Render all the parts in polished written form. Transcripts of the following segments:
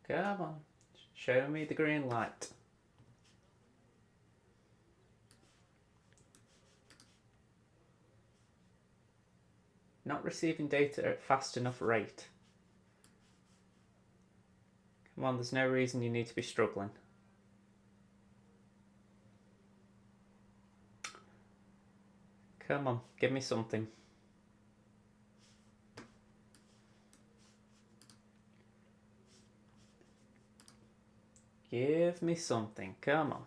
Come on. Show me the green light. Not receiving data at fast enough rate. Come on, there's no reason you need to be struggling. Come on, give me something. Give me something, come on.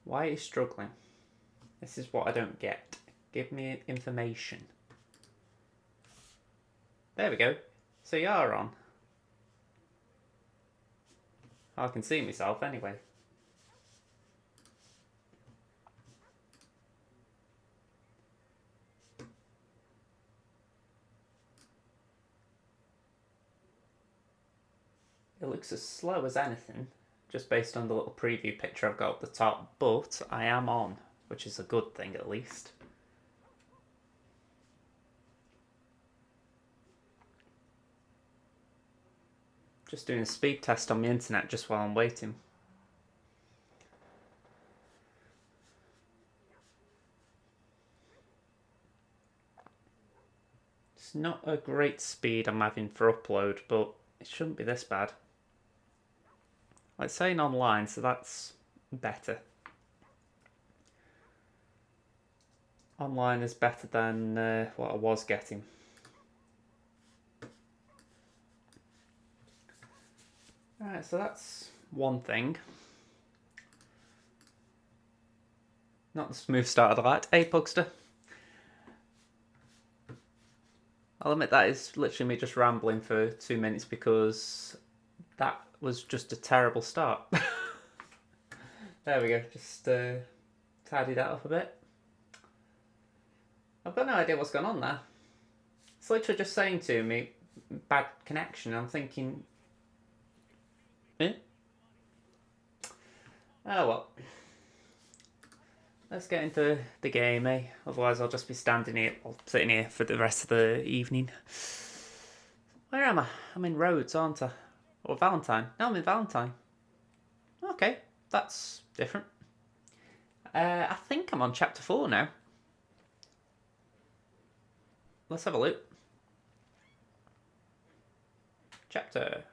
Why are you struggling? This is what I don't get. Give me information. There we go. So you are on. I can see myself anyway. It looks as slow as anything, just based on the little preview picture I've got at the top, but I am on, which is a good thing at least. Just doing a speed test on the internet just while I'm waiting. It's not a great speed I'm having for upload, but it shouldn't be this bad. It's saying online, so that's better. Online is better than what I was getting. Alright, so that's one thing. Not the smooth start I'd like. Hey, Pugster. I'll admit that is literally me just rambling for 2 minutes because that was just a terrible start. There we go, just tidy that up a bit. I've got no idea what's going on there. It's literally just saying to me, bad connection. I'm thinking, eh? Oh well. Let's get into the game, eh? Otherwise I'll just be standing here, or sitting here for the rest of the evening. Where am I? I'm in Rhodes, aren't I? Or Valentine? No, I'm in Valentine. Okay, that's different. I think I'm on chapter 4 now. Let's have a look. Chapter.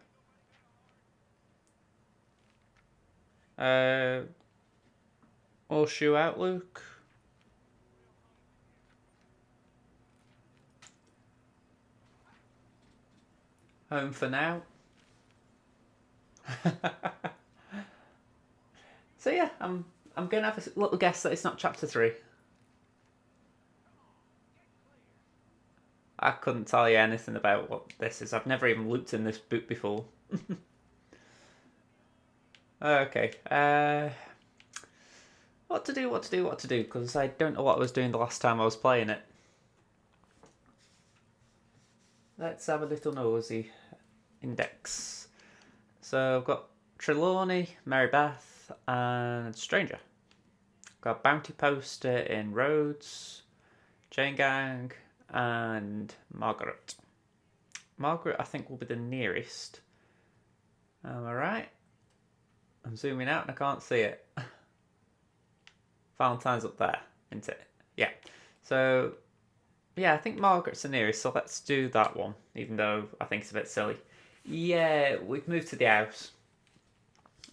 Horseshoe Outlook. Home for now. So yeah, I'm gonna have a little guess that it's not chapter 3. I couldn't tell you anything about what this is. I've never even looked in this book before. Okay. What to do, because I don't know what I was doing the last time I was playing it. Let's have a little nosy. Index. So I've got Trelawney, Mary Beth, and Stranger. Got Bounty Poster in Rhodes, Chain Gang, and Margaret. Margaret, I think, will be the nearest. Am I right? I'm zooming out and I can't see it. Valentine's up there, isn't it? Yeah. So, yeah, I think Margaret's the nearest, so let's do that one, even though I think it's a bit silly. Yeah, we've moved to the house.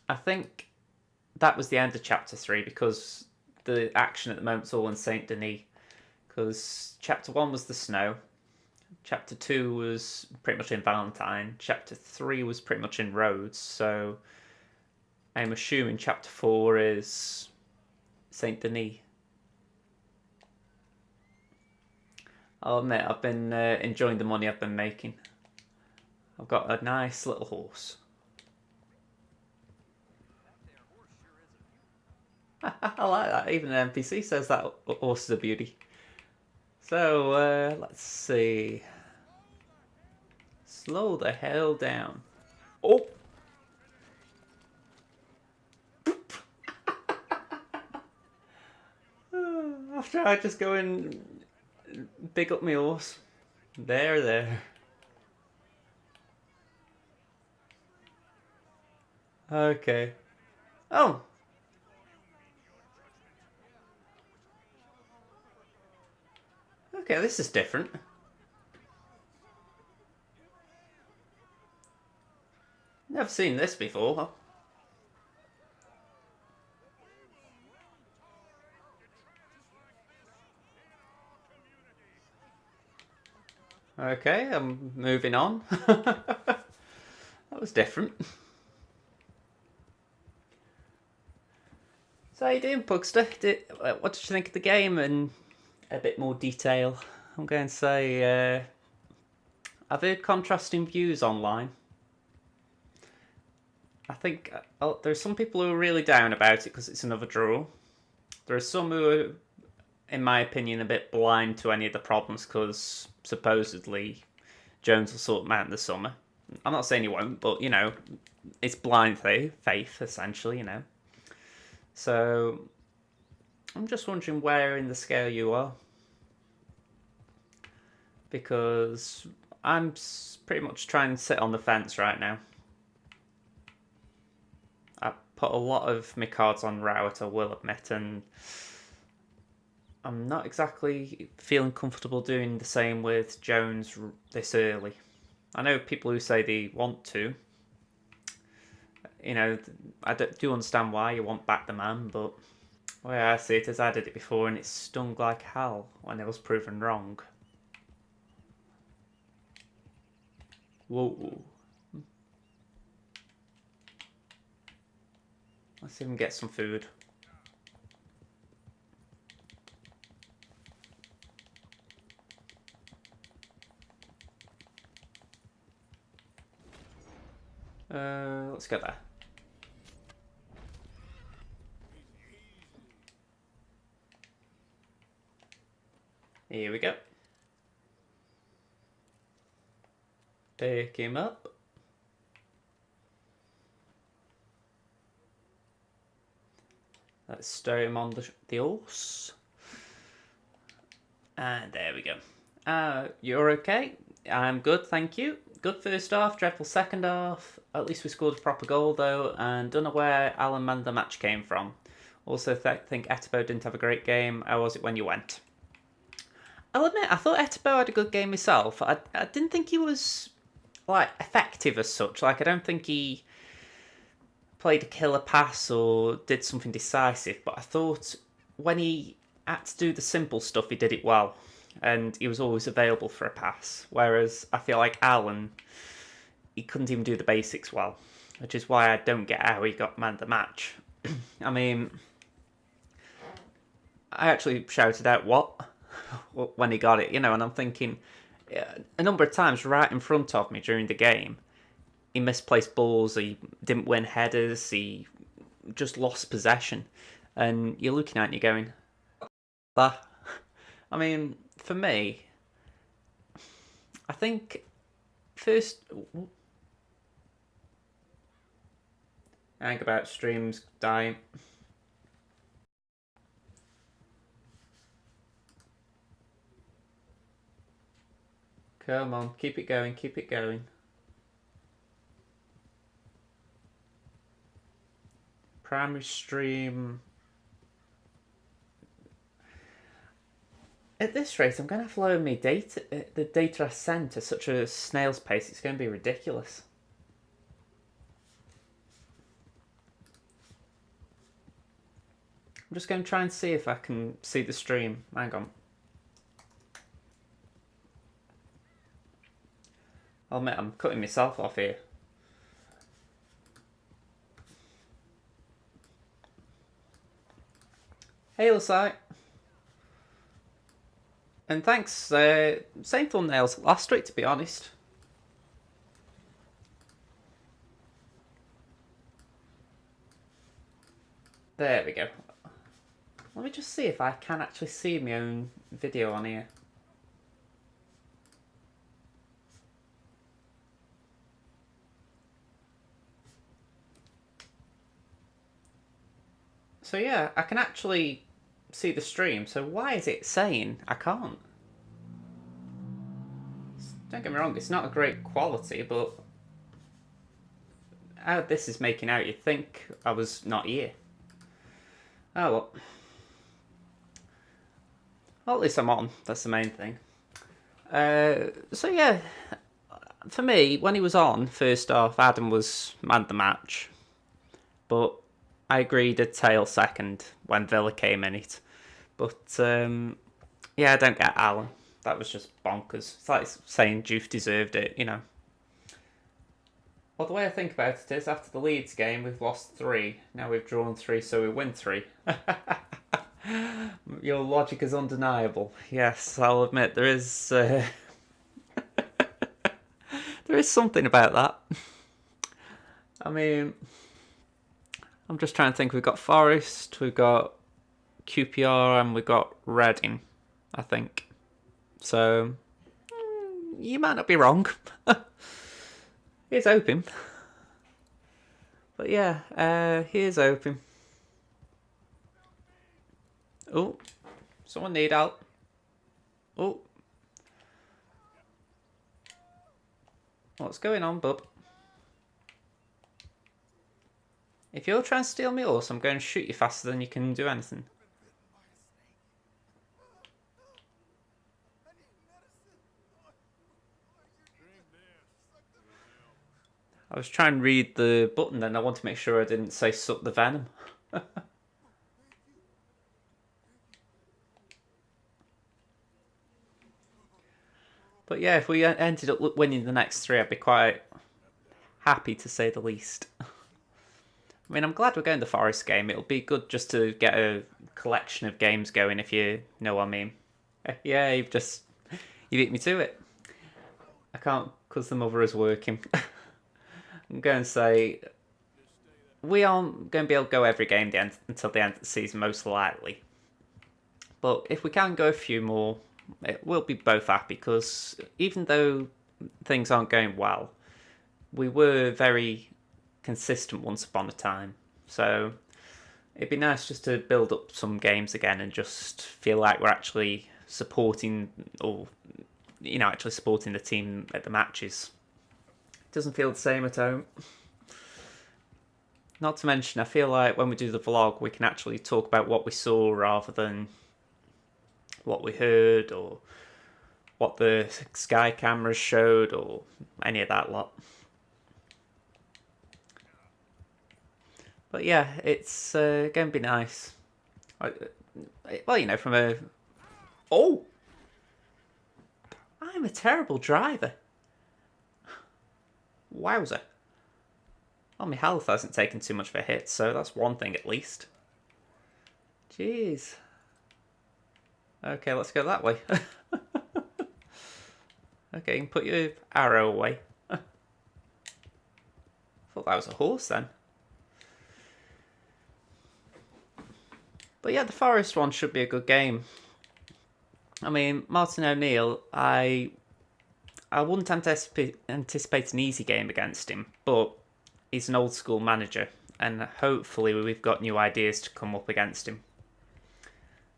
I think that was the end of chapter 3 because the action at the moment's all in Saint Denis. Because chapter 1 was the snow, chapter 2 was pretty much in Valentine, chapter 3 was pretty much in Rhodes, so I'm assuming chapter 4 is Saint Denis. I'll admit, I've been enjoying the money I've been making. I've got a nice little horse. I like that. Even an NPC says that horse is a beauty. So, let's see. Slow the hell down. Oh! After I just go and big up my horse. There. Okay. Oh. Okay, this is different. Never seen this before. Okay, I'm moving on. That was different. So how you doing, Pugster? What did you think of the game in a bit more detail? I'm going to say I've heard contrasting views online. I think there's some people who are really down about it because it's another draw. There are some who are, in my opinion, a bit blind to any of the problems because supposedly Jones will sort them out in the summer. I'm not saying he won't, but, you know, it's blind faith, essentially, you know. So, I'm just wondering where in the scale you are. Because I'm pretty much trying to sit on the fence right now. I put a lot of my cards on Rowett, I will admit, and I'm not exactly feeling comfortable doing the same with Jones this early. I know people who say they want to. You know, I do understand why you want back the man, but the way I see it is I did it before and it stung like hell when it was proven wrong. Whoa. Let's even get some food. Let's go there. Here we go. Pick him up. Let's stow him on the horse. And there we go. You're okay? I'm good, thank you. Good first half, dreadful second half. At least we scored a proper goal though, and don't know where Alan Man the match came from. Also think Etebo didn't have a great game. How was it when you went? I'll admit, I thought Etebo had a good game myself. I didn't think he was like effective as such. Like I don't think he played a killer pass or did something decisive, but I thought when he had to do the simple stuff, he did it well. And he was always available for a pass. Whereas I feel like Alan, he couldn't even do the basics well, which is why I don't get how he got man of the match. I mean, I actually shouted out what when he got it, you know, and I'm thinking a number of times right in front of me during the game, he misplaced balls, he didn't win headers, he just lost possession. And you're looking at it and you're going, that. I mean, for me, I think first. Hang about streams dying. Come on, keep it going, keep it going. Primary stream. At this rate, I'm going to have to lower my data. The data I sent at such a snail's pace, it's going to be ridiculous. I'm just going to try and see if I can see the stream. Hang on. I'll admit, I'm cutting myself off here. Hey, Lasai. And thanks. Same thumbnails last week, to be honest. There we go. Let me just see if I can actually see my own video on here. So yeah, I can actually see the stream, so why is it saying I can't? Don't get me wrong, it's not a great quality, but how this is making out, you'd think I was not here. Oh well. Well, at least I'm on. That's the main thing. So yeah, for me, when he was on, first off, Adam was man of the match. But I agreed a tail second when Villa came in it. But yeah, I don't get Alan. That was just bonkers. It's like saying Juve deserved it, you know. Well, the way I think about it is, after the Leeds game, we've lost 3. Now we've drawn 3, so we win 3. Your logic is undeniable. Yes, I'll admit there is there is something about that. I mean, I'm just trying to think. We've got Forest, we've got QPR, and we've got Reading, I think. So you might not be wrong. Here's hoping. But yeah, here's hoping. Oh, someone need help. Oh. What's going on, bub? If you're trying to steal me horse, I'm going to shoot you faster than you can do anything. I was trying to read the button and I want to make sure I didn't say suck the venom. But yeah, if we ended up winning the next 3, I'd be quite happy, to say the least. I mean, I'm glad we're going to the Forest game. It'll be good just to get a collection of games going, if you know what I mean. Yeah, you beat me to it. I can't, because the mother is working. I'm going to say we aren't going to be able to go every game until the end of the season, most likely. But if we can go a few more, we'll be both happy, because even though things aren't going well, we were very consistent once upon a time. So it'd be nice just to build up some games again and just feel like we're actually supporting, or actually supporting the team at the matches. It doesn't feel the same at home. Not to mention, I feel like when we do the vlog, we can actually talk about what we saw rather than what we heard or what the Sky cameras showed or any of that lot. But yeah, it's going to be nice. Well, from a... Oh! I'm a terrible driver. Wowzer. Well, my health hasn't taken too much of a hit, so that's one thing at least. Jeez. Okay, let's go that way. Okay, you can put your arrow away. Thought that was a horse then. But yeah, the Forest one should be a good game. I mean, Martin O'Neill, I wouldn't anticipate an easy game against him, but he's an old school manager, and hopefully we've got new ideas to come up against him.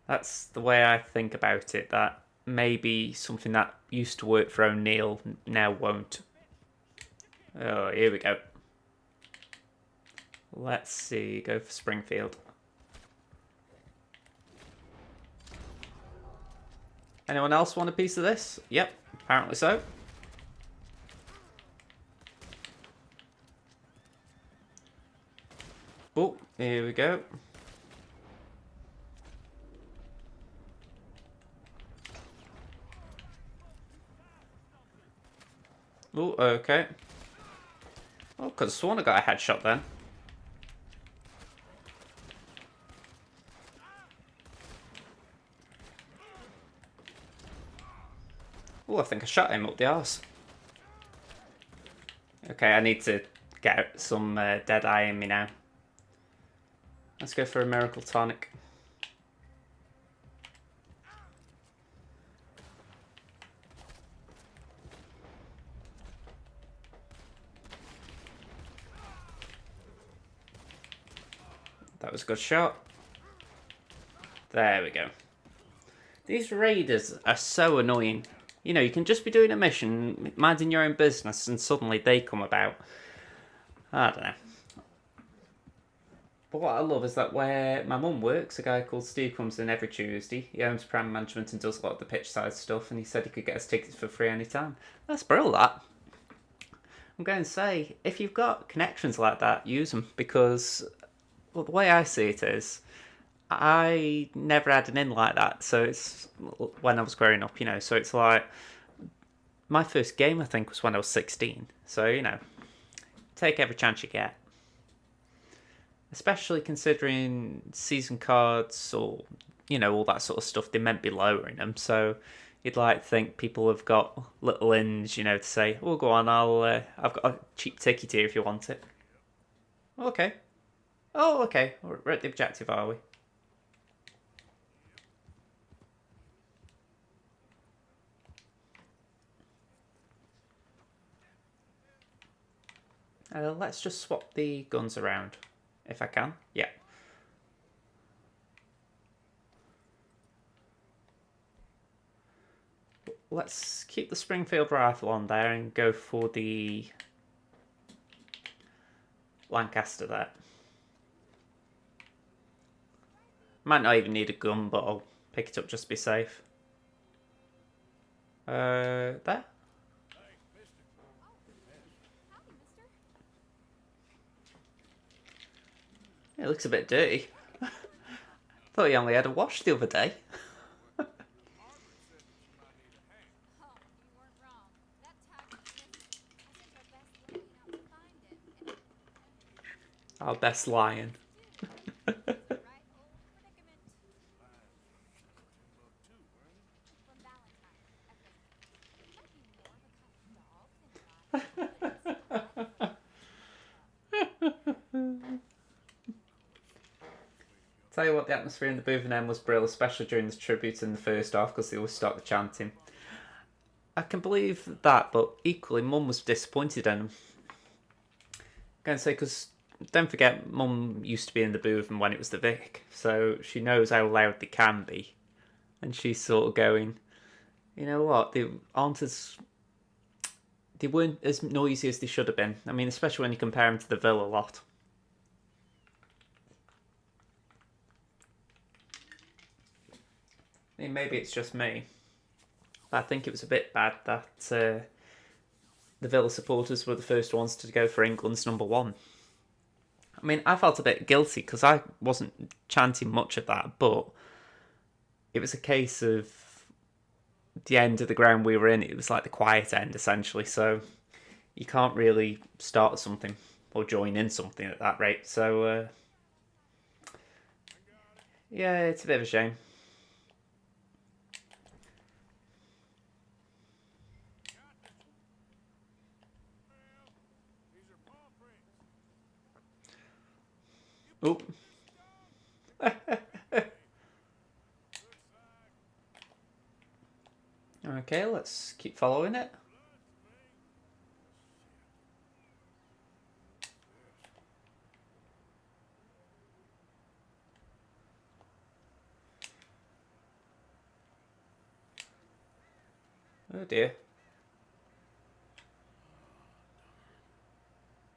That's the way I think about it, that maybe something that used to work for O'Neill now won't. Oh, here we go. Let's see, go for Springfield. Anyone else want a piece of this? Yep, apparently so. Oh, here we go. Oh, okay. Oh, could have sworn I got a headshot then. Oh, I think I shot him up the arse. Okay, I need to get some dead eye in me now. Let's go for a miracle tonic. That was a good shot. There we go. These raiders are so annoying. You know, you can just be doing a mission, minding your own business, and suddenly they come about. I don't know. But what I love is that where my mum works, a guy called Steve comes in every Tuesday. He owns Prime Management and does a lot of the pitch side stuff, and he said he could get us tickets for free anytime. That's brilliant, that. I'm going to say, if you've got connections like that, use them, because, well, the way I see it is, I never had an in like that, so it's when I was growing up, you know, so it's like, my first game, I think, was when I was 16, so, you know, take every chance you get. Especially considering season cards or, you know, all that sort of stuff, they meant to be lowering them. So you'd like to think people have got little ins, you know, to say, oh, go on, I've got a cheap ticket here if you want it. Okay. Oh, okay. We're at the objective, are we? Let's just swap the guns around, if I can. Yeah. Let's keep the Springfield rifle on there and go for the Lancaster there. Might not even need a gun, but I'll pick it up just to be safe. There. It looks a bit dirty. Thought he only had a wash the other day. Our best lion. Tell you what, the atmosphere in the booth and end was brilliant, especially during the tributes in the first half, because they always start the chanting. I can believe that, but equally, Mum was disappointed in him. I'm going to say, because don't forget, Mum used to be in the booth and when it was the Vic, so she knows how loud they can be. And she's sort of going, you know what, they weren't as noisy as they should have been. I mean, especially when you compare them to the Villa lot. I mean, maybe it's just me. But I think it was a bit bad that the Villa supporters were the first ones to go for England's #1. I mean, I felt a bit guilty because I wasn't chanting much of that, but it was a case of the end of the ground we were in. It was like the quiet end, essentially, so you can't really start something or join in something at that rate. So, yeah, it's a bit of a shame. Oh. Okay, let's keep following it. Oh dear.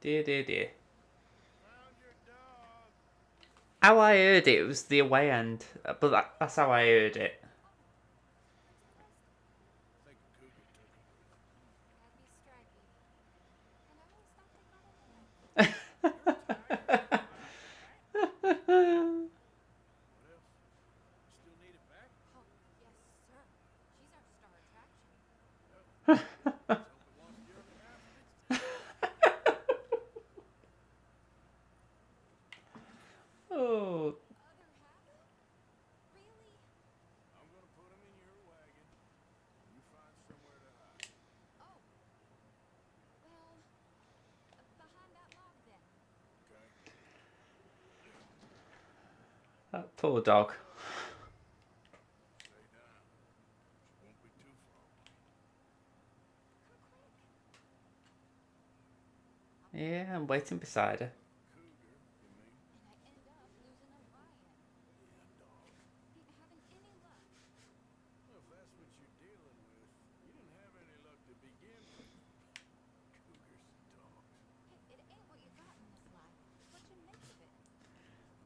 Dear. How I heard it was the away end, but that's how I heard it. Oh. That poor dog. Yeah, I'm waiting beside her.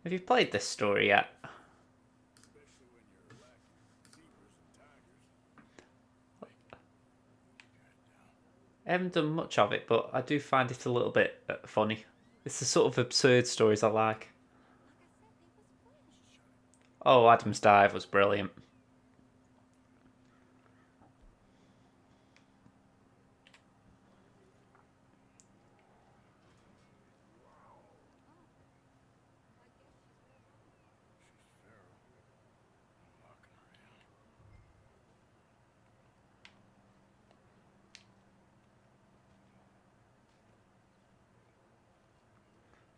Have you played this story yet? I haven't done much of it, but I do find it a little bit funny. It's the sort of absurd stories I like. Oh, Adam's Dive was brilliant.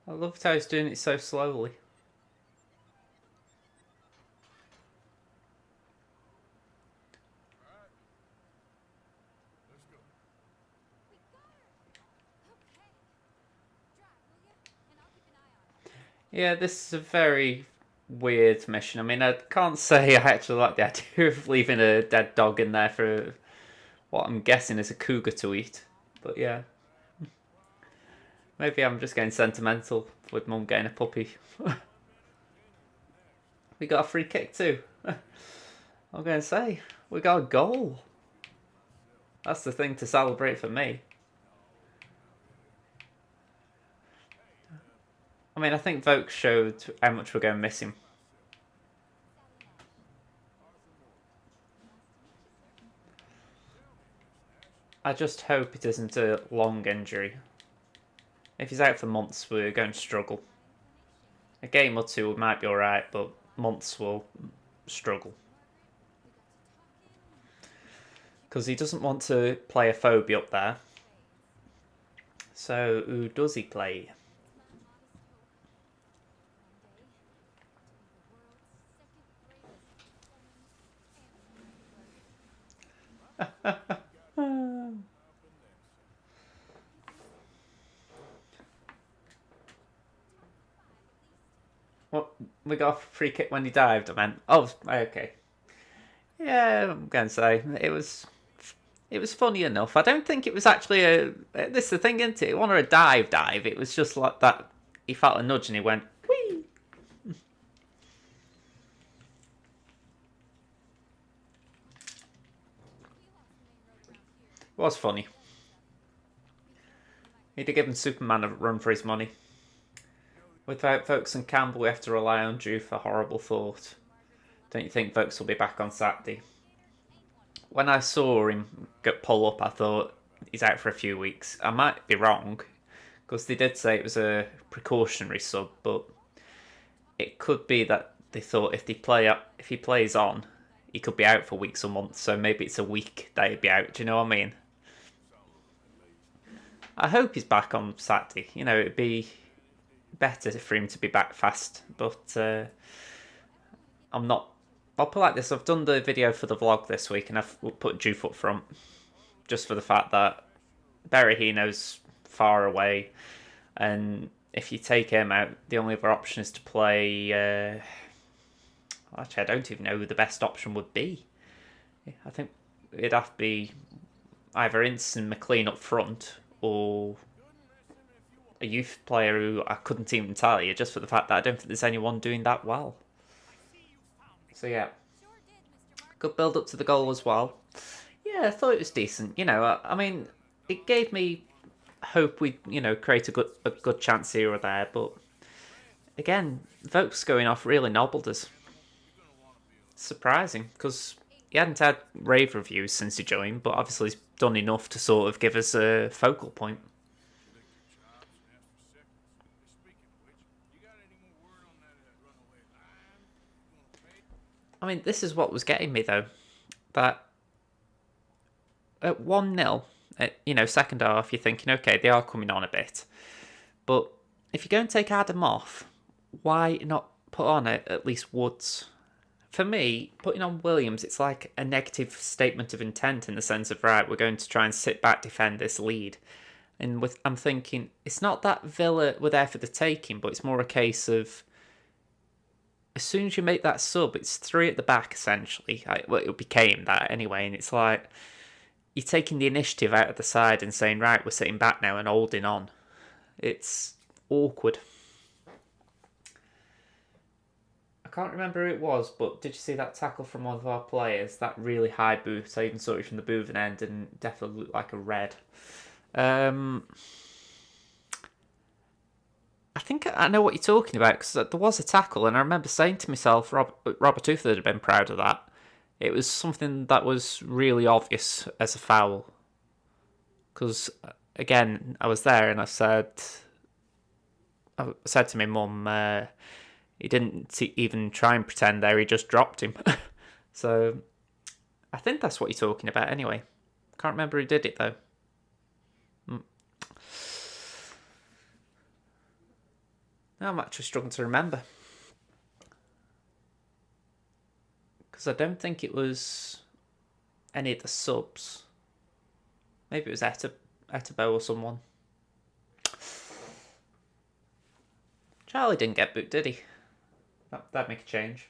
I loved how he's doing it so slowly. Yeah, this is a very weird mission. I mean, I can't say I actually like the idea of leaving a dead dog in there for what I'm guessing is a cougar to eat. But yeah, maybe I'm just getting sentimental with Mum getting a puppy. We got a free kick too. I'm going to say, we got a goal. That's the thing to celebrate for me. I mean, I think Vokes showed how much we're going to miss him. I just hope it isn't a long injury. If he's out for months, we're going to struggle. A game or two might be alright, but months will struggle. Because he doesn't want to play a phobia up there. So, who does he play? What? We got a free kick when he dived, I meant. Oh, okay. Yeah, I'm going to say, it was funny enough. I don't think it was actually a. This is the thing, isn't it? It wasn't a dive. It was just like that. He felt a nudge and he went, whee! It was funny. He'd have given Superman a run for his money. Without Vokes and Campbell, we have to rely on Drew for horrible thought. Don't you think Vokes will be back on Saturday? When I saw him get pull up, I thought he's out for a few weeks. I might be wrong, because they did say it was a precautionary sub, but it could be that they thought if he plays on, he could be out for weeks or months. So maybe it's a week that he'd be out. Do you know what I mean? I hope he's back on Saturday. You know, it'd be better for him to be back fast, but I'm not. I'll put it like this: I've done the video for the vlog this week, and I've put Juve up front, just for the fact that Berahino's far away, and if you take him out, the only other option is to play. Actually, I don't even know who the best option would be. I think it'd have to be either Ince and McLean up front, or a youth player who I couldn't even tell you, just for the fact that I don't think there's anyone doing that well. So yeah, good build up to the goal as well. Yeah, I thought it was decent. You know, I mean, it gave me hope we create a good chance here or there. But again, Vokes going off really nobbled us. Surprising, because he hadn't had rave reviews since he joined, but obviously he's done enough to sort of give us a focal point. I mean, this is what was getting me though, that at 1-0, second half, you're thinking, okay, they are coming on a bit, but if you're going to take Adam off, why not put on at least Woods? For me, putting on Williams, it's like a negative statement of intent in the sense of, right, we're going to try and sit back, defend this lead. And I'm thinking, it's not that Villa were there for the taking, but it's more a case of, as soon as you make that sub, it's 3 at the back, essentially. Well, it became that anyway, and it's like, you're taking the initiative out of the side and saying, right, we're sitting back now and holding on. It's awkward. can't remember who it was, but did you see that tackle from one of our players? That really high boost. I even saw it from the boothing end and definitely looked like a red. I think I know what you're talking about because there was a tackle, and I remember saying to myself, Robert Tooth would have been proud of that. It was something that was really obvious as a foul. Because, again, I was there and I said to my mum, he didn't even try and pretend there, he just dropped him. So, I think that's what you're talking about anyway. Can't remember who did it though. I'm actually struggling to remember. Because I don't think it was any of the subs. Maybe it was Etebo or someone. Charlie didn't get booked, did he? That'd make a change.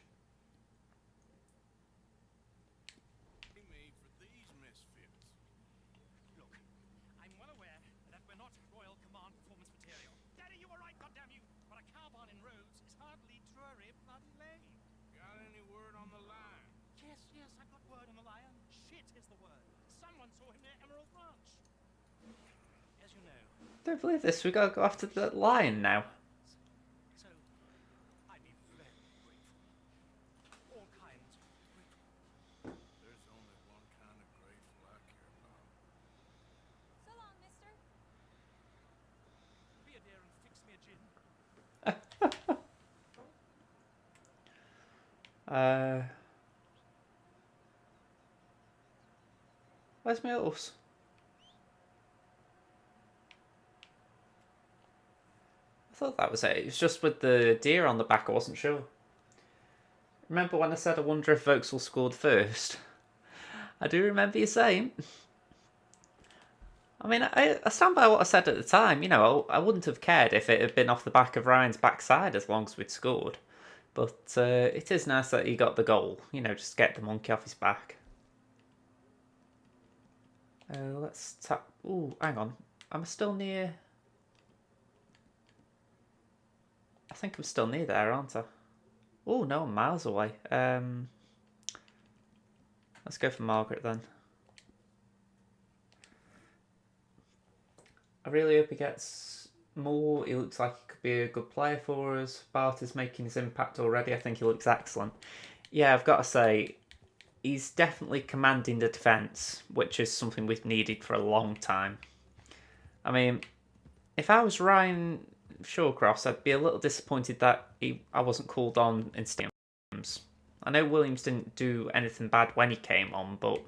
I don't believe this. We gotta go after the lion now. So, I'd be very grateful. All kinds of grateful. There's only one kind of grateful I care about. So long, mister. Be a dear and fix me a gin. Where's my horse? I thought that was it. It was just with the deer on the back. I wasn't sure. Remember when I said I wonder if Vauxhall scored first? I do remember you saying. I mean, I stand by what I said at the time. You know, I wouldn't have cared if it had been off the back of Ryan's backside as long as we'd scored. But it is nice that he got the goal. You know, just get the monkey off his back. Let's tap. Ooh, hang on. Am I still near? I think I'm still near there, aren't I? Oh no, I'm miles away. Let's go for Margaret then. I really hope he gets more. He looks like he could be a good player for us. Bart is making his impact already. I think he looks excellent. Yeah, I've got to say, he's definitely commanding the defence, which is something we've needed for a long time. I mean, if I was Ryan Shawcross, I'd be a little disappointed that I wasn't called on in games. I know Williams didn't do anything bad when he came on, but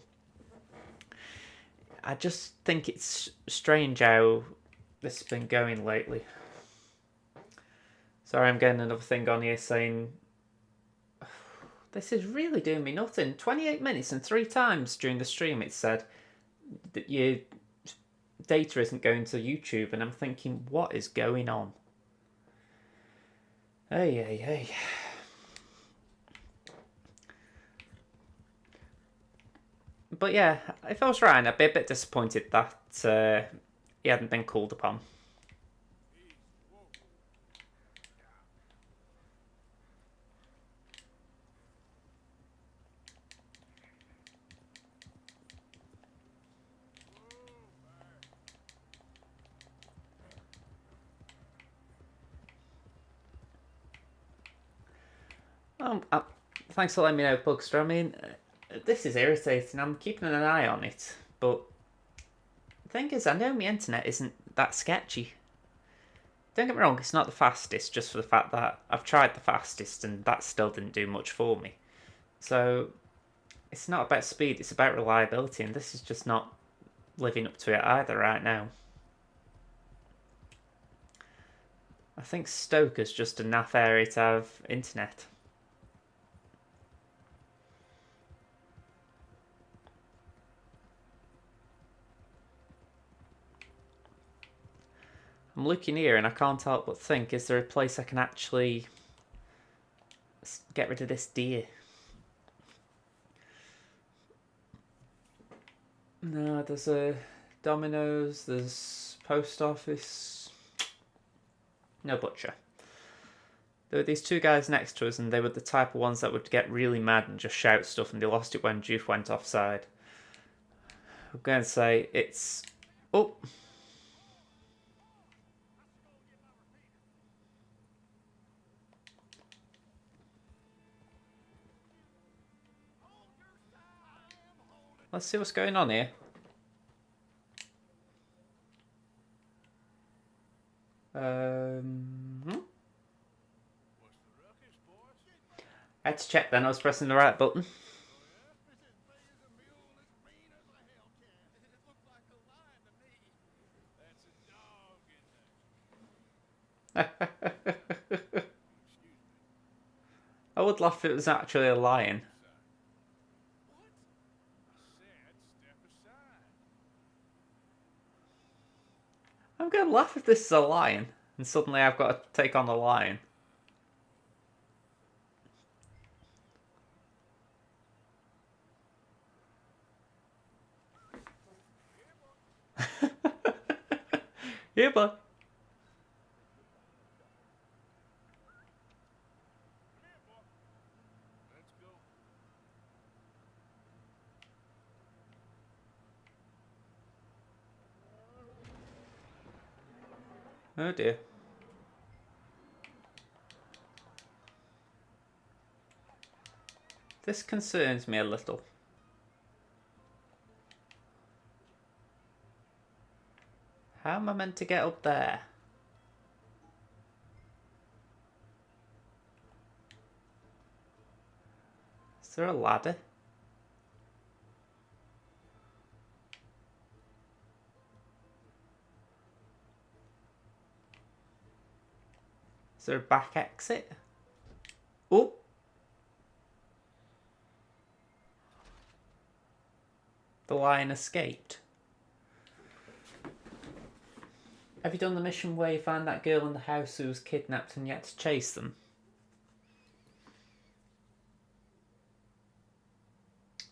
I just think it's strange how this has been going lately. Sorry, I'm getting another thing on here saying this is really doing me nothing. 28 minutes and 3 times during the stream it said that your data isn't going to YouTube, and I'm thinking, what is going on? Hey. But yeah, if I was Ryan, I'd be a bit disappointed that he hadn't been called upon. Thanks for letting me know, Bugster. I mean, this is irritating. I'm keeping an eye on it, but the thing is, I know my internet isn't that sketchy. Don't get me wrong, it's not the fastest, just for the fact that I've tried the fastest and that still didn't do much for me. So, it's not about speed, it's about reliability, and this is just not living up to it either right now. I think Stoker's just a naff area to have internet. I'm looking here and I can't help but think, is there a place I can actually get rid of this deer? No, there's a Domino's, there's post office, no butcher. There were these two guys next to us, and they were the type of ones that would get really mad and just shout stuff, and they lost it when Juve went offside. I'm going to say it's... Oh! Let's see what's going on here. I had to check then, I was pressing the right button. I would laugh if it was actually a lion. I'm going to laugh if this is a lion, and suddenly I've got to take on a lion. Yeah, bud. Oh dear. This concerns me a little. How am I meant to get up there? Is there a ladder? Is there a back exit? Oh! The lion escaped. Have you done the mission where you find that girl in the house who was kidnapped and you had to chase them?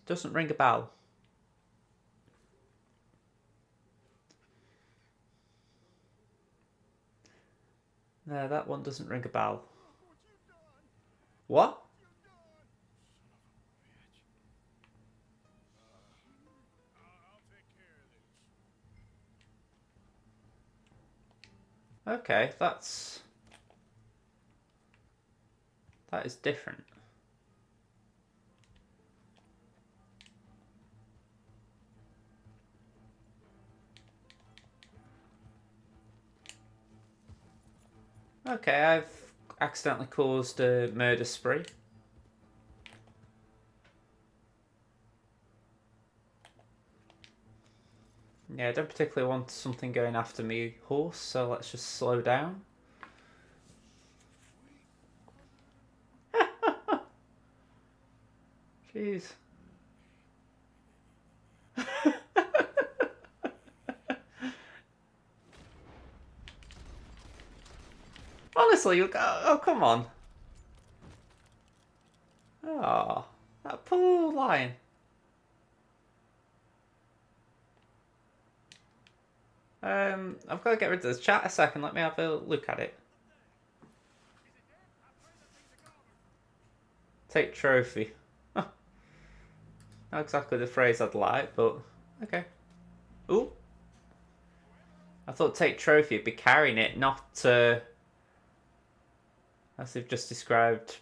Doesn't ring a bell. No, that one doesn't ring a bell. What? Okay, that is different. Okay, I've accidentally caused a murder spree. Yeah, I don't particularly want something going after me horse, so let's just slow down. Jeez. Honestly, oh, come on. Oh, that poor lion. I've got to get rid of this chat a second. Let me have a look at it. Take trophy. Not exactly the phrase I'd like, but okay. Ooh. I thought take trophy would be carrying it, not as they've just described,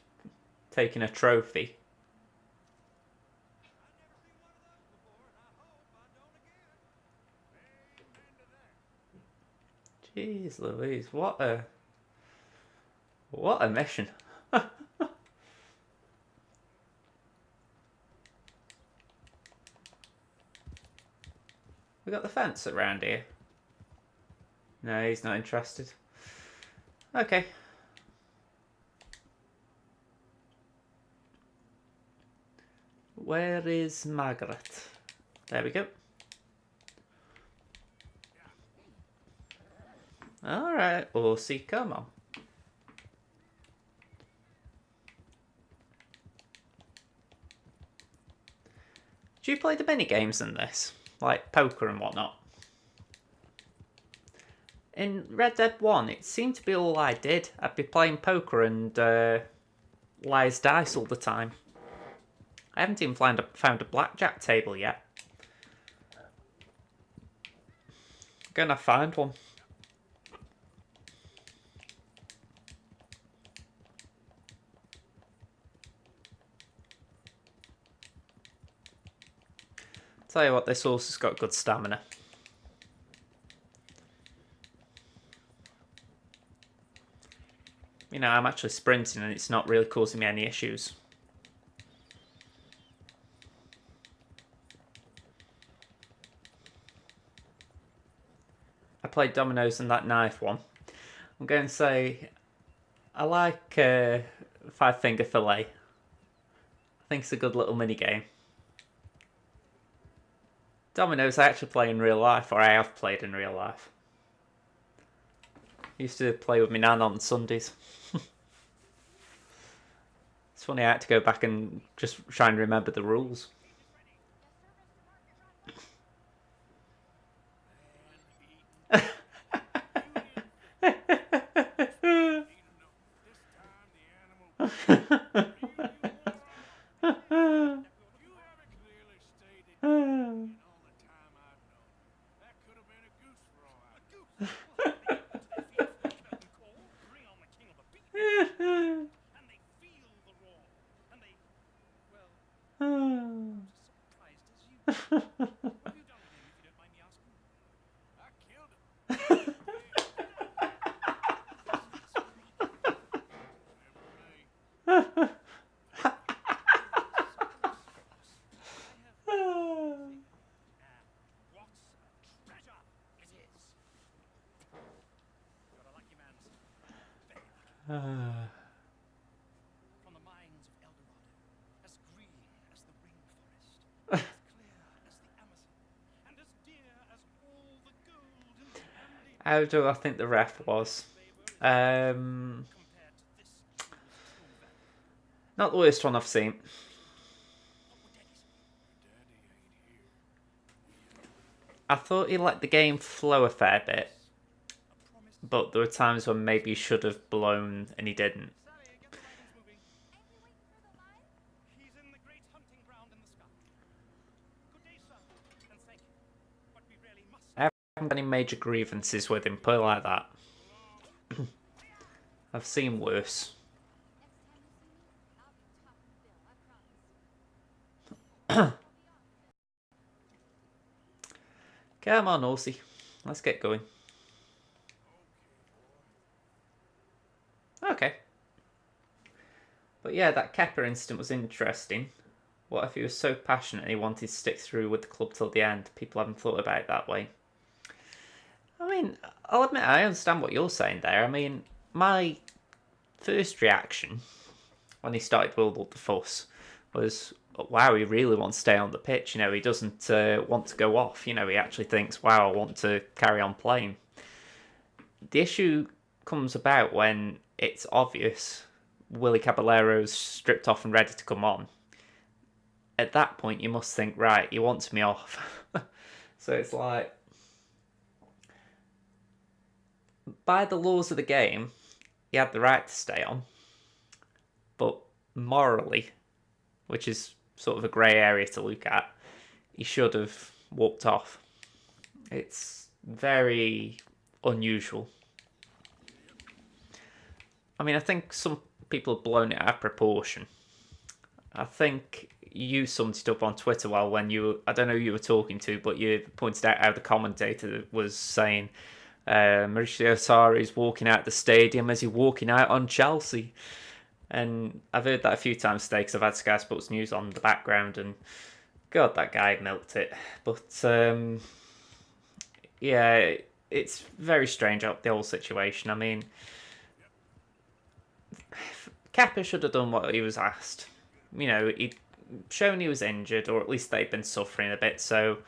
taking a trophy. Jeez Louise, what a mission. We got the fence around here. No, he's not interested. Okay. Where is Margaret? There we go. Alright, Horsey, come on. Do you play the mini games in this? Like poker and whatnot? In Red Dead 1, it seemed to be all I did. I'd be playing poker and liar's dice all the time. I haven't even found a blackjack table yet. Gonna find one. Tell you what, this horse has got good stamina. You know, I'm actually sprinting and it's not really causing me any issues. I played dominoes and that knife one. I'm going to say I like Five Finger Fillet. I think it's a good little mini game. Dominoes I actually play in real life, or I have played in real life. Used to play with my nan on Sundays. It's funny, I had to go back and just try and remember the rules. From the mines of El Dorado, as green as the rainforest, as clear as the Amazon, and as dear as all the gold in the candy How do I think the ref was? compared to this spoon valley. Not the worst one I've seen. What would Daddy say? Daddy ain't here. I thought he let the game flow a fair bit, A promise. but there were times when maybe he should have blown and he didn't. Sally, get the wagons moving. Ain't we waiting for the lion? He's in the great hunting ground in the sky. Good day, sir, and thank you. But we really must. I haven't got any major grievances with him, put it like that. I've seen worse. Next time you see me, I'll be topping the bill, I promise. Come on, Horsey. Let's get going. Okay. But yeah, that Kepper incident was interesting. What if he was so passionate and he wanted to stick through with the club till the end? People haven't thought about it that way. I mean, I'll admit I understand what you're saying there. I mean, my first reaction when he started World Up the Fuss was, wow, he really wants to stay on the pitch. You know, he doesn't want to go off. You know, he actually thinks, wow, I want to carry on playing. The issue comes about when it's obvious Willie Caballero's stripped off and ready to come on. At that point, you must think, right, he wants me off. So it's like, by the laws of the game, he had the right to stay on. But morally, which is sort of a grey area to look at, he should have walked off. It's very unusual. I mean, I think some people have blown it out of proportion. I think you summed it up on Twitter when you, I don't know who you were talking to, but you pointed out how the commentator was saying Mauricio Sarri is walking out the stadium as he's walking out on Chelsea. And I've heard that a few times today because I've had Sky Sports News on the background, and God, that guy milked it. But yeah, it's very strange, the whole situation. I mean, Kepa should have done what he was asked. You know, he'd shown he was injured, or at least they'd been suffering a bit, so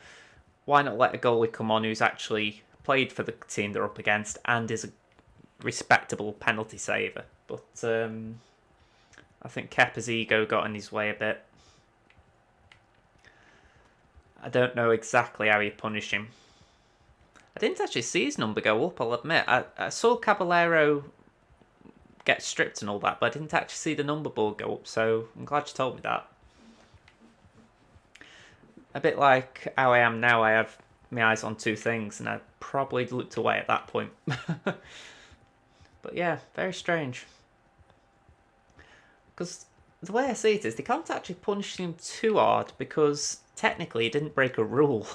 why not let a goalie come on who's actually played for the team they're up against and is a respectable penalty saver? But I think Kepa's ego got in his way a bit. I don't know exactly how you punish him. I didn't actually see his number go up, I'll admit. I saw Caballero get stripped and all that, but I didn't actually see the number board go up, so I'm glad you told me that. A bit like how I am now, I have my eyes on two things, and I probably looked away at that point. But yeah, very strange. Because the way I see it is, they can't actually punish him too hard, because technically he didn't break a rule.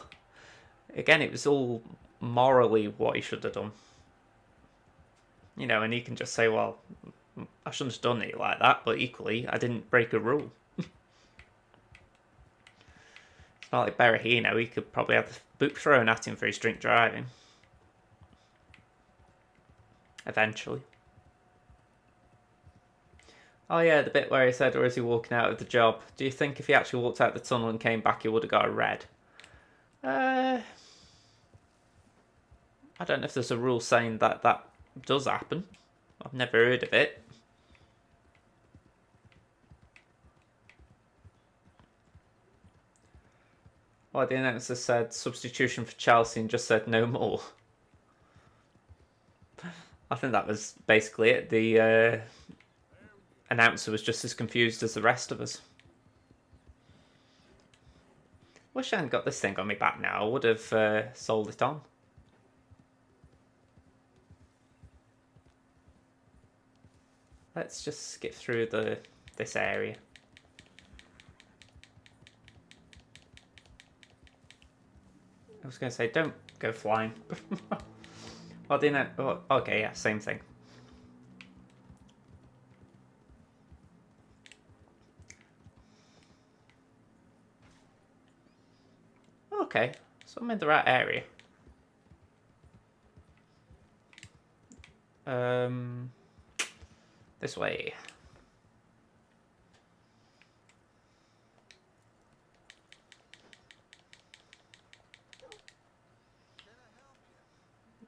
Again, it was all morally what he should have done. You know, and he can just say, well, I shouldn't have done it like that, but equally, I didn't break a rule. It's not like Berahino, he could probably have the boot thrown at him for his drink driving. Eventually. Oh yeah, the bit where he said, or is he walking out of the job? Do you think if he actually walked out the tunnel and came back, he would have got a red? I don't know if there's a rule saying that that does happen. I've never heard of it. Well, the announcer said substitution for Chelsea and just said no more. I think that was basically it. The announcer was just as confused as the rest of us. Wish I hadn't got this thing on my back now. I would have sold it on. Let's just skip through this area. I was going to say, don't go flying. Well, oh, okay, yeah, same thing. Okay, so I'm in the right area. This way.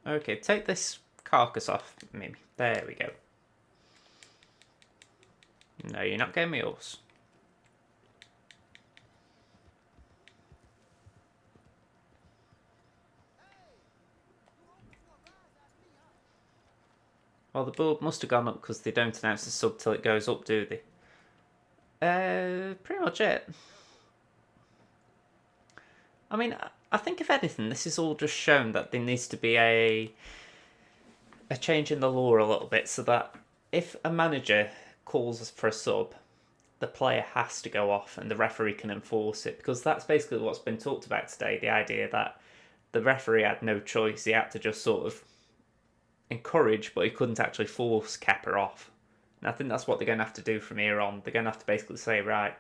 Okay, take this carcass off, maybe. There we go. No, you're not getting me horse. Well, the board must have gone up because they don't announce the sub till it goes up, do they? Pretty much it. I mean, I think if anything, this is all just shown that there needs to be a change in the law a little bit, so that if a manager calls for a sub, the player has to go off and the referee can enforce it, because that's basically what's been talked about today, the idea that the referee had no choice, he had to just sort of encourage, but he couldn't actually force Kepa off. And I think that's what they're going to have to do from here on. They're going to have to basically say, right,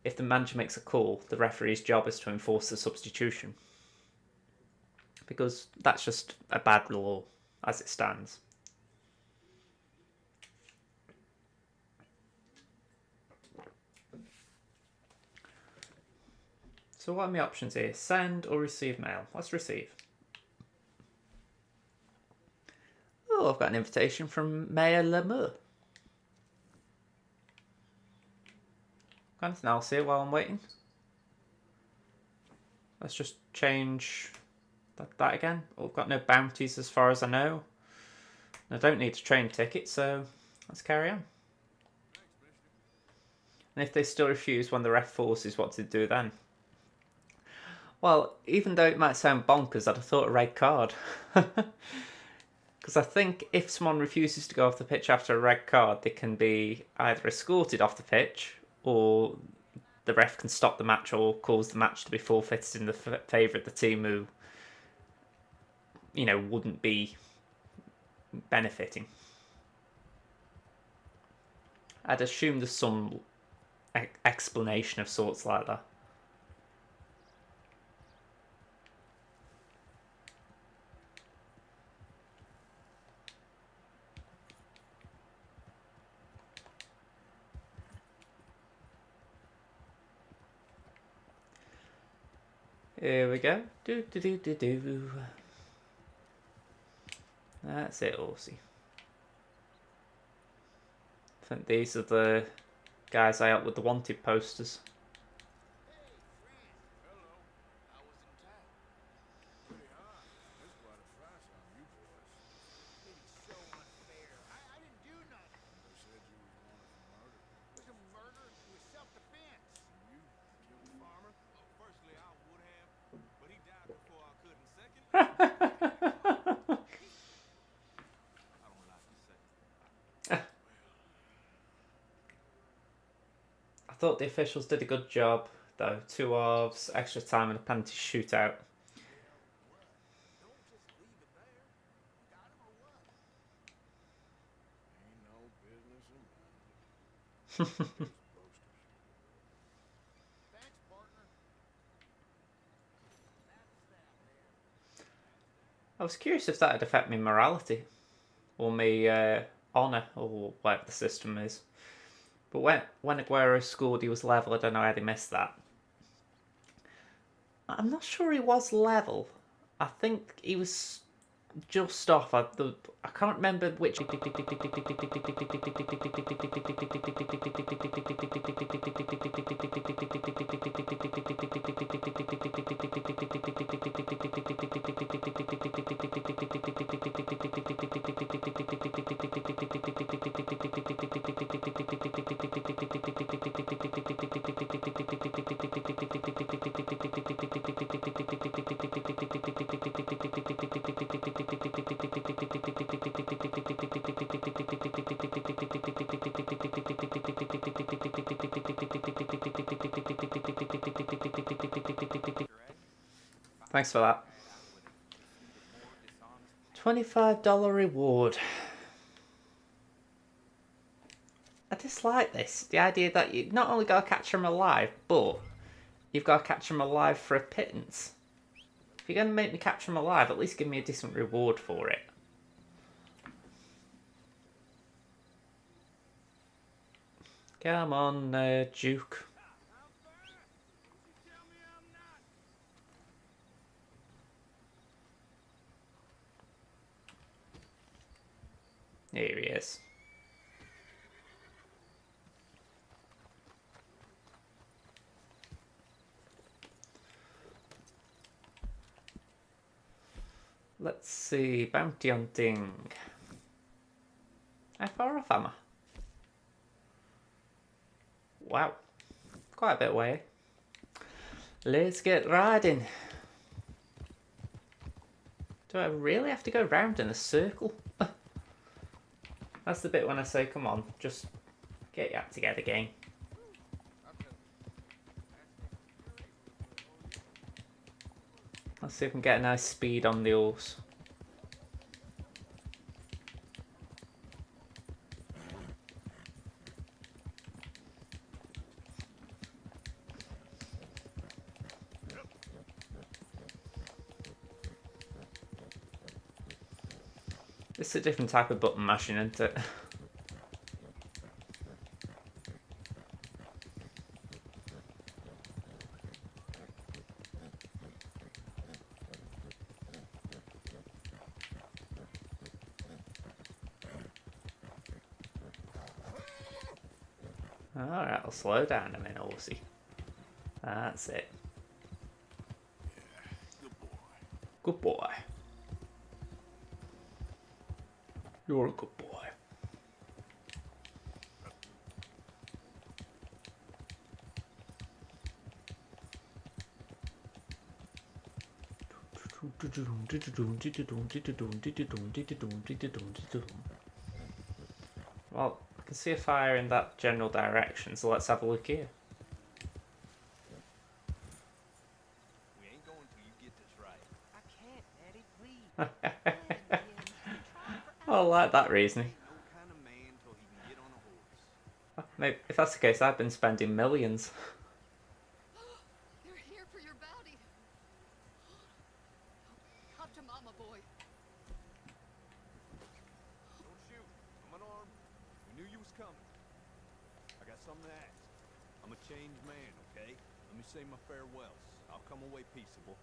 if the manager makes a call, the referee's job is to enforce the substitution. Because that's just a bad law as it stands. So what are my options here? Send or receive mail? Let's receive. Oh, I've got an invitation from Mayor Lemur. Got anything else here while I'm waiting? Let's just change that again. Oh, I've got no bounties as far as I know. I don't need a train ticket, so let's carry on. And if they still refuse when the ref forces, what to do then? Well, even though it might sound bonkers, I'd have thought a red card. Because I think if someone refuses to go off the pitch after a red card, they can be either escorted off the pitch, or the ref can stop the match or cause the match to be forfeited in the favour of the team who, you know, wouldn't be benefiting. I'd assume there's some explanation of sorts like that. Here we go. Do do do do do. That's it, Horsey. I think these are the guys I helped with the wanted posters. Hello. I was in town. Pretty hot. There's quite a I thought the officials did a good job, though. 2 offs, extra time, and a penalty shootout. Don't just leave it there. You got him or what? Ain't no business in mind. Thanks, partner. I was curious if that would affect my morality, or my honour, or whatever the system is. But when Aguero scored, he was level. I don't know how they missed that. I'm not sure he was level. I think he was just off. I can't remember which. Thanks for that. $25 reward. I dislike this. The idea that you not only got to catch them alive, but you've got to catch them alive for a pittance. If you're going to make me catch them alive, at least give me a decent reward for it. Come on, Duke. Here he is. Let's see, bounty hunting. How far off am I? Wow, quite a bit away. Let's get riding. Do I really have to go round in a circle? That's the bit when I say, come on, just get your act together, game. Let's see if we can get a nice speed on the horse. It's a different type of button mashing, isn't it? Alright, I'll slow down a minute, horsey. That's it. Good boy. Good boy. You're a good boy. Well, I can see a fire in that general direction, so let's have a look here. We ain't going till you get this right. I can't, Daddy, please. I like that reasoning. No kind of man till he can get on a horse. Maybe, if that's the case, I've been spending millions. They're here for your bounty. Come to Mama, boy. Don't shoot. I'm unarmed. We knew you was coming. I got something to ask. I'm a changed man, okay? Let me say my farewells. I'll come away peaceable.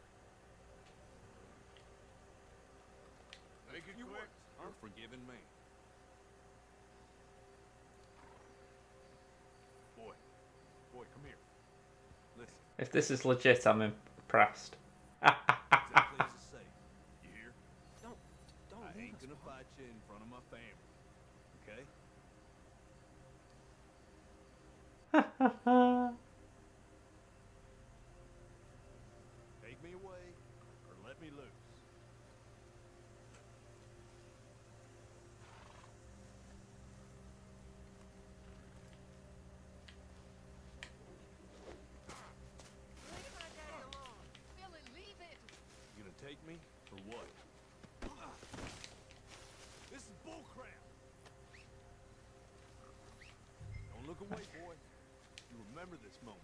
Make it You quick. are a forgiving man. Boy, come here. Listen, If this is legit, I'm impressed. exactly as I say. You hear? Don't I ain't gonna fight you in front of my family. Okay? Take me away or let me loose. what? This is bullcrap. Don't look away, boy. You remember this moment.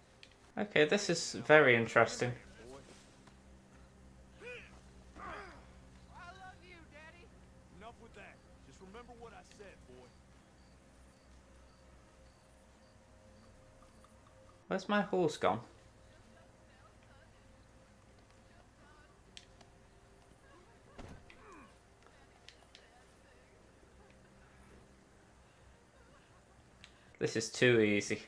Okay, this is very interesting. Boy. I love you, Daddy. Enough with that. Just remember what I said, boy. Where's my horse gone? This is too easy.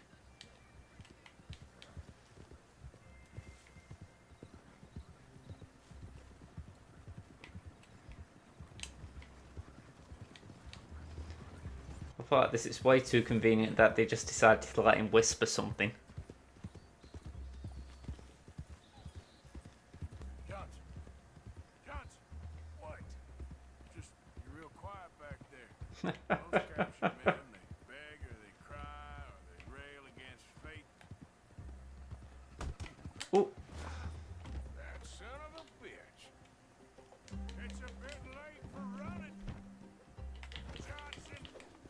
I feel like this is way too convenient that they just decided to let him whisper something. Johnson. Johnson. What? Just, you're real quiet back there. Those captured men, they beg or they cry or they rail against fate. Oh, That son of a bitch. It's a bit late for running. Johnson.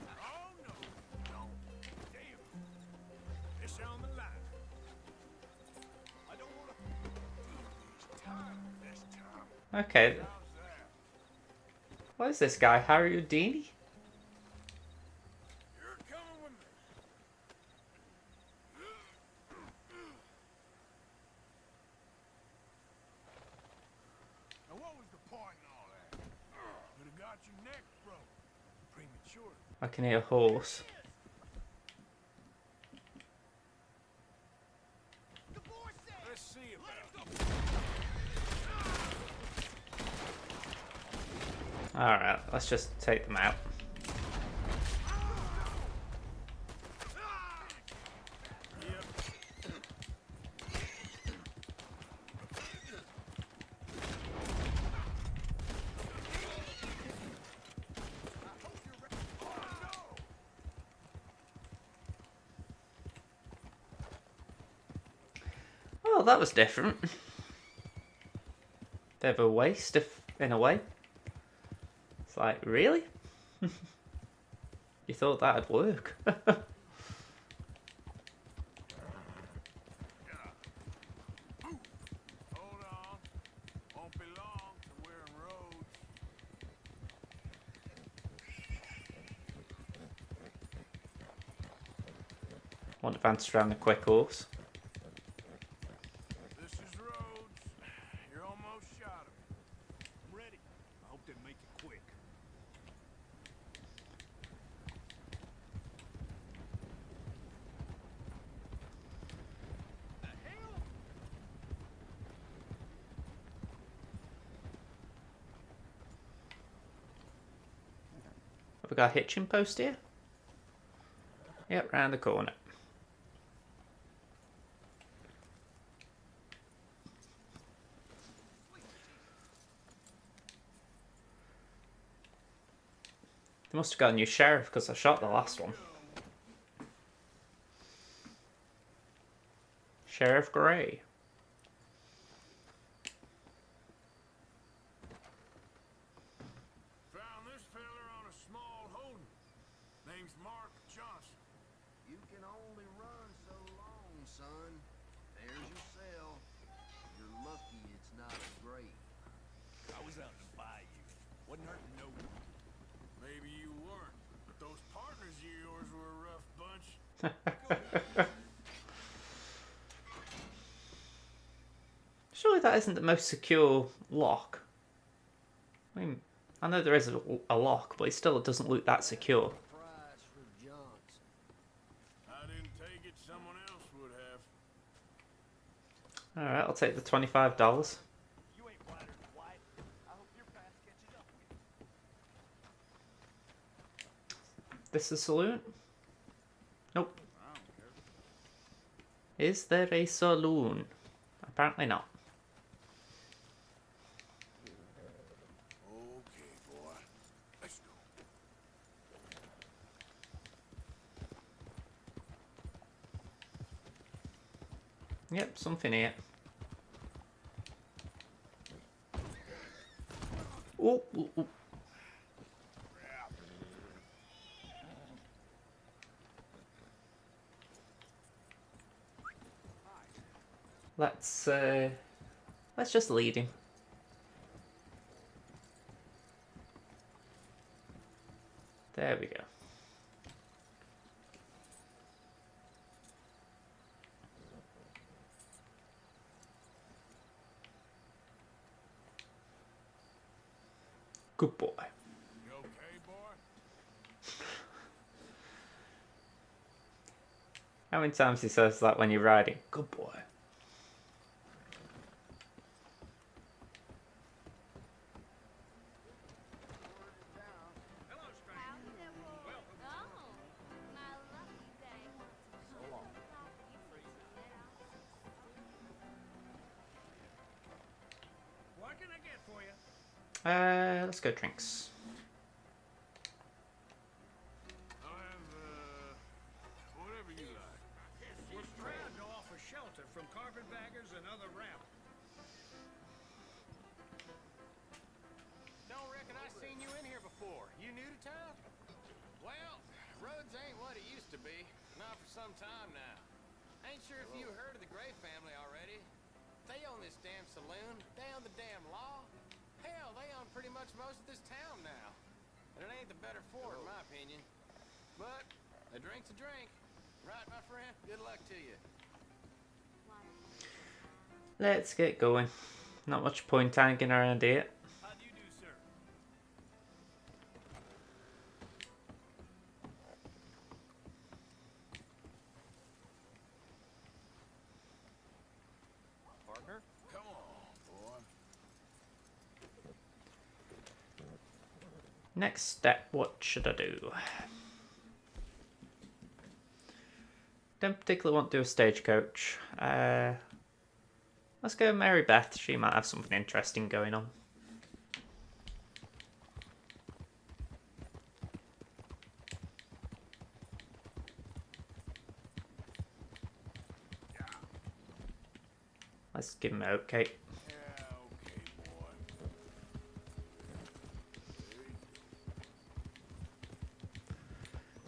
Oh, no. No. Damn. It's on the line. I don't want to. It's time this time. okay. How's that? What is this guy, Harry Houdini? You're coming with me. Now, what was the point in all that? Could have got your neck broke. Premature. I can hear a horse. Let's see about it. Alright, let's just take them out. Oh, that was different. Bit of a waste, if in a way. It's like, really? You thought that'd work? Hold on. Won't be long till we're in Rhodes. Want to advance around a quick horse. This is Rhodes. You're almost shot him. I'm ready. I hope they make it quick. The hell? Have we got a hitching post here? Yep, round the corner. They must have got a new sheriff because I shot the last one. Sheriff Gray. Found this feller on a small holding. Name's Mark Johnson. You can only run so long, son. There's your cell. You're lucky it's not a grave. I was out in the bayou. Wasn't hurting no one. Maybe you weren't, but those partners of yours were a rough bunch. Surely that isn't the most secure lock. I mean, I know there is a lock, but it still doesn't look that secure. Price for Johnson. I didn't take it, someone else would have. Alright, I'll take the $25. You ain't whiter than white. I hope your past catches up with you. This is a saloon? Nope. I don't care. Is there a saloon? Apparently not. Okay, boy. Let's go. Yep, something here. Ooh, ooh, ooh. Let's just lead him. There we go. Good boy. You okay, boy? How many times he says that when you're riding? Good boy. Hello, stranger. Howdy there, boy. Welcome. Oh, my lucky day. So long. What can I get for you? Let's go drinks. I'll have, whatever you like. We're proud to offer shelter from carpetbaggers and other rabble. Don't reckon I seen you in here before. You new to town? Well, roads ain't what it used to be. Not for some time now. Ain't sure if you heard of the Gray family already. They own this damn saloon. They own the damn law. Hell, they own pretty much most of this town now. And it ain't the better for it, in my opinion. But a drink's a drink. Right, my friend? Good luck to you. Let's get going. Not much point hanging around here. How do you do, sir? Partner? Come on, boy. Next step, what should I do? Don't particularly want to do a stagecoach. Let's go Mary Beth. She might have something interesting going on. Let's give him a okay. Yeah, okay, boy.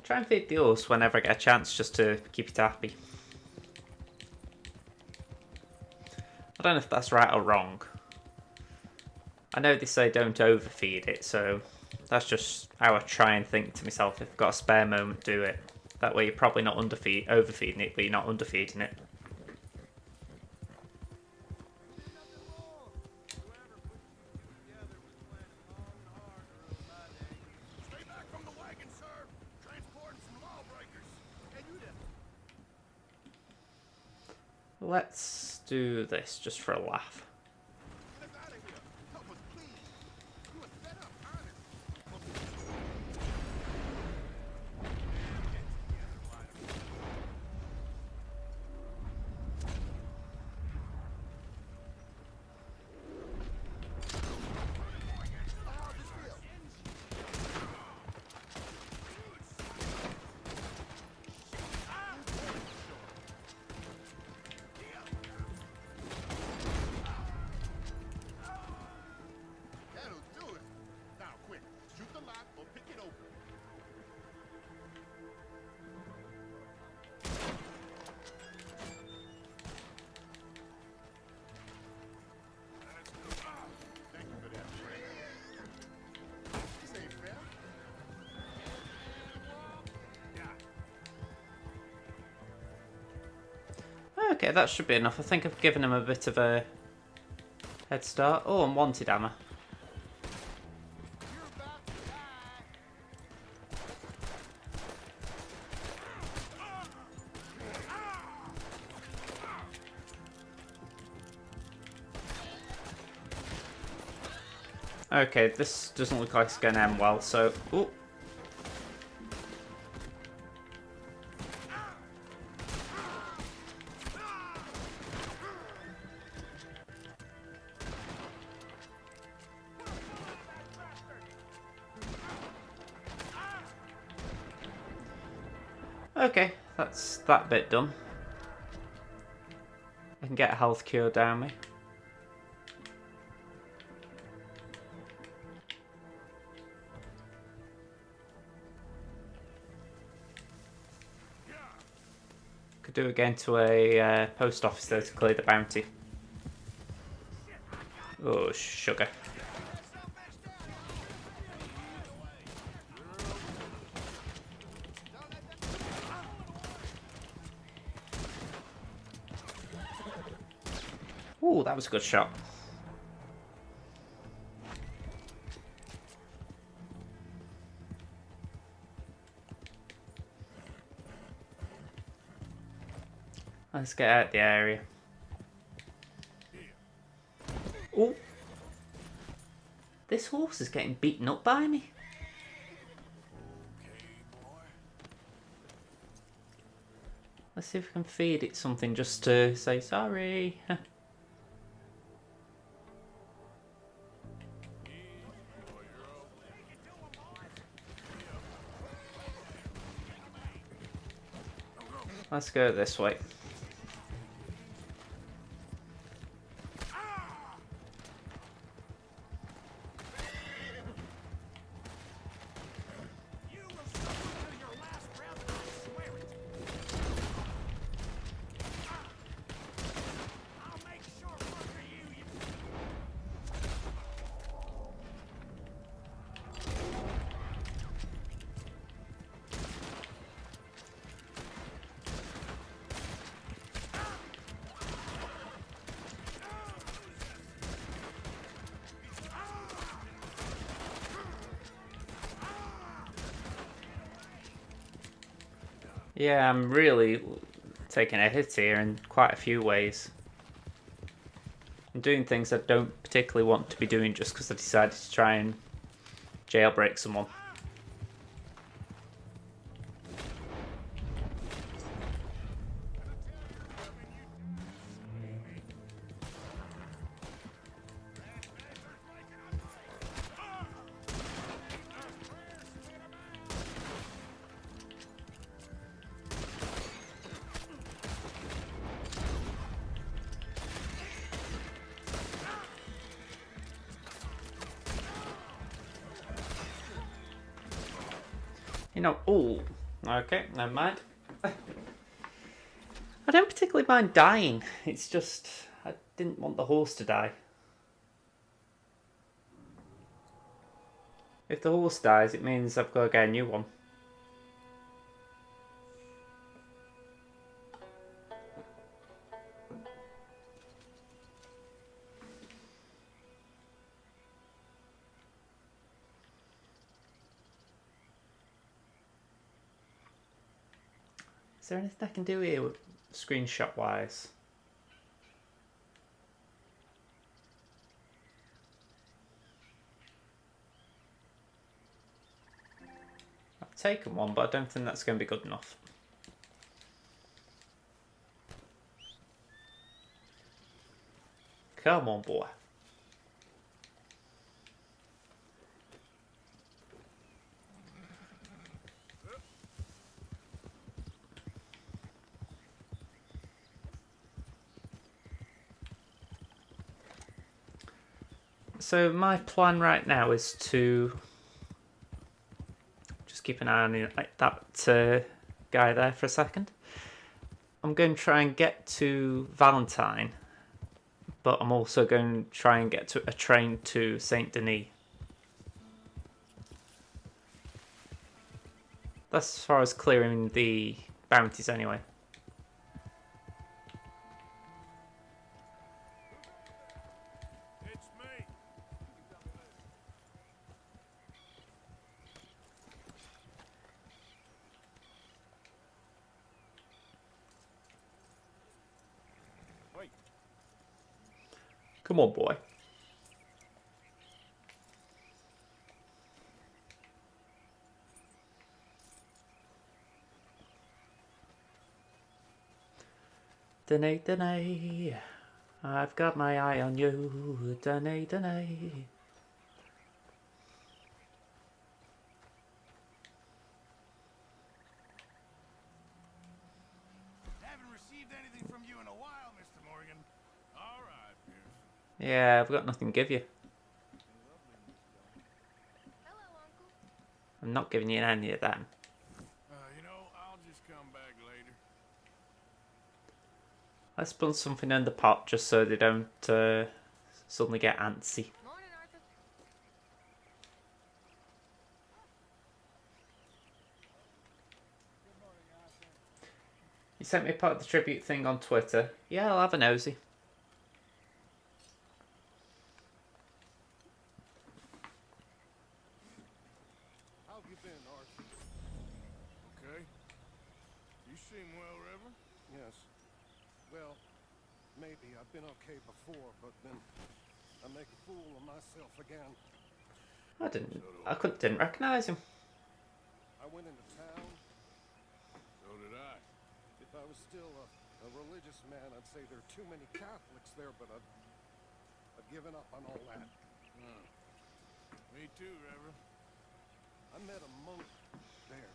Try and feed the horse whenever I get a chance, just to keep it happy. I don't know if that's right or wrong. I know they say don't overfeed it, so that's just how I try and think to myself. If I've got a spare moment, do it. That way you're probably not overfeeding it, but you're not underfeeding it. Stay back from the wagon, sir. Transporting some lawbreakers. Hey, you there. Let's do this just for a laugh. Get us out of here. Help us, please. You were set up, honest. That'll do it. Now, quick. Shoot the lock or pick it open. Thank you for that, friend. This ain't fair. Yeah. Okay, that should be enough. I think I've given him a bit of a head start. Oh, unwanted hammer. You're about to die. Okay, this doesn't look like it's going to end well, so... Ooh. Okay, that's that bit done. I can get a health cure down me. Could do again to a post office though to clear the bounty. Oh, sugar. Ooh, that was a good shot. Let's get out the area. Ooh. This horse is getting beaten up by me. Let's see if we can feed it something just to say sorry. Let's go this way. Yeah, I'm really taking a hit here in quite a few ways. I'm doing things I don't particularly want to be doing just because I decided to try and jailbreak someone. You know, oh, okay, never mind. I don't particularly mind dying. It's just, I didn't want the horse to die. If the horse dies, it means I've got to get a new one. Is there anything I can do here with screenshot wise? I've taken one, but I don't think that's going to be good enough. Come on, boy. So my plan right now is to just keep an eye on that guy there for a second. I'm going to try and get to Valentine, but I'm also going to try and get to a train to Saint Denis. That's as far as clearing the bounties anyway. It's me. Wait. Come on, boy. Denis, Denis, I've got my eye on you. Denis, Denis. Haven't received anything from you in a while, Mr. Morgan. All right, Pierce. Yeah, I've got nothing to give you. Hello, Uncle. I'm not giving you any of them. You know, I'll just come back later. Let's put something in the pot just so they don't suddenly get antsy. Morning, Arthur. You sent me part of the tribute thing on Twitter. Yeah, I'll have a nosy. How have you been, Arthur? Okay. You seem well, Reverend. Yes. Well, maybe. I've been okay before, but then I make a fool of myself again. I didn't recognise him. I went into town. So did I. If I was still a religious man, I'd say there are too many Catholics there, but I've given up on all that. Me too, Reverend. I met a monk there.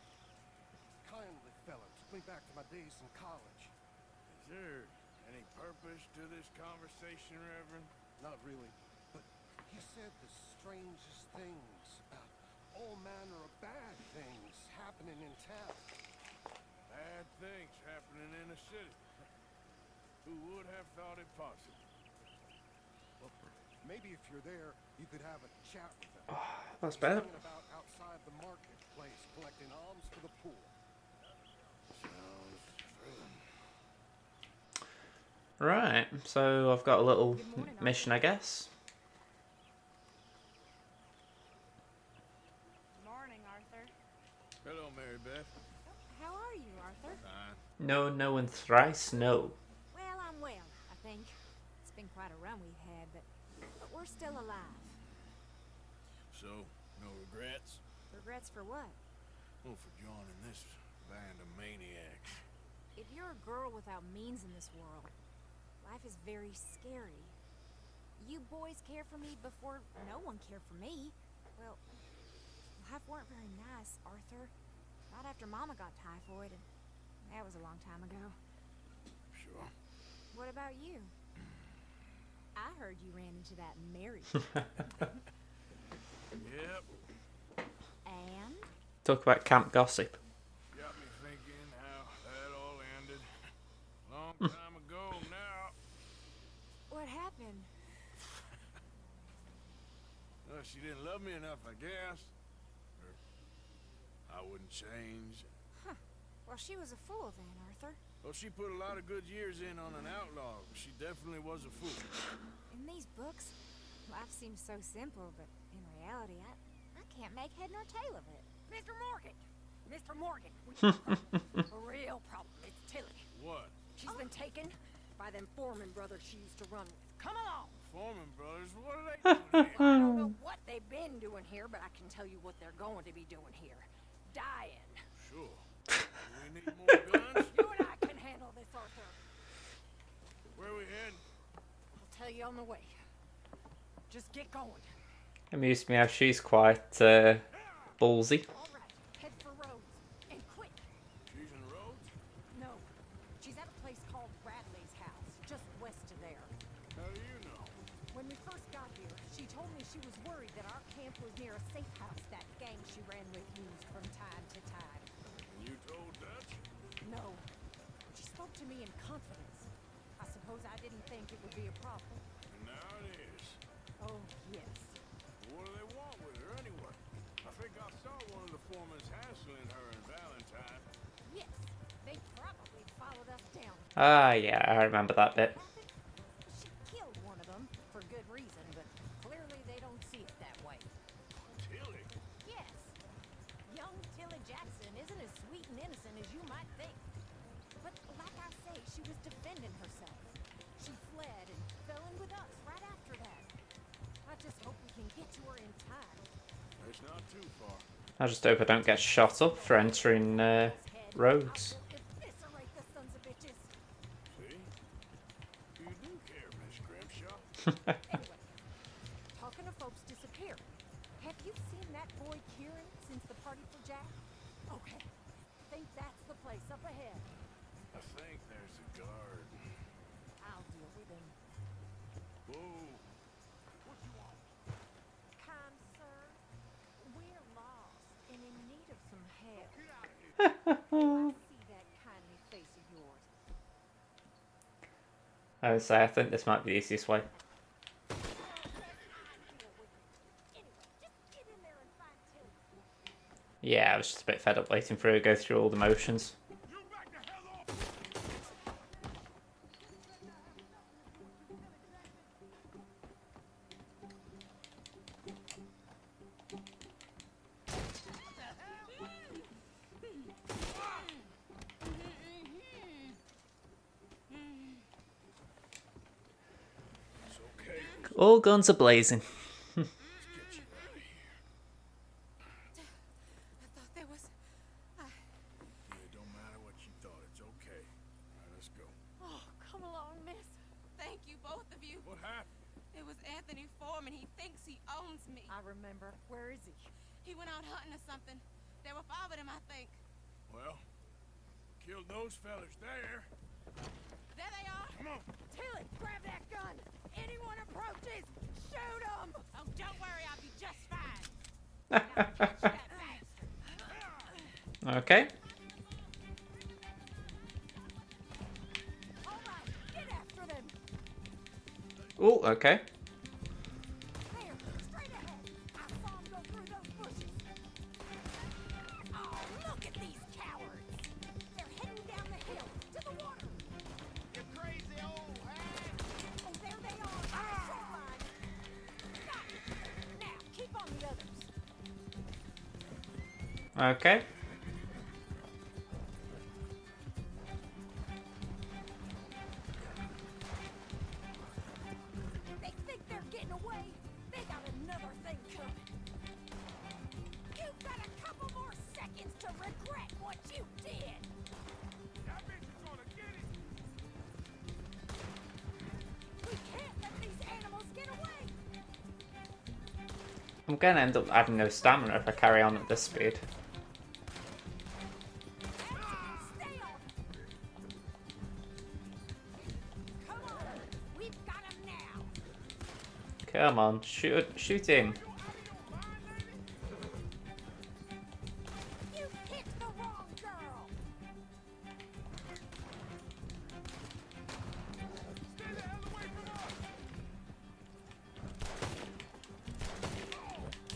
Kindly fella. Took me back to my days in college. Is there any purpose to this conversation, Reverend? Not really. But he said the strangest things. All manner of bad things happening in town. Bad things happening in the city. Who would have thought it possible? Well, maybe if you're there, you could have a chat with them. That's He's better. hanging about outside the marketplace, collecting alms for the poor. Sounds thrilling. Right, so I've got a little Good morning, mission, I guess. Morning, Arthur. Hello, Mary Beth. How are you, Arthur? Fine. No, no, and thrice no. Well, I'm well, I think. It's been quite a run we've had, but we're still alive. So, no regrets? Regrets for what? Well, for joining this band of maniacs. If you're a girl without means in this world, life is very scary. You boys cared for me before no one cared for me. Well, life weren't very nice, Arthur. Not after Mama got typhoid, and that was a long time ago. Sure. What about you? I heard you ran into that Mary. Yep. And? Talk about camp gossip. Got me thinking how that all ended. Long time ago now. What happened? Well, she didn't love me enough, I guess. Or I wouldn't change. Well, she was a fool then, Arthur. Well, she put a lot of good years in on an outlaw. She definitely was a fool. In these books, life seems so simple, but in reality, I can't make head nor tail of it. Mr. Morgan! Mr. Morgan! A real problem. It's Tilly. What? She's been taken by them Foreman brothers she used to run with. Come along! Foreman brothers, what are they doing here? I don't know what they've been doing here, but I can tell you what they're going to be doing here. Dying. Sure. Do we need more guns? You and I can handle this, Arthur. Where are we heading? I'll tell you on the way. Just get going. Amused me how she's quite ballsy. All right, head for Rhodes. And quick! She's in Rhodes? No. She's at a place called Bradley's house, just west of there. How do you know? When we first got here, she told me she was worried that our camp was near a safe house that gang she ran with used from time to time. And you told Dutch? No. She spoke to me in confidence. I suppose I didn't think it would be a problem. And now it is. Oh, yes. What do they want with her anyway? I think I saw one of the foremans hassling her and Valentine. Yes. They probably followed us down. Ah, yeah, I remember that bit. She killed one of them for good reason, but clearly they don't see it that way. Tilly? Yes. Young Tilly Jackson isn't as sweet and innocent as you might think. But like I say, she was defending herself. She fled and fell in with us right after that. I just hope we can get to her in time. It's not too far. I just hope I don't get shot up for entering Rhodes. I will eviscerate the sons of bitches. See? You do care, Miss Grimshaw. Anyway, talking of folks disappearing. Have you seen that boy Kieran since the party for Jack? Okay. Think that's the place up ahead. I think there's a guard. I'll deal with him. Whoa. What you want? Kind sir, we're lost and in need of some help. Get out of here. I see that kindly face of yours. I would say I think this might be the easiest way. Yeah, I was just a bit fed up waiting for her to go through all the motions. All guns are blazing. I thought there was... Yeah, it don't matter what you thought. It's okay. All right, let's go. Oh, come along, miss. Thank you, both of you. What happened? It was Anthony Foreman. He thinks he owns me. I remember. Where is he? He went out hunting or something. There were 5 of them, I think. Well, killed those fellas there. There they are. Come on. Tilly, grab that gun. Anyone approaches, shoot them. Oh, don't worry. I'll be just fine. Now catch that bastard. Okay. All right, get after them. Oh, okay. There, straight ahead. I saw them go through those bushes. Oh, look at these cowards. They're heading down the hill to the water. You crazy old hag! Oh, there they are on the shoreline. Got it. Now, keep on the others. Okay. They think they're getting away. They got another thing coming. You've got a couple more seconds to regret what you did. That bitch is gonna get it. We can't let these animals get away. I'm gonna end up having no stamina if I carry on at this speed. Stay on. Come on. We've got him now. Come on, shoot him. You picked the wrong girl. Stay the hell away from us.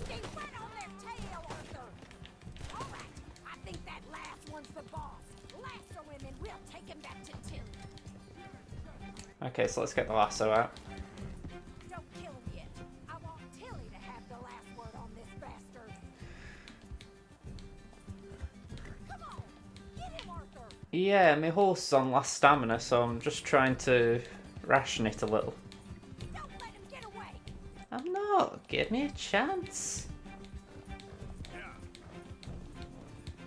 Stay right on their tail, Arthur. All right. I think that last one's the boss. Lasso him and we'll take him back to Tilly. Okay, so let's get the lasso out. Don't kill him yet. I want Tilly to have the last word on this bastard. Come on. Get him, Arthur. Yeah, my horse is on last stamina, so I'm just trying to ration it a little. Don't let him get away. I'm not. Give me a chance.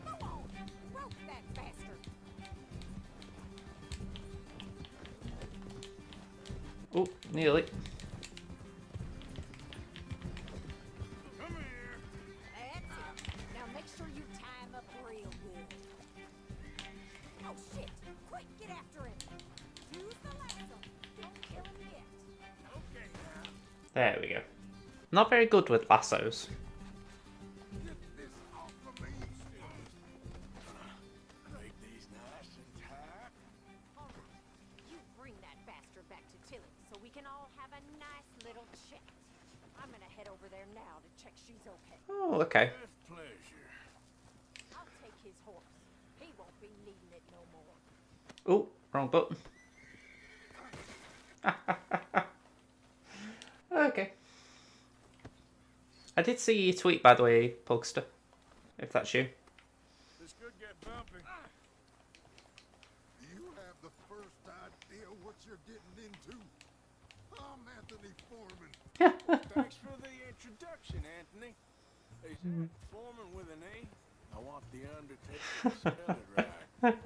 Go on. Rope that bastard. Oh, nearly. Come here. That's it. Now make sure you tie him up real good. Oh shit! Quick, get after him. Use the lasso. Don't kill him yet. Okay, now. There we go. Not very good with lassos. Get this off of me. Make these nice and tight. All right. You bring that bastard back to Tilly so we can all have a nice little chat. I'm gonna head over there now to check she's okay. Oh, okay. With pleasure. I'll take his horse. He won't be needing it no more. Oh, wrong button. Okay. I did see your tweet, by the way, Pugster. If that's you. This could get bumpy. You have the first idea what you're getting into. I'm Anthony Foreman. Thanks for the introduction, Anthony. Is that Foreman with an A? I want the Undertaker to spell it right. Funny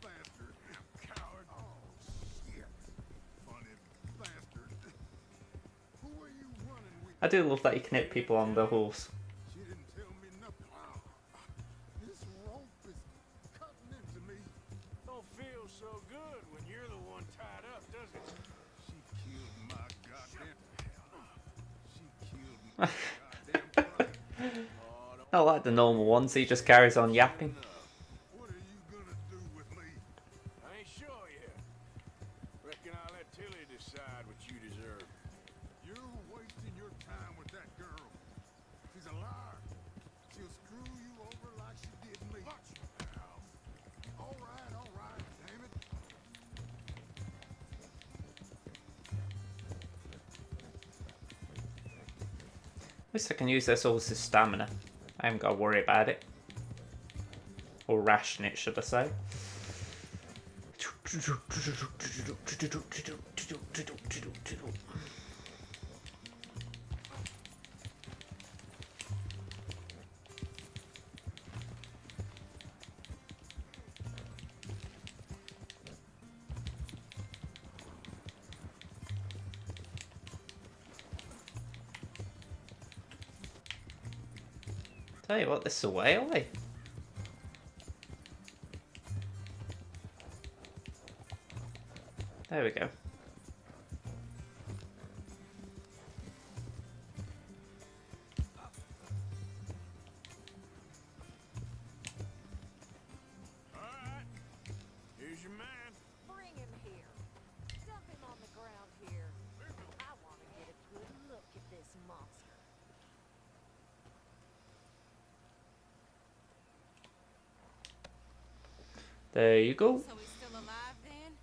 bastard. Coward. Oh, shit. Funny bastard. Who are you running with? I do love that you can hit people on the horse. She didn't tell me nothing. This rope is cutting into me. Don't feel so good when you're the one tied up, does it? She killed my goddamn... She killed my goddamn pride. I like the normal ones, he just carries on yapping. What are you gonna do with me? I ain't sure yet. Reckon I'll Tilly decide what you deserve. You're wasting your time with that girl. She's a liar. She'll screw you over like she did me. Watch your mouth. All right, damn it. At least I can use this all as stamina. I haven't got to worry about it. Or ration it, should I say. Tell you what, this is a way away. There we go. Alright. Here's your man. Bring him here. Dump him on the ground here. I want to get a good look at this monster. There you go. So he's still alive then?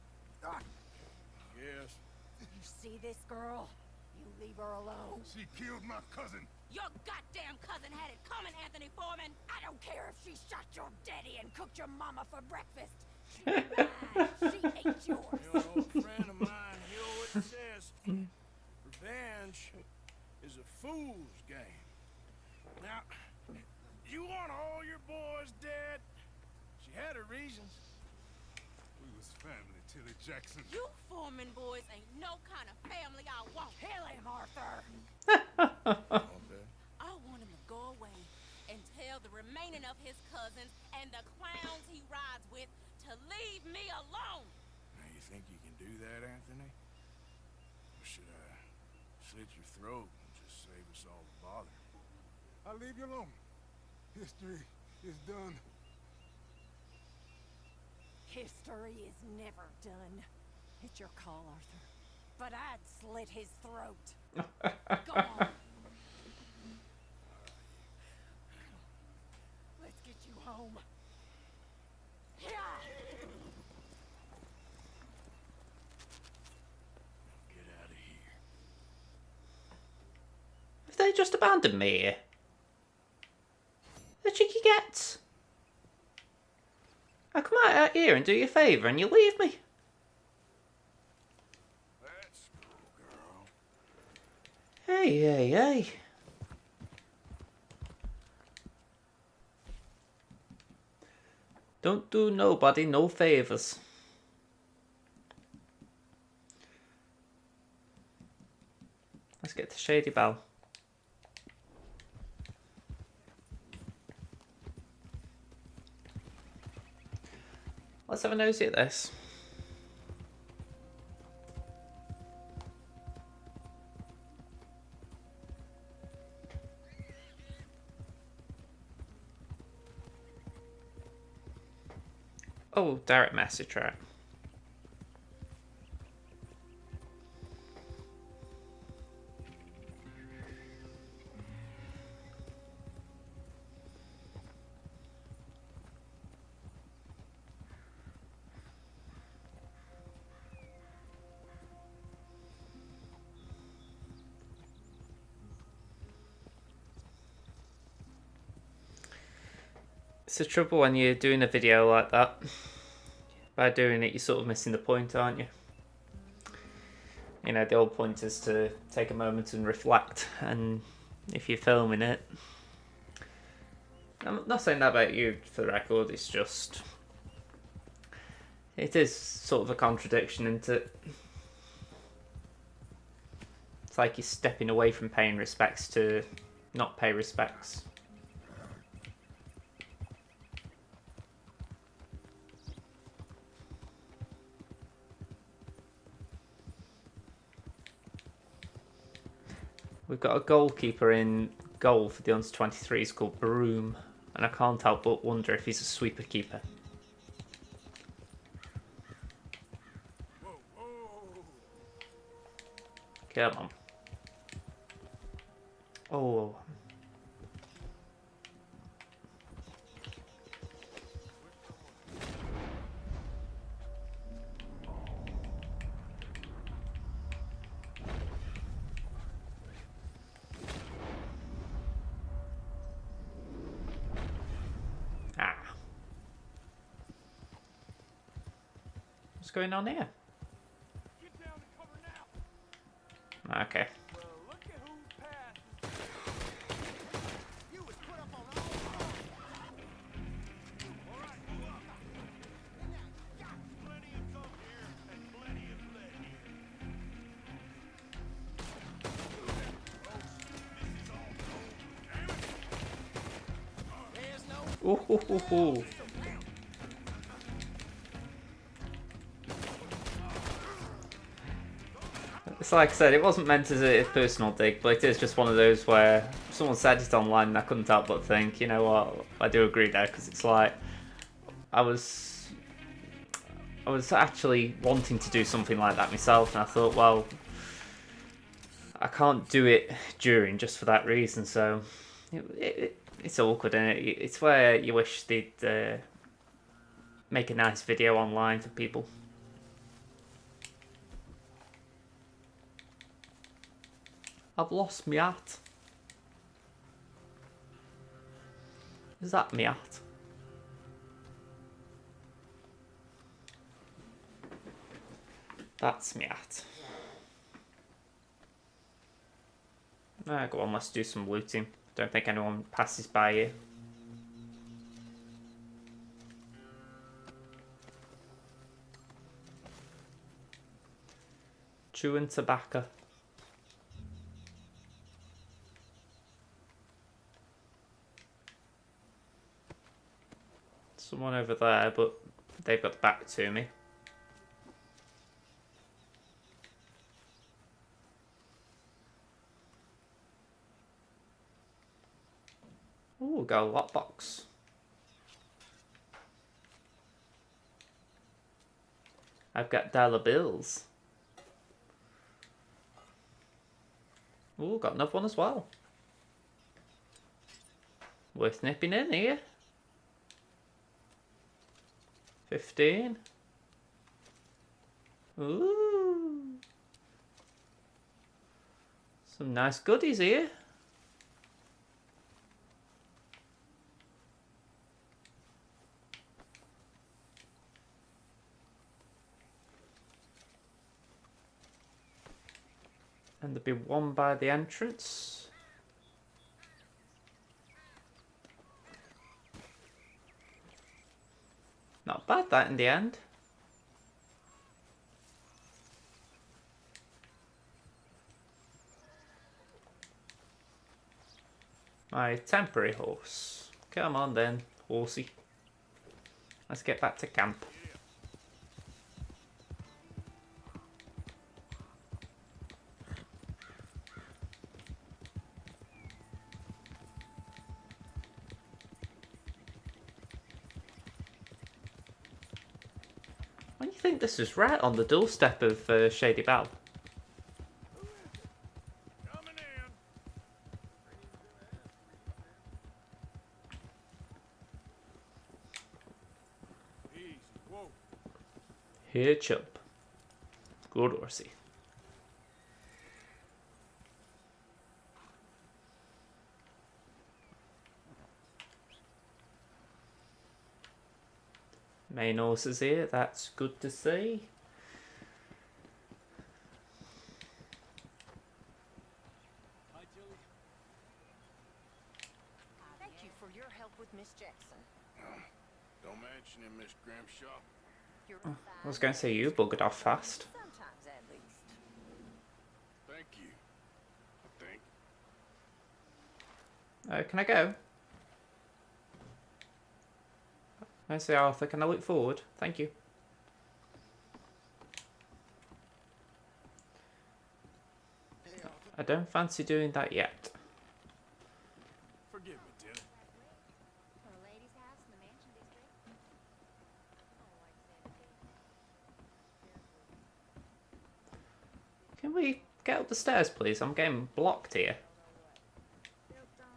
Yes. You see this girl? You leave her alone. She killed my cousin. Your goddamn cousin had it coming, Anthony Foreman. I don't care if she shot your daddy and cooked your mama for breakfast. She lied. She ate yours. You know, an old friend of mine, he always says, revenge is a fool's game. Now, you want all your boys dead? She had her reasons. We was family, Tilly Jackson. You Foreman boys ain't no kind of family I want. Kill him, Arthur. Okay. I want him to go away and tell the remaining of his cousins and the clowns he rides with to leave me alone. Now, you think you can do that, Anthony? Or should I slit your throat and just save us all the bother? I'll leave you alone. History is done. History is never done. It's your call, Arthur. But I'd slit his throat. Go on. Let's get you home. Yeah. Get out of here. Have they just abandoned me here? The cheeky gets. I come out here and do you a favour and you leave me. Let's go, girl. Hey, hey, hey. Don't do nobody no favours. Let's get to Shady Belle. Let's have a nosy at this. Oh, direct message, right. It's the trouble when you're doing a video like that. By doing it, you're sort of missing the point, aren't you? You know, the whole point is to take a moment and reflect. And if you're filming it, I'm not saying that about you for the record. It's just, it is sort of a contradiction, isn't it? It's like you're stepping away from paying respects to not pay respects. We've got a goalkeeper in goal for the under-23s called Broom, and I can't help but wonder if he's a sweeper keeper. Whoa, whoa. Come on. Oh. Ah. What's going on here? Get down and cover now. Okay. Well, look at who's passing. You was put up on all fronts. All right, move up. Plenty of come here and plenty of led here. This is all gold. Damn it. There's no Ooh, hoo, hoo, hoo. It's like I said, it wasn't meant as a personal dig, but it is just one of those where someone said it online and I couldn't help but think, you know what, I do agree there, because it's like, I was actually wanting to do something like that myself, and I thought, well, I can't do it during just for that reason, so it's awkward, and it's where you wish they'd make a nice video online for people. I've lost my hat. Is that my hat? That's my hat. Ah, go on, let's do some looting. Don't think anyone passes by here. Chewing tobacco. Someone over there, but they've got the back to me. Ooh, got a lockbox. I've got dollar bills. Ooh, got another one as well. Worth nipping in here. 15. Ooh. Some nice goodies here. And there'll be one by the entrance. Not bad that in the end. My temporary horse. Come on then, horsey. Let's get back to camp. Why do you think this is right on the doorstep of Shady Belle? Coming in. Easy. Whoa. Here, chump. Good horsey. Main horses here, that's good to see. Thank you for your help with Miss Jackson. Don't mention it, Miss Grimshaw. You're I was going to say you buggered off fast. sometimes at least. Thank you. I think. Can I go? I say, Arthur, can I look forward? Thank you. I don't fancy doing that yet. Forgive me, Tilly. A lady's house in the Mansion District. Can we Get up the stairs, please. I'm getting blocked here. Built on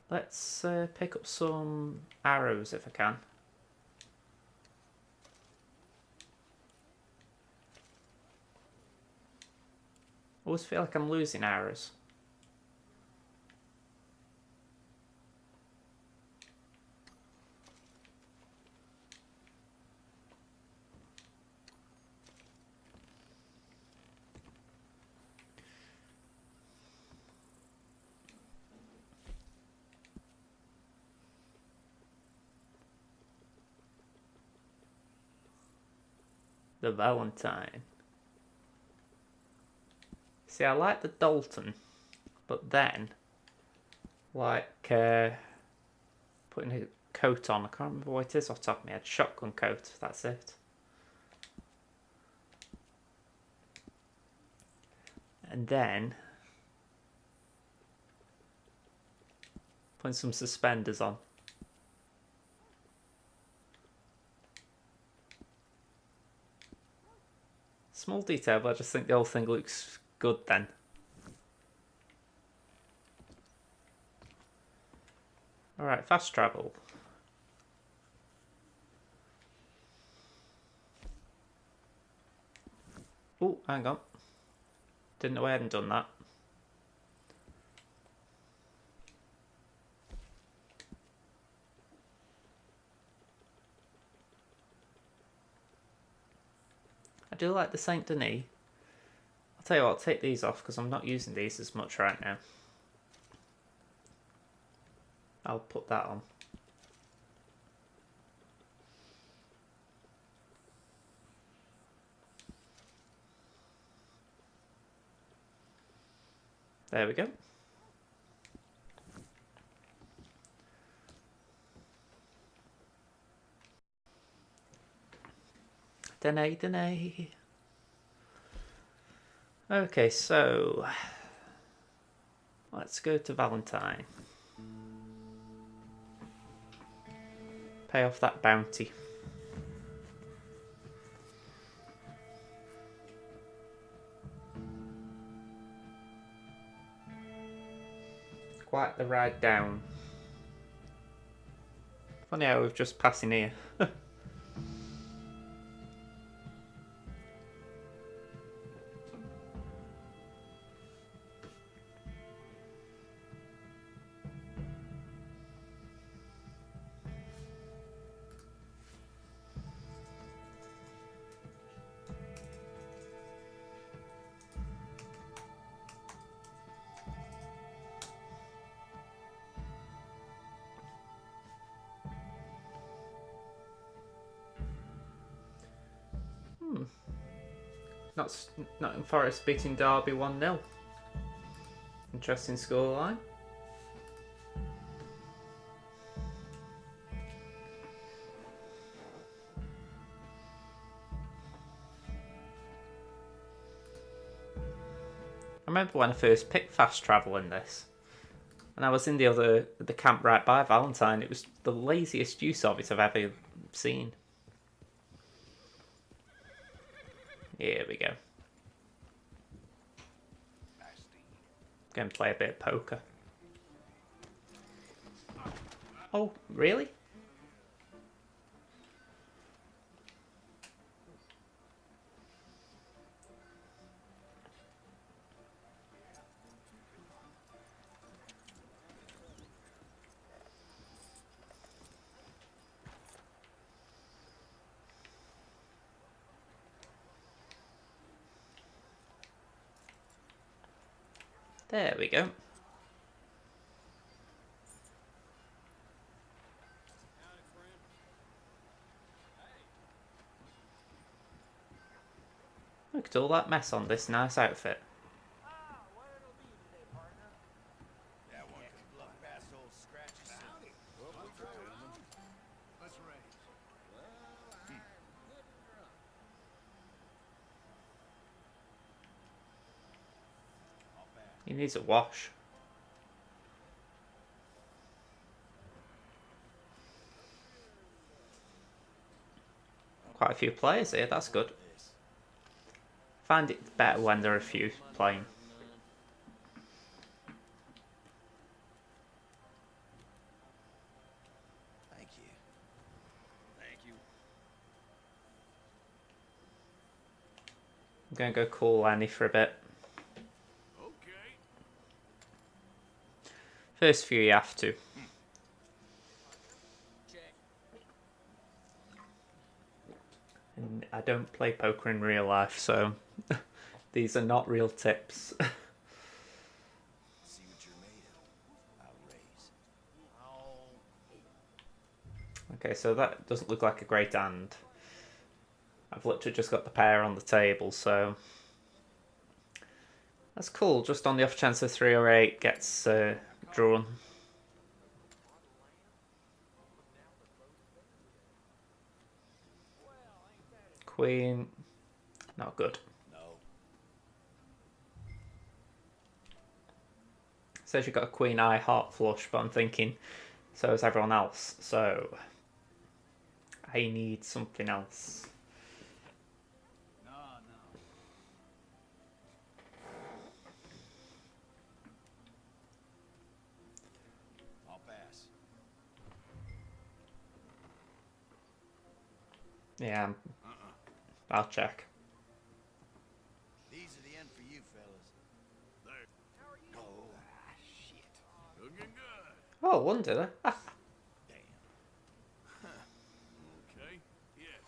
memory. Let's pick up some arrows if I can. Always feel like I'm losing arrows. The Valentine. See, I like the Dalton, but then, like, putting a coat on. I can't remember what it is off the top of my head. Shotgun coat, that's it. And then, putting some suspenders on. Small detail, but I just think the whole thing looks good then. Alright, fast travel. Oh, hang on. Didn't know I hadn't done that. I do like the Saint Denis. I'll tell you what, I'll take these off because I'm not using these as much right now. I'll put that on. There we go. Dene. Okay, so let's go to Valentine. Pay off that bounty. Quite the ride down. Funny how we've just passing here. Nottingham Forest beating Derby 1-0. Interesting scoreline. I remember when I first picked fast travel in this, and I was in the camp right by Valentine. It was the laziest use of it I've ever seen. Here we go. Going to play a bit of poker. Oh, really? There we go. Look at all that mess on this nice outfit. That one could look past old Scratchy City. Let's raise. He needs a wash. Quite a few players here, that's good. Find it better when there are a few playing. Thank you. Thank you. I'm gonna go call Annie for a bit. Okay. First few you have to. Check. And I don't play poker in real life, so these are not real tips. See what you're made of. I'll raise. Oh. Okay, so that doesn't look like a great hand. I've literally just got the pair on the table, so that's cool. Just on the off chance of 3 or 8 gets drawn. Queen, not good. No. Says you've got a queen eye heart flush, but I'm thinking so is everyone else. So I need something else. No. I'll pass. Yeah, I'll check. These are the end for you, fellas. There. Oh, shit. Looking good. Oh, one did I? Damn. Okay. Yes.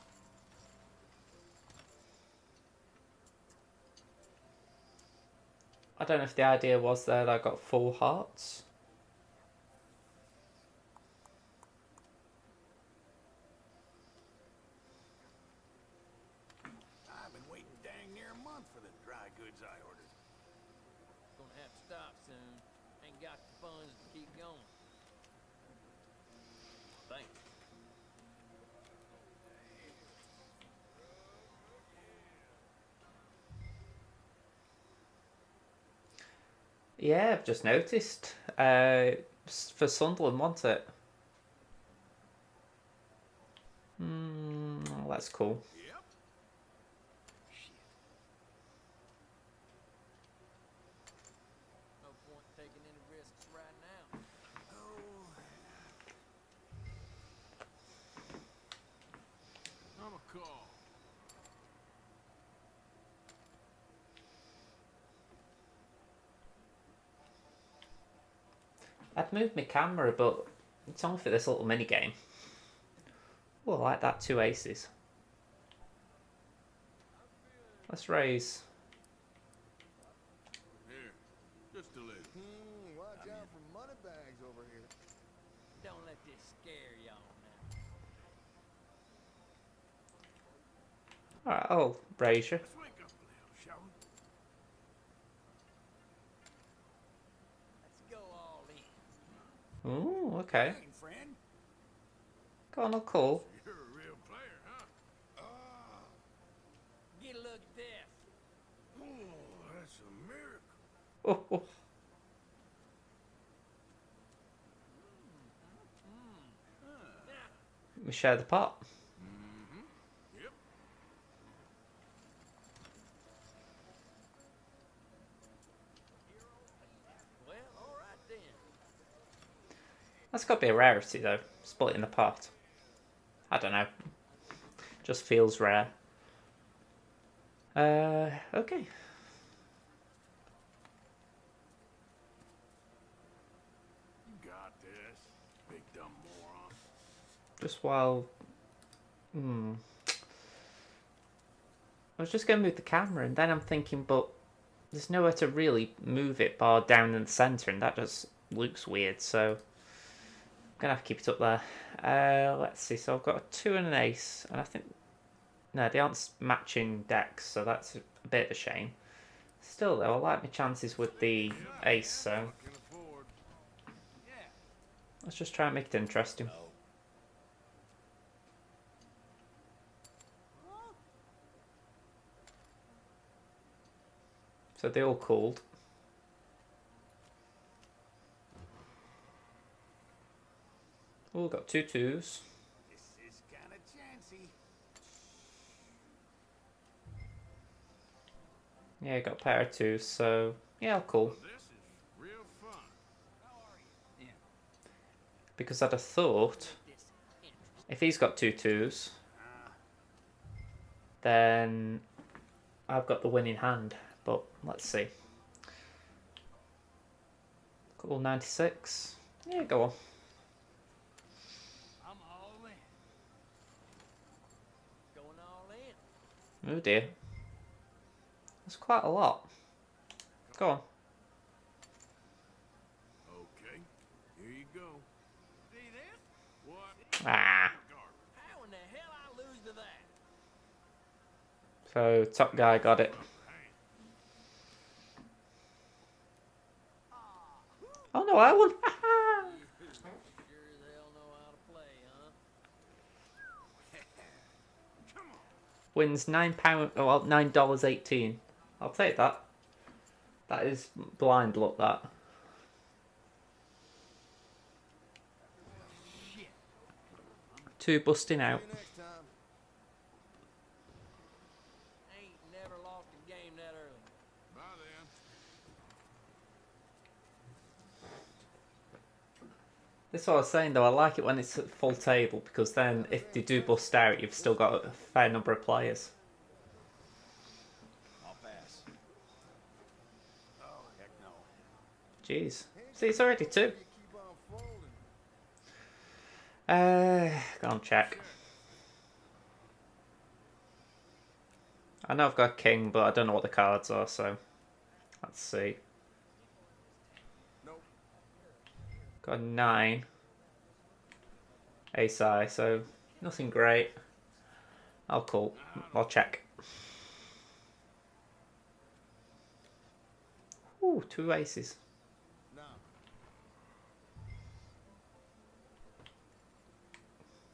I don't know if the idea was that I got 4 hearts. I've been waiting dang near a month for the dry goods I ordered. Gonna have to stop soon. Ain't got the funds to keep going. Thanks. Yeah, I've just noticed. For Sunderland, wasn't it? Oh, that's cool. Yep. No point taking any risks right now. I'm a call. I'd move my camera, but it's only for this little mini game. Oh, I like that 2 aces. Let's raise. Here. Just a little. Watch out for money bags over here. Don't let this scare y'all now. Alright, I'll raise you. Let's wake up a little, shall we? Let's go all in. Ooh, okay. Hey, friend. Go on, I'll call. You're a real player, huh? Get a look at this. Oh, that's a miracle. Oh, oh. We share the pot. Yep. Well, all right then. That's got to be a rarity, though. Splitting the pot. I don't know. Just feels rare. Okay. You got this, big dumb moron. Just while... I was just going to move the camera, and then I'm thinking, but there's nowhere to really move it bar down in the centre, and that just looks weird, so I'm going to have to keep it up there. Let's see, so I've got a 2 and an ace, and I think... No, they aren't matching decks, so that's a bit of a shame. Still, though, I like my chances with the ace, so Can afford. let's just try and make it interesting. No. So they all called. Cool, got 2 twos. This is kind of chancy. Yeah, got a pair of 2s, so yeah, cool. This is real fun. Because I'd have thought if he's got 2 twos, then I've got the winning hand. But let's see. Cool, 96. Yeah, go on. I'm all in. Going all in. Oh dear. That's quite a lot. Go on. Okay, here you go. See this? What? Ah. How in the hell I lose to that? So, top guy got it. Oh no, I won. Sure as hell know how to play, huh? Wins £9. Well, $9.18. I'll take that. That is blind luck. That. Shit. 2 busting out. See you next time. Ain't never lost a game that early. Bye then. That's what I was saying though. I like it when it's at full table because then if they do bust out, you've still got a fair number of players. I'll pass. Oh, heck no. Jeez. See, it's already 2. You keep on folding. Go on, check. I know I've got a king, but I don't know what the cards are, so let's see. Nope. Got a 9. Ace high, so nothing great. I'll call. I'll check. Ooh, 2 aces. No.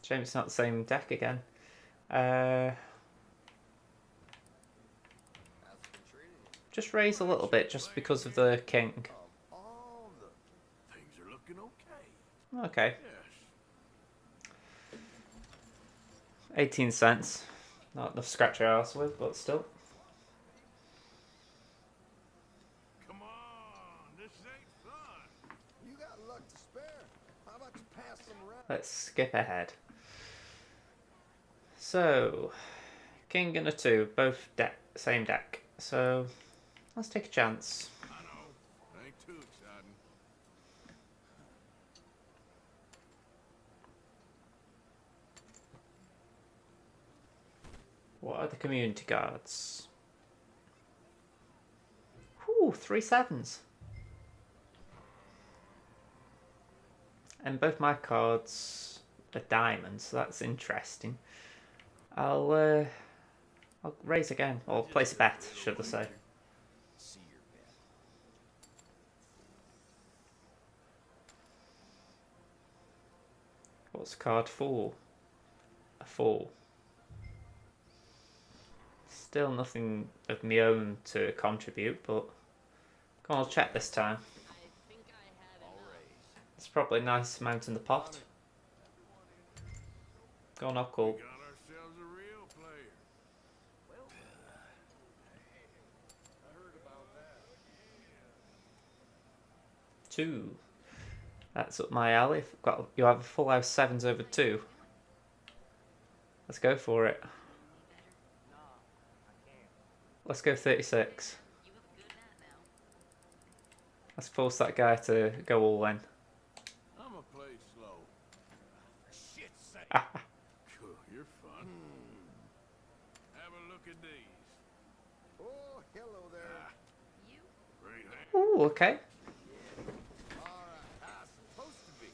Shame it's not the same deck again. How's it been treating you? Just raise a little bit, just because of the king. Of all the Things are looking okay. Okay, Yes. 18 cents. Not enough to scratch your ass with, but still. Come on, this ain't fun. you got luck to spare. How about you pass them around? Let's skip ahead. So, king and a 2, both same deck. So, let's take a chance. I know. Ain't too exciting. What are the community cards? Ooh, 3 7s. And both my cards are diamonds, so that's interesting. I'll raise again, or place a bet, should I say. See your bet. What's card 4? A 4. Still nothing of my own to contribute, but come on, I'll check this time. I think I had All enough. raise. It's probably a nice amount in the pot. Go on, I'll call. Got ourselves a real player. I heard about that. 2. That's up my alley. You have a full house 7s over 2. Let's go for it. Nah, I can't. Let's go 36. Let's force that guy to go all in. I'ma play slow. For shit's sake. Cool, you're fun. Have a look at these. Oh, hello there. Great hand. Ooh, okay. All right, how's it supposed to be?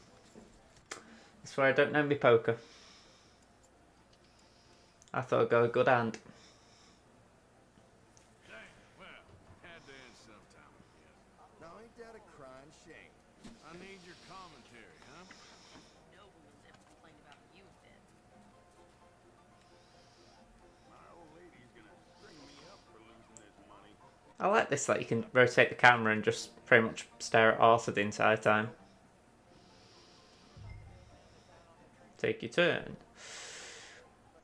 That's where I don't know me poker. I thought I'd got a good hand. Dang, well, had to end sometime, I guess. Now, ain't that a crying shame? I need your commentary, huh? My old lady's gonna string me up for losing this money. I like this, that you can rotate the camera and just pretty much stare at Arthur the entire time. Take your turn.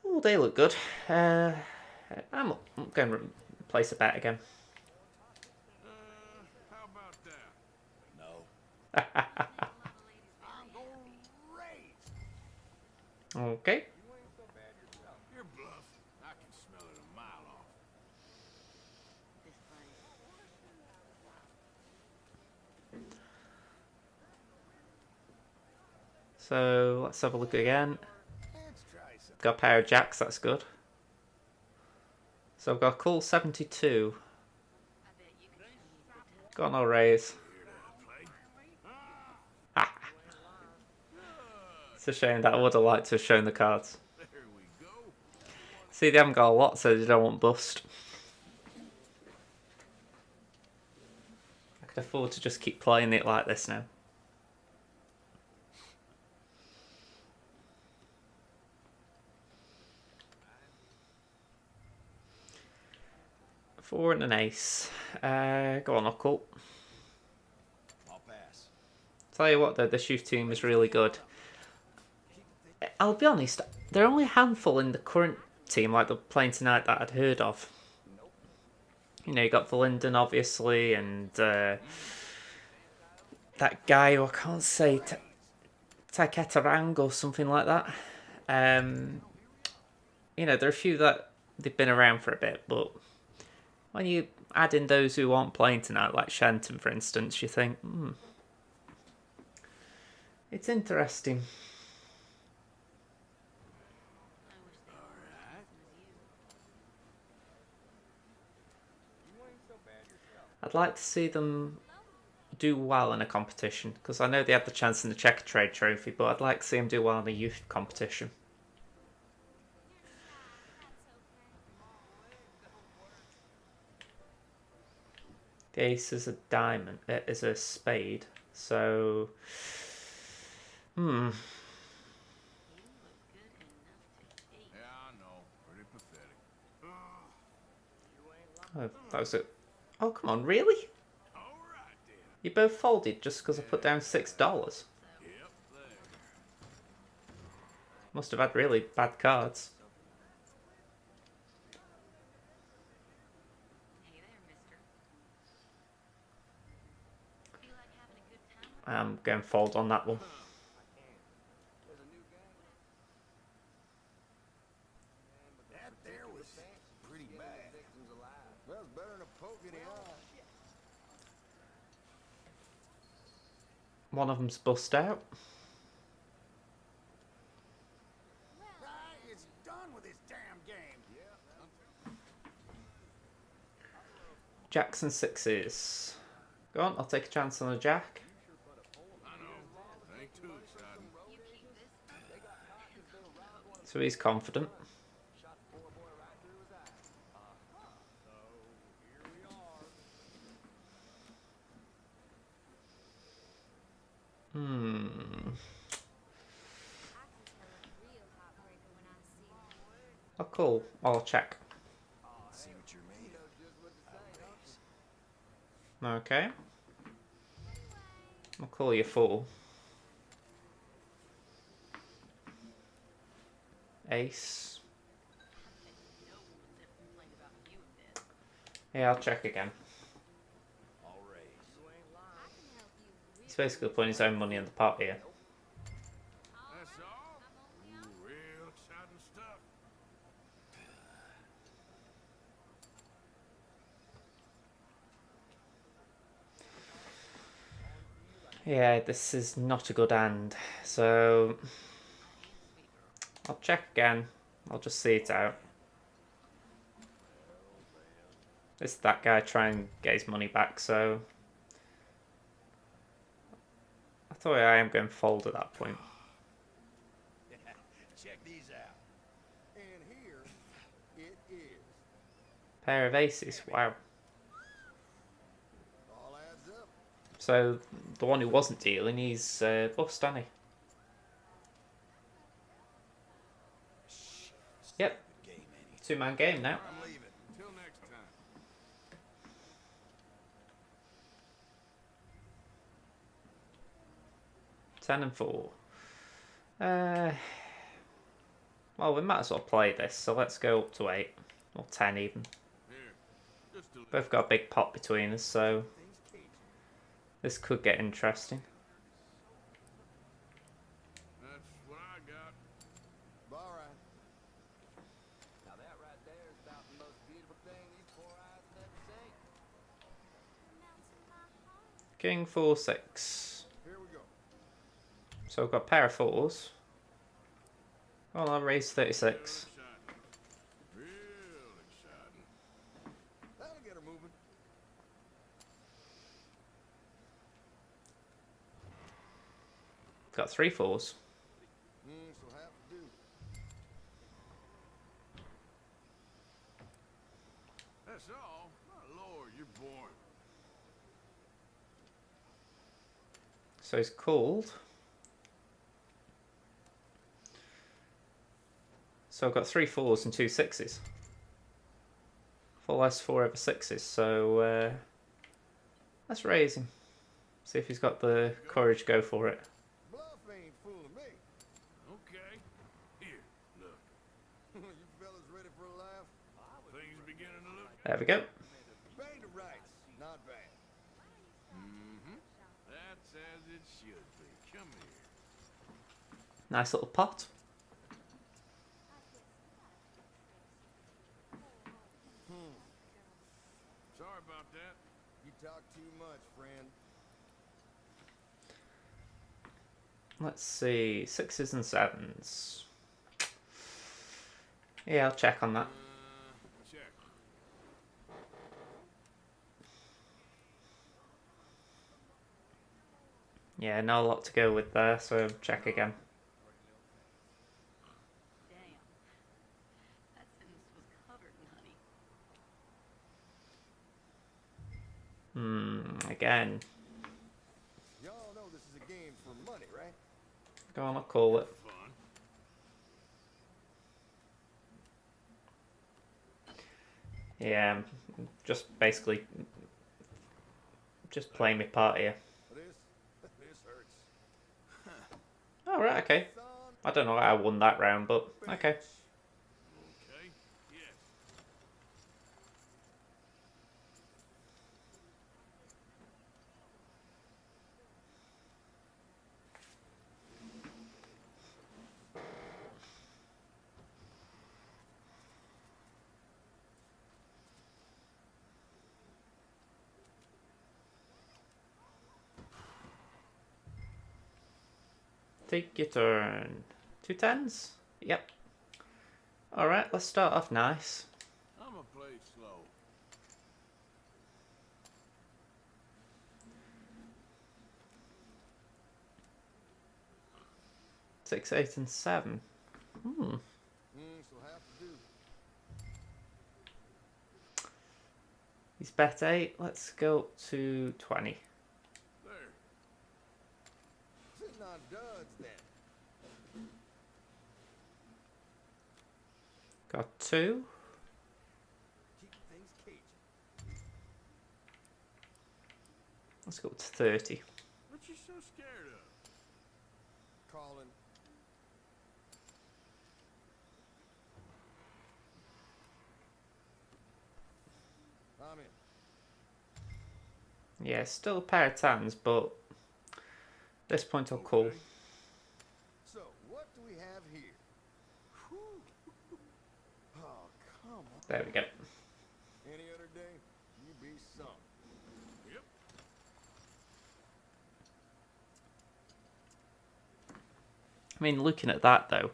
Oh, they look good. I'm going to place a bet again. How about that? No. I'm gonna race. Okay. You're bluff. I can smell it a mile off. So let's have a look again. Let's try some. Got a pair of jacks, that's good. So I've got a cool 72. Got no raise. It's a shame that I would have liked to have shown the cards. There we go. See, they haven't got a lot, so they don't want bust. I could afford to just keep playing it like this now. Four and an ace. Go on, occult. I'll pass. Tell you what though, this youth team is really good. I'll be honest, there are only a handful in the current team like they're playing tonight that I'd heard of. You know, you got Verlinden obviously, and that guy who I can't say, Taketarang or something like that. You know, there are a few that they've been around for a bit, but when you add in those who aren't playing tonight, like Shenton for instance, you think, it's interesting. I'd like to see them do well in a competition, because I know they had the chance in the Checker Trade Trophy, but I'd like to see them do well in a youth competition. The ace is a diamond, it is a spade, so... Yeah, I know. Pretty pathetic. Oh, that was it. Oh, come on, really? All right, then. You both folded just because I put down $6? Yep, there. Must have had really bad cards. I'm going to fold on that one. That there was pretty bad. Well, it's better than a poke in the eye. One of them's bust out. It's done with this damn game. Jacks and sixes. Go on, I'll take a chance on a jack. I know. Ain't too exciting. So he's confident. Oh, cool. I'll check. See what you're made of. Okay. I'll call you fool. Ace. Yeah, I'll check again. I'll raise. He's basically putting his own money in the pot here. That's all? Ooh, real exciting stuff. Yeah, this is not a good hand. So I'll check again. I'll just see it out. This that guy trying to get his money back, so I thought I am going to fold at that point. Check these out. And here it is. Pair of aces, wow. All adds up. So the one who wasn't dealing, he's bust, hasn't he? Yep, Game, Annie. two-man game now. I'm leaving. Till next time. 10 and 4. Well, we might as well play this, so let's go up to 8. Or 10 even. Here, just a little. Both got a big pot between us, so Things Cajun. this could get interesting. That's what I got. All right. Now that right there is about the most beautiful thing these poor eyes have ever seen. King 4 6. Here we go. So we've got a pair of 4s. Well, I'll raise 36. Real exciting. That'll get her moving. Got 3 4s. So have to do. That's all. My lord, you're boring. So he's called. So I've got 3 4s and 2 6s. 4 less 4 over 6s. So let's raise him. See if he's got the courage to go for it. Bluff ain't fooling me. Okay. Here, look. You fellas ready for a laugh? Things beginning to look. There we go. Bang to rights. Not bad. Mm-hmm. That's as it should be. Come here. Nice little pot. Sorry about that. You talk too much, friend. Let's see. 6s and 7s. Yeah, I'll check on that. Check. Yeah, not a lot to go with there, so check again. Damn. That sentence was covered in honey. Again. Y'all know this is a game for money, right? Go on, I'll call it. Fun. Yeah, just basically just playing my part here. This hurts. Alright, okay. Son, I don't know how I won that round, but okay. Okay. Yes. Take your turn. 2 10s? Yep. Alright, let's start off nice. I'ma play slow. 6, 8, and 7. so have to do. He's bet 8. Let's go up to 20. There. Sitting on duds then. Got 2. Keep things Cajun. Let's go up to 30. What you so scared of? Calling. I'm in. Yeah, still a pair of 10s, but at this point I'll call. Okay. So, what do we have here? Whew. Oh, come on. There we go. Any other day, you be some. Yep. I mean, looking at that though,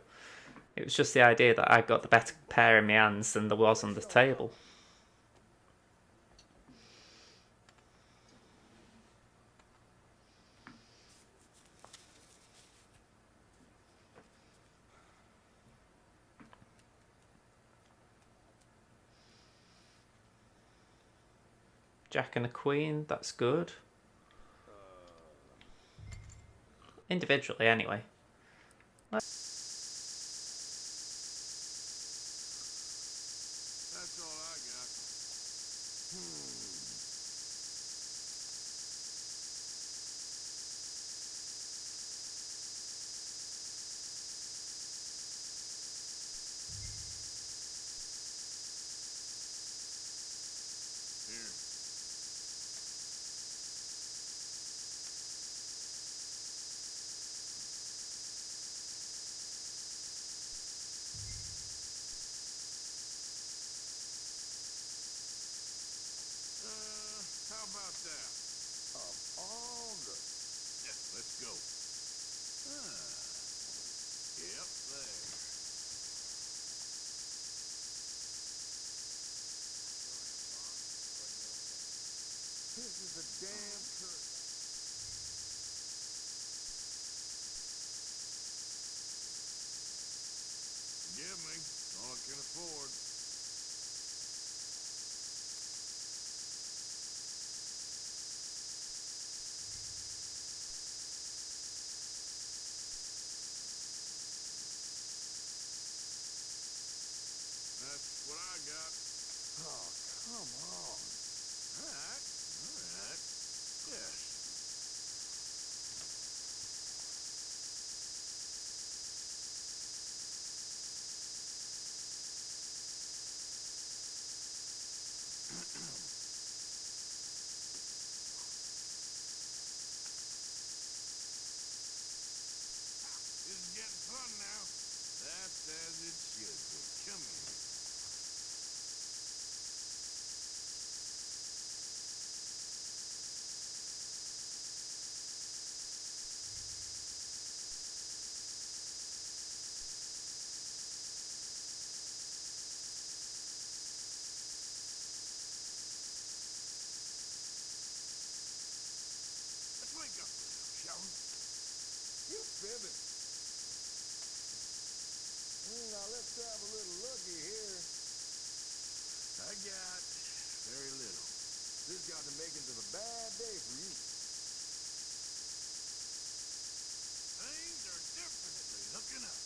it was just the idea that I got the better pair in my hands than there was on the table. Jack and a queen, that's good. Individually, anyway. That's all I got. How about that? Of all the... Yeah, let's go. Ah. Yep, there. This is a damn curse. Forgive me. All I can afford. That's what I got. Oh, come on. All right. All right. Yes. This is getting fun now. That's as it should be. Come here. Let's wake up a little, shall we? You fibbing. Now let's have a little looky here. I got very little. This got the makings of a bad day for you. Things are definitely looking up.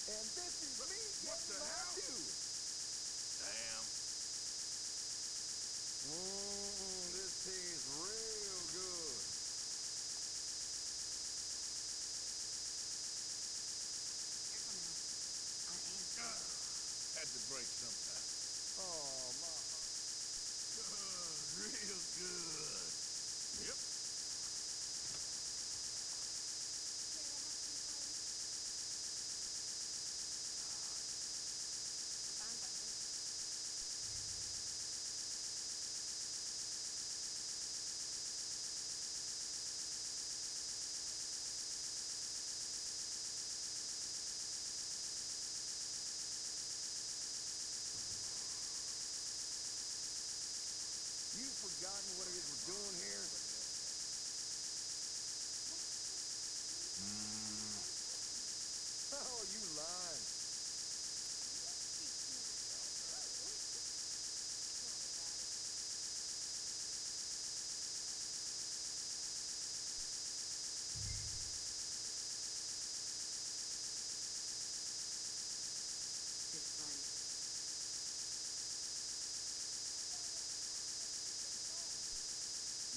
And this is me What getting the my hell? due. Damn. This tastes real good. Had to break sometime. Oh, my heart. Good, real good. Yep. You've forgotten what it is we're doing here? Oh, you lying.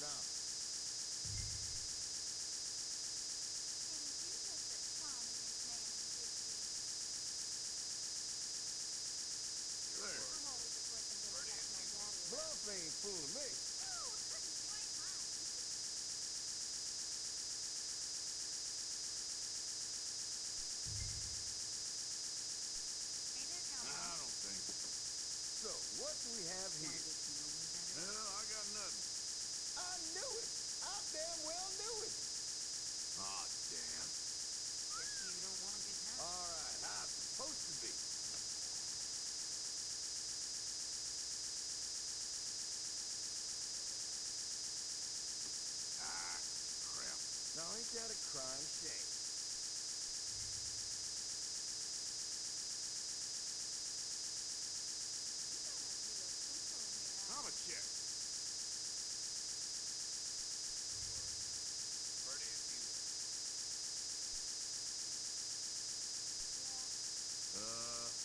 Now, There. bluff ain't fooling me. I don't think so. So, what do we have here? Well, I got nothing. I knew it. I damn well knew it. Aw, damn. All right, how it's supposed to be. Ah, crap. Now, ain't that a crime shame? I'm a check.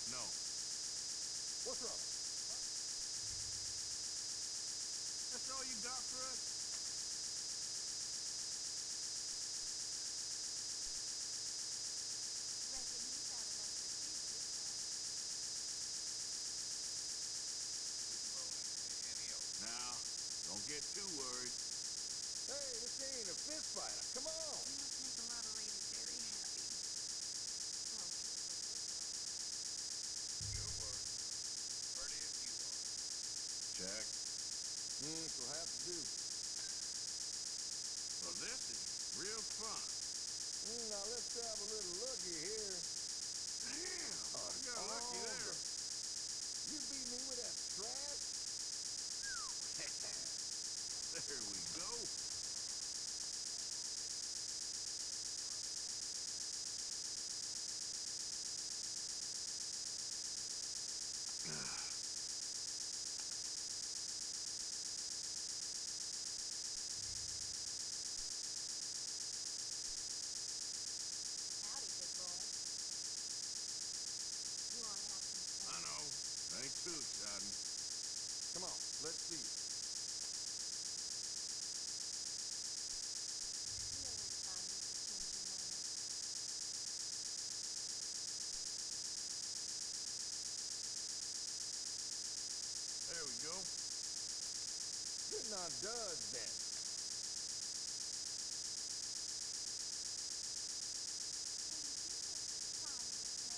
No. What's wrong? That's all you got for us? Now, don't get too worried. Hey, this ain't a fist fight. Come on. Check. She'll have to do. Well, this is real fun. Now let's have a little looky here. Damn, I got lucky there. You beat me with that trash? There we go. Howdy, big boy. You wanna have some fun? I know. Ain't too exciting. Come on, let's see. You know where to find me if you change your mind. There we go. Getting on duds then.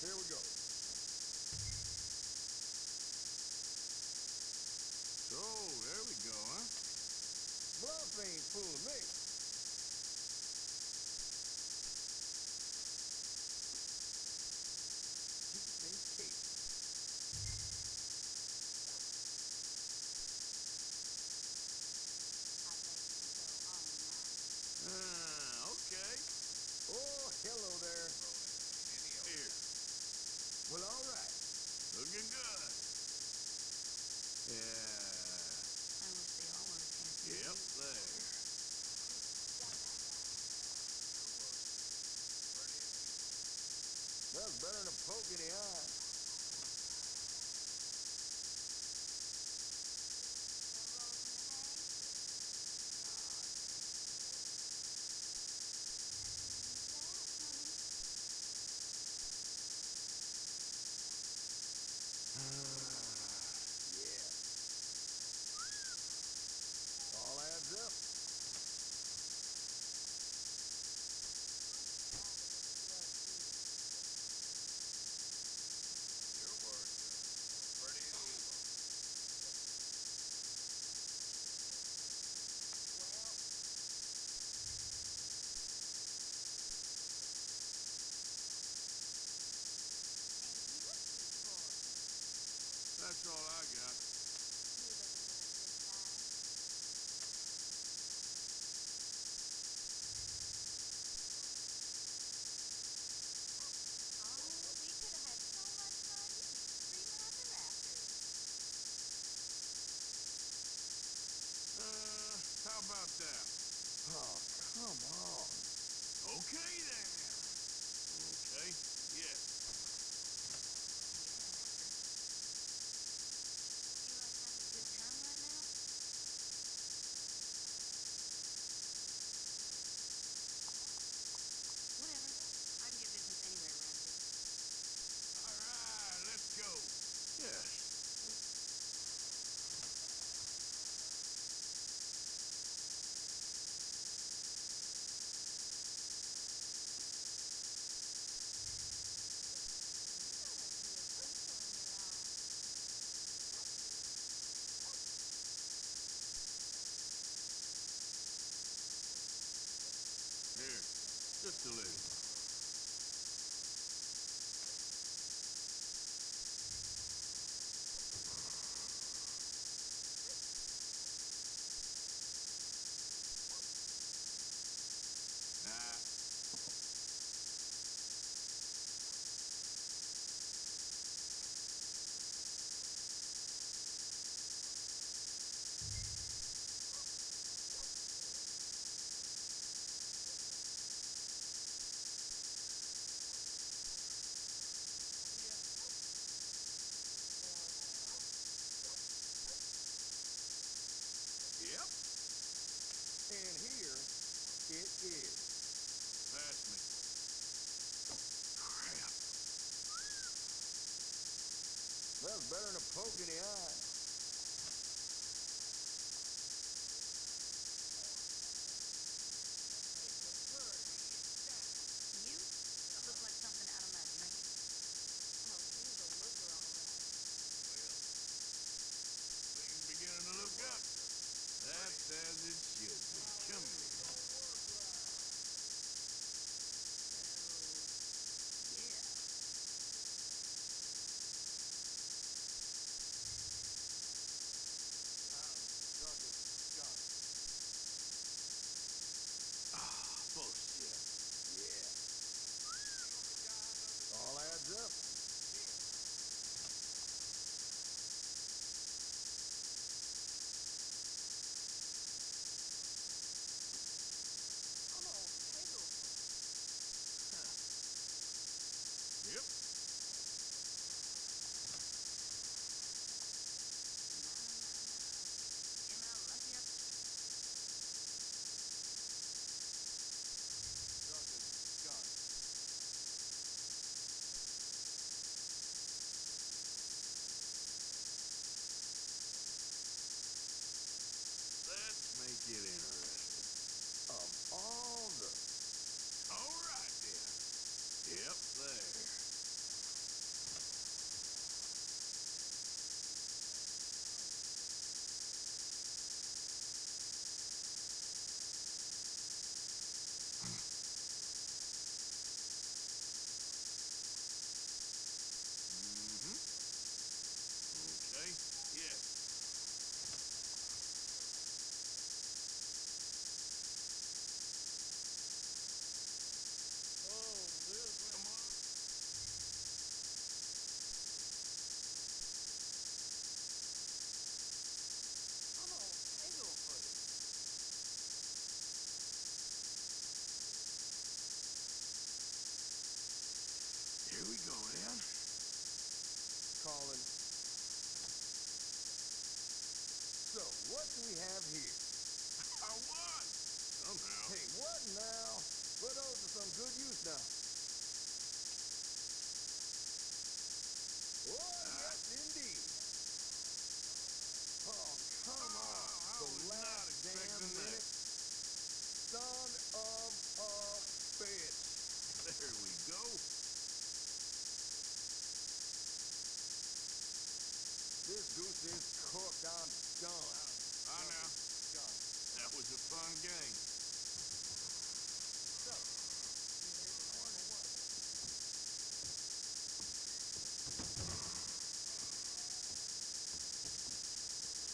Here we go. So, there we go, huh? Bluff ain't fooling me. Piece and cake. I think you can go all night. Okay. Oh, hello there. Here. Well, all right. Looking good. Yeah. I wish they all were as handsome Yep, as you. there. That's better than a poke in the eye. Yeah. All adds up. Your words are pretty as evil. That's all I got. How about that? Oh, come on. Okay then. Okay. Yeah. All right, let's go. Yes. Here, just a little. Nah, what do we have here? I won! Somehow. Hey, what now? Put those to some good use now. Oh, yes, indeed. Oh, come on. I The was not last damn expecting that. minute. Son of a bitch. There we go. This goose is cooked. I'm done. Bye now. Done. That was a fun game. So, you here to learn or what?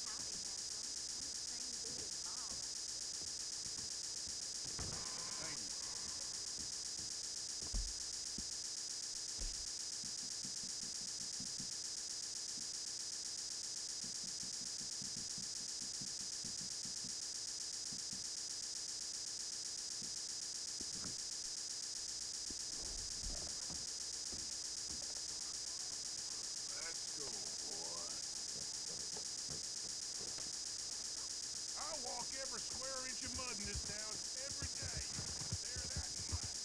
Howdy, handsome. I'm the same dude as Ma right Thank you. Let's go, boy. I walk every square inch of mud in this town every day. Bear that in mind.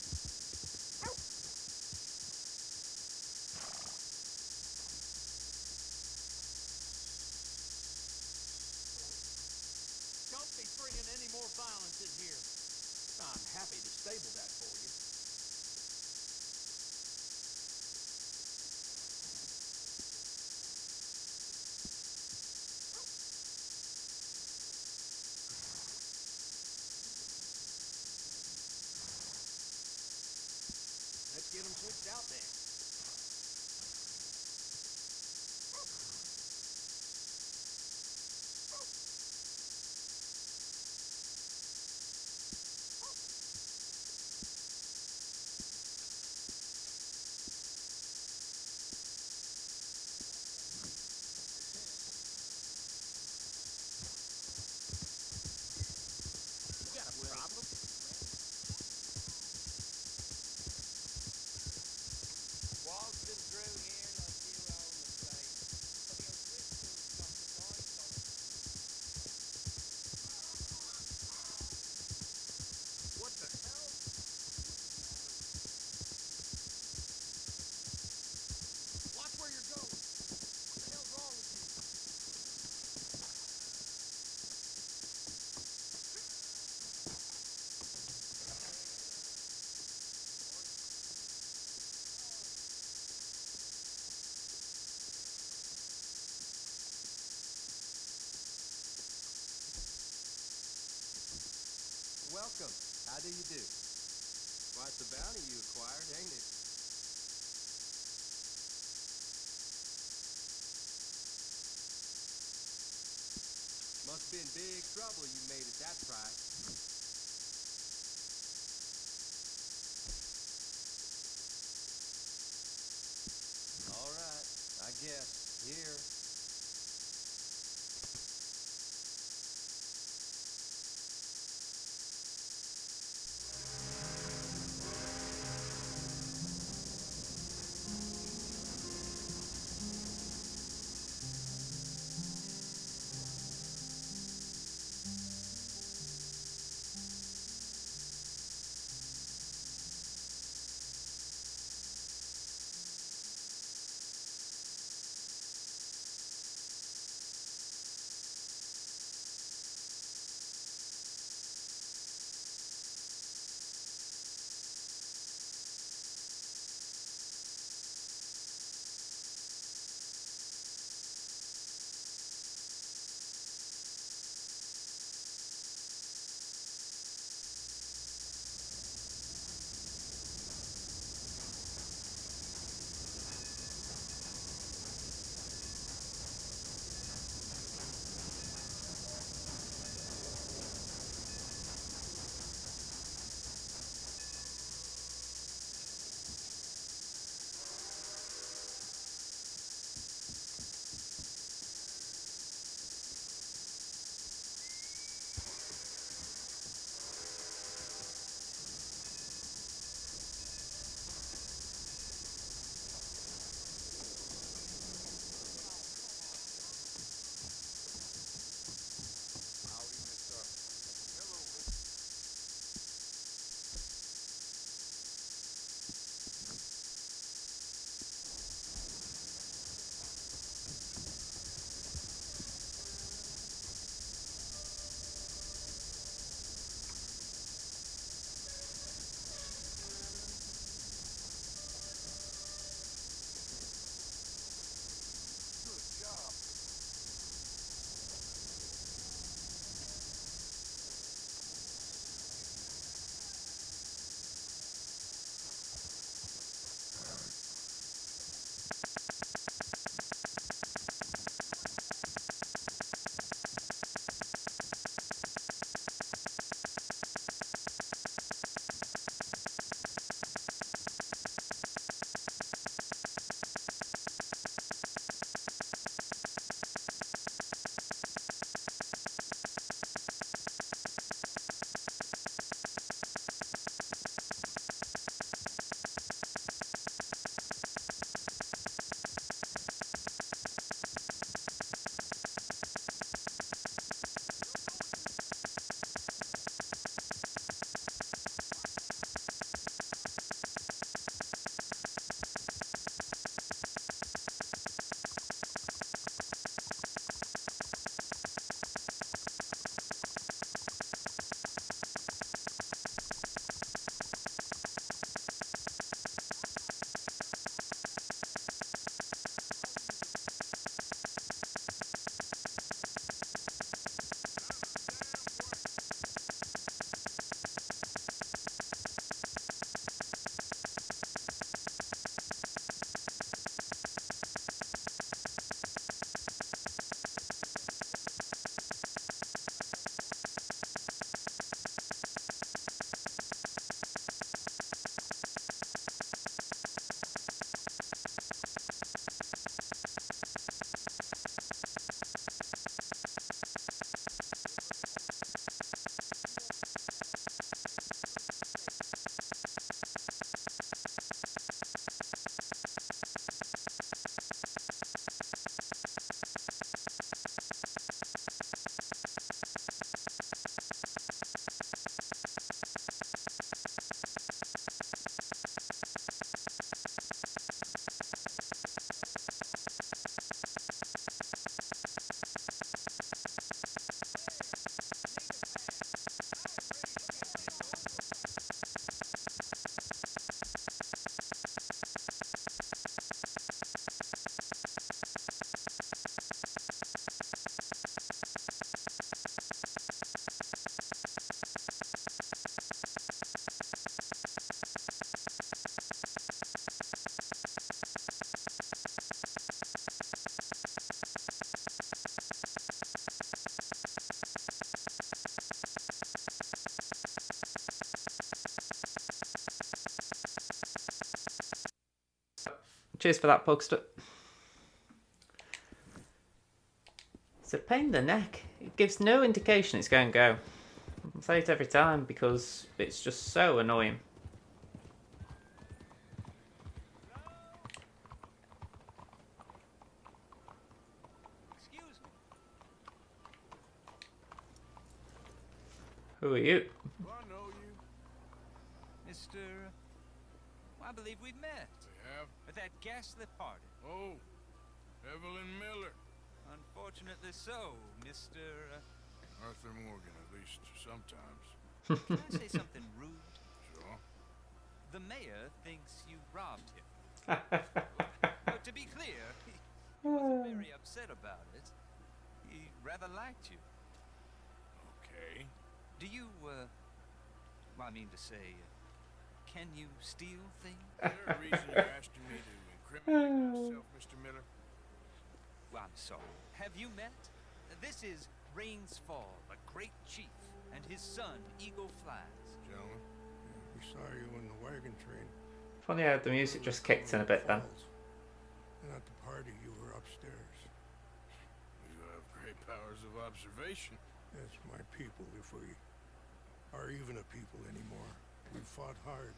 Don't be bringing any more violence in here. I'm happy to stable that for you. Let's get them switched out then. You got a problem? Waltzing through here like you own the place. But the O'Driscolls got the doink on us. What the hell? Watch where you're going. What the hell's wrong with you? Welcome. How do you do? Quite the bounty you acquired, ain't it? Must been big trouble you made at that price. All right, I guess. Here. Cheers for that, Pugster. It's a pain in the neck. It gives no indication it's going to go. I say it every time because it's just so annoying. Excuse me. Who are you? Do I know you? Mr. I believe we've met. We have? At that ghastly party. Oh, Evelyn Miller. Unfortunately so, Mr. Arthur Morgan, at least sometimes. Can I say something rude? Sure. The mayor thinks you robbed him. But to be clear, he wasn't very upset about it. He rather liked you. Okay. Do you, well, I mean to say, can you steal things? Is there a reason you're asking me to incriminate myself, Mr. Miller? Well, I'm sorry. Have you met? This is Rains Fall, a great chief, and his son, Eagle Flies. Gentlemen, We saw you in the wagon train. Funny how the music just kicked in a bit then. And at the party, you were upstairs. you have great powers of observation. Yes, my people, if we are even a people anymore. We've fought hard.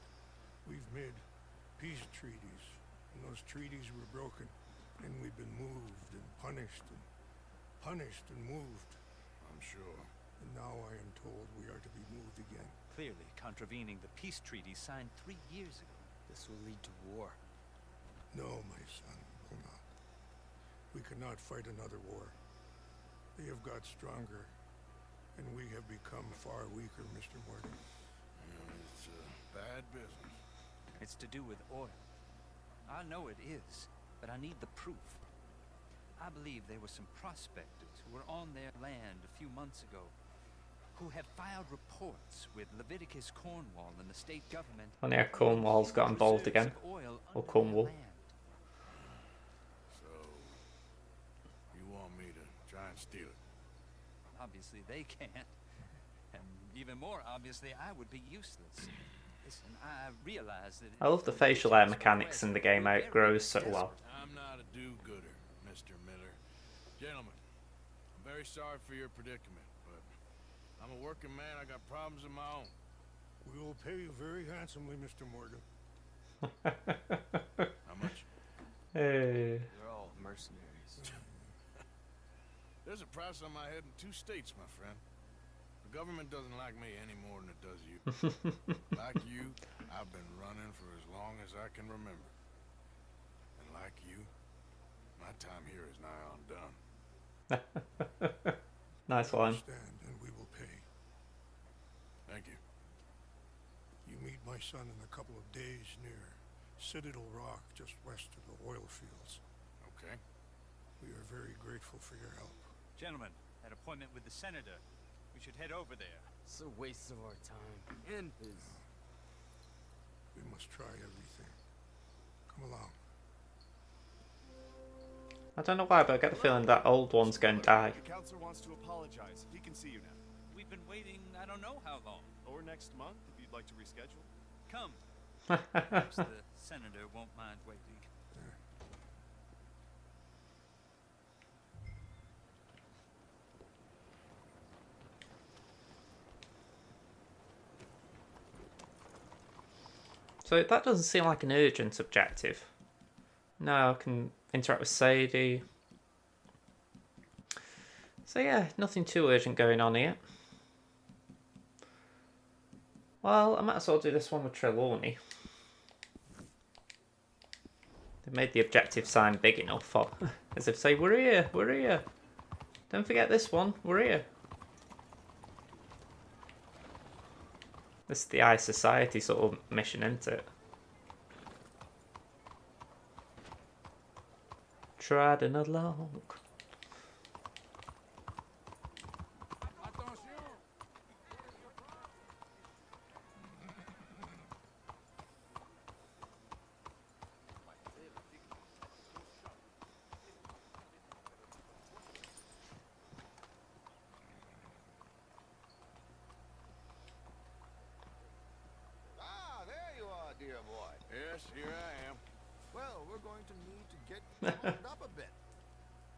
We've made peace treaties. And those treaties were broken. And we've been moved and punished and moved. I'm sure. And now I am told we are to be moved again. Clearly contravening the peace treaty signed 3 years ago. This will lead to war. No, my son, will not. We cannot fight another war. They have got stronger, and we have become far weaker, Mr. Morgan. It's bad business. It's to do with oil. I know it is, but I need the proof. I believe there were some prospectors who were on their land a few months ago who have filed reports with Leviticus Cornwall and the state government. Funny how Cornwall's got involved again. Oil Or under Cornwall. their land. So, you want me to try and steal it? Obviously they can't. And even more obviously, I would be useless. Listen, I realize that... I love the facial hair mechanics in the game, how it grows so well. I'm not a do-gooder, Mr. Miller. Gentlemen, I'm very sorry for your predicament, but I'm a working man. I got problems of my own. We will pay you very handsomely, Mr. Morgan. How much? Hey. They're all mercenaries. There's a price on my head in 2 states, my friend. The government doesn't like me any more than it does you. Like you, I've been running for as long as I can remember. And like you, my time here is nigh on done. Nice line. Understand, and we will pay. Thank you. You meet my son in a couple of days near Citadel Rock, just west of the oil fields. Okay. We are very grateful for your help. Gentlemen, that appointment with the senator. We should head over there. It's a waste of our time. And his. We must try everything. Come along. I don't know why, but I get the feeling that old one's going to die. The counselor wants to apologize. He can see you now. We've been waiting I don't know how long. Or next month, if you'd like to reschedule. Come. Perhaps the senator won't mind waiting. So that doesn't seem like an urgent objective. No, I can interact with Sadie. So yeah, nothing too urgent going on here. Well, I might as well do this one with Trelawney. They've made the objective sign big enough for, as if to say, we're here, we're here. Don't forget this one, we're here. This is the Eye Society sort of mission, isn't it? Trotting along. Ah, there you are, dear boy. Yes, here I am. Well, we're going to need to get cleaned up a bit.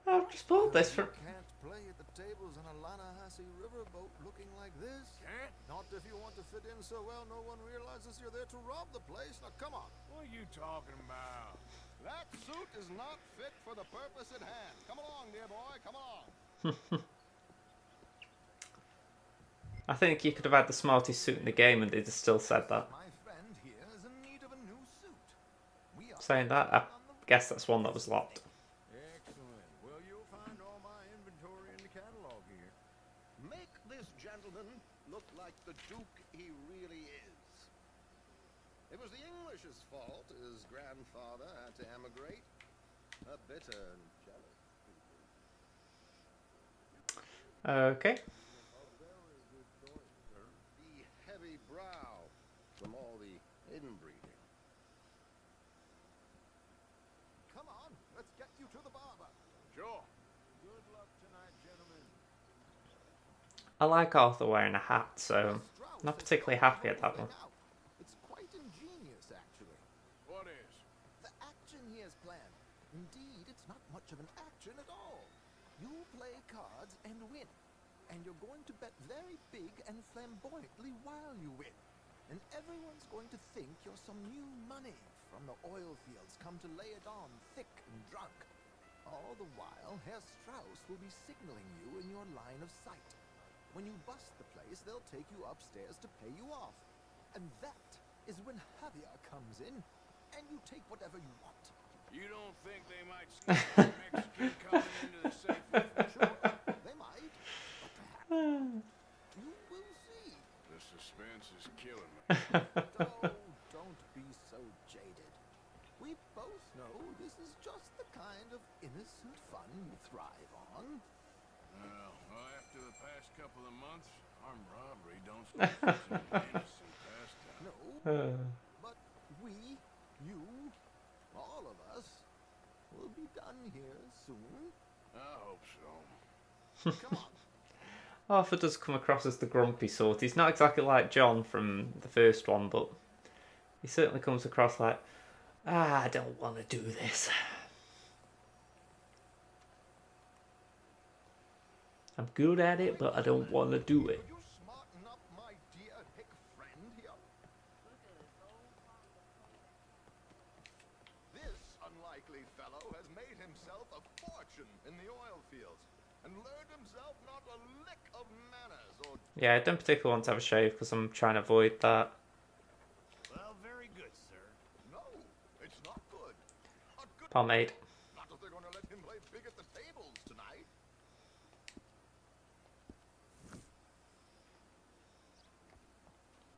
I've just bought this for. You can't play at the tables in a Lannahechee riverboat looking like this. Can't? Not if you want to fit in so well no one realizes you're there to rob the place. Now come on. What are you talking about? That suit is not fit for the purpose at hand. Come along, dear boy, come along. I think you could have had the smartest suit in the game and they'd have still said that. My friend here is in need of a new suit. We are Saying that, I guess that's one that was locked. Excellent. Well, you'll find all my inventory in the catalog here. Make this gentleman look like the Duke he really is. It was the English's fault his grandfather had to emigrate. A bitter and jealous people. Okay. The heavy brow from all the inbreeding. Come on, let's get you to the barber. Sure. Good luck tonight, gentlemen. I like Arthur wearing a hat, so not particularly happy at that one. It's quite ingenious, actually. What is? The action he has planned. Indeed, it's not much of an action at all. You play cards and win. And you're going to bet very big and flamboyantly while you win. And everyone's going to think you're some new money from the oil fields come to lay it on thick and drunk. All the while, Herr Strauss will be signaling you in your line of sight. When you bust the place, they'll take you upstairs to pay you off. And that is when Javier comes in, and you take whatever you want. You don't think they might sneak a Mexican coming into the safe with me? Sure, they might. But perhaps you will see. The suspense is killing me. Oh, don't be so jaded. We both know this is just the kind of innocent fun you thrive on. Well, after the past couple of months, armed robbery don't seem such an innocent pastime. No, but we, you, all of us, will be done here soon. I hope so. Come on. Arthur does come across as the grumpy sort. He's not exactly like John from the first one, but he certainly comes across like, I don't want to do this. I'm good at it, but I don't want to do it. Will you smarten up, my dear hick friend here? This unlikely fellow has made himself a fortune in the oil fields and learned himself not a lick of manners or... Yeah, I don't particularly want to have a shave because I'm trying to avoid that. Well, very good, sir. No, it's not good. Not good. Pomade. Not if they're going to let him play big at the tables tonight.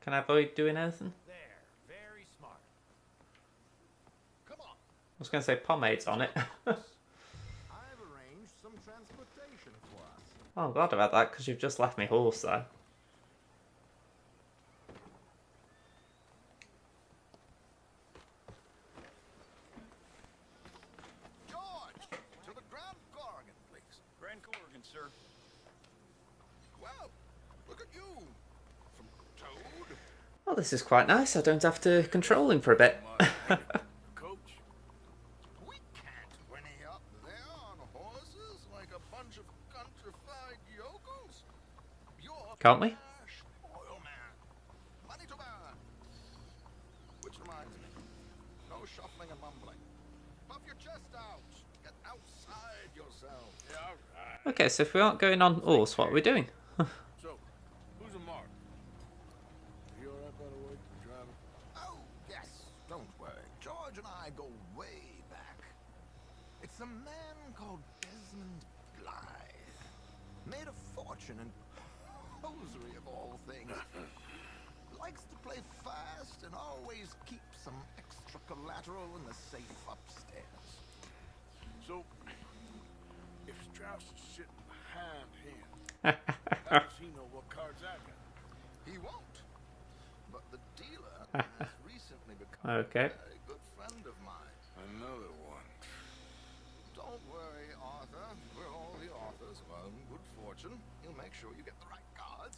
Can I avoid doing anything? There, very smart. Come on. I was going to say pomade's on it. I've arranged some transportation for us. Oh, I'm glad about that because you've just left me horse there. George, to the Grand Corrigan, please. Grand Corrigan, sir. Well, look at you. Some toad. Well, this is quite nice. I don't have to control him for a bit. Coach, We can't whinny up there on horses like a bunch of countrified yokels. You're Can't we? Ash Oil Man. Money to burn. Which reminds me, no shuffling and mumbling. Puff your chest out. Get outside yourself. yeah, all right. Okay, so if we aren't going on horse, what are we doing? So, who's a mark? You all right, by the way, driving? Oh, yes. Don't worry. George and I go way back. It's a man called Desmond Blythe. Made a fortune in hosiery of all things. Likes to play fast and always keep some extra collateral in the safe upstairs. So, if Strauss is sitting behind him, how does he know what cards I got? He won't. But the dealer has recently become Okay. a very good friend of mine. Another one. Don't worry, Arthur. We're all the authors of our own good fortune. He'll make sure you get the right cards.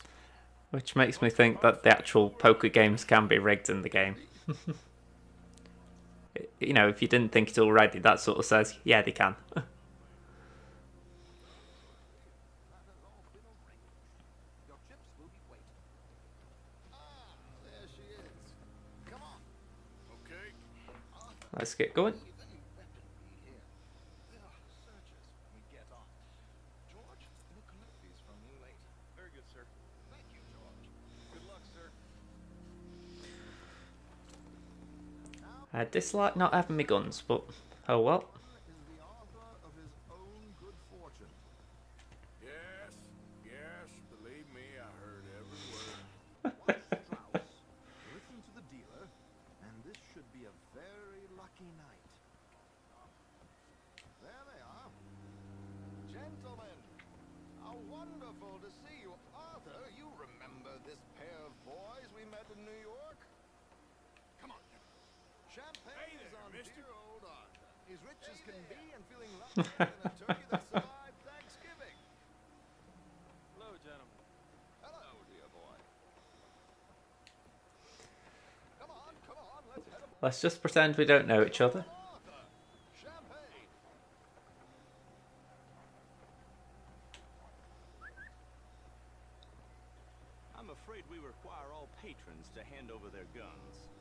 Which makes me think that the actual poker games can be rigged in the game. you know, if you didn't think it already, that sort of says, yeah, they can. Your chips will be waiting. Ah, there she is. Come on. Okay. Let's get going. Even weapon be here. There are searchers when we get on. George, we'll collect these from you later. Very good, sir. Thank you, George. Good luck, sir. I dislike not having my guns, but oh well. Is the author of his own good fortune. Yes, yes, believe me, I heard every word. Strauss, listen to the dealer, and this should be a very lucky night. There they are. Gentlemen, how wonderful to see you. Arthur, you remember this pair of boys we met in New York? Come on. Champagne is on mister. dear old Arthur. He's rich as can be and feeling luckier than a turkey that survived Thanksgiving. Hello, gentlemen. Hello, dear boy. Come on, let's head aboard. Let's just pretend we don't know each other. Arthur, champagne. I'm afraid we require all patrons to hand over their guns.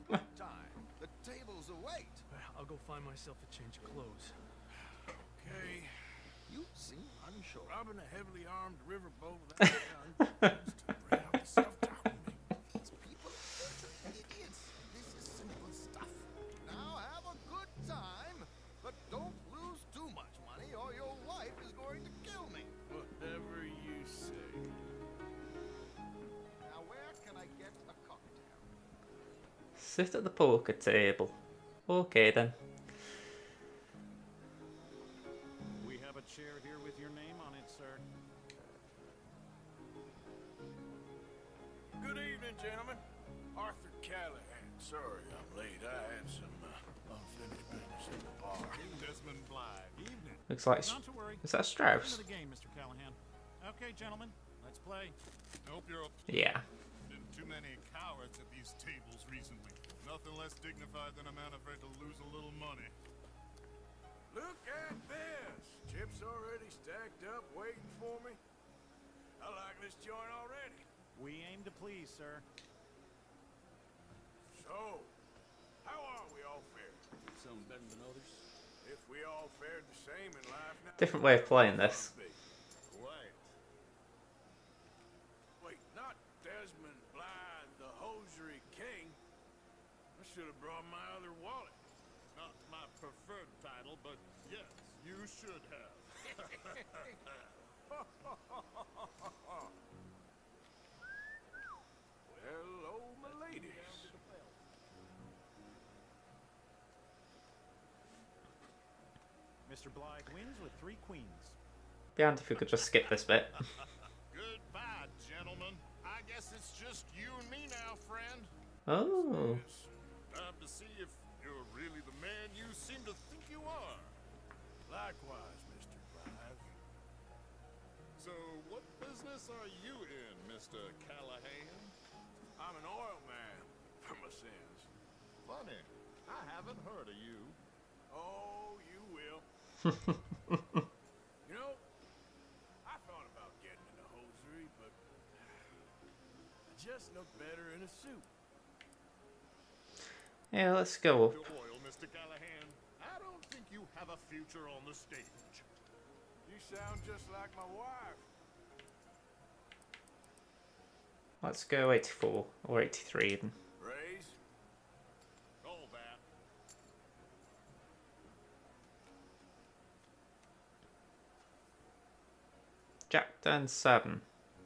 Good time. The tables await. I'll go find myself a change of clothes. Okay. You seem unsure. Robbing a heavily armed riverboat without a gun tends to bring out the self-doubt in me. These people are total idiots. This is simple stuff. Now have a good time, but don't lose too much money or your wife is going to kill me. Whatever you say. Now where can I get a cocktail? Sit at the poker table. Okay then. We have a chair here with your name on it, sir. Good evening, gentlemen. Arthur Callahan. Sorry I'm late. I had some unfinished business in the bar. Desmond Blythe. Evening. Looks like Not to worry. is that Strauss? Into the game, Mr. Callahan. Okay, gentlemen, let's play. Hope you're up. Yeah. Been too many cowards at these tables recently. Nothing less dignified than a man afraid to lose a little money. Look at this. Chips already stacked up waiting for me. I like this joint already. We aim to please, sir. So, how are we all fared? Some better than others. If we all fared the same in life now. Different way of playing this. Quiet. Wait, not Desmond Blythe, the hosiery king. I should have brought my other wallet. Not my preferred title, but yes, you should have. Hello, my ladies. Mr. Blythe wins with 3 queens. Be handy if we could just skip this bit. Goodbye, gentlemen. I guess it's just you and me now, friend. Oh. Time to see if you're really the man you seem to think you are. Likewise, Mr. Blythe. So, what business are you in, Mr. Callahan? I'm an oil man, for my sins. Funny. I haven't heard of you. Oh, you will. You know, I thought about getting into hosiery, but I just look better in a suit. Yeah, let's go up. To oil, Mr. Callahan. I don't think you have a future on the stage. You sound just like my wife. Let's go 84 or 83 even. Raise. All that. Jack turn 7.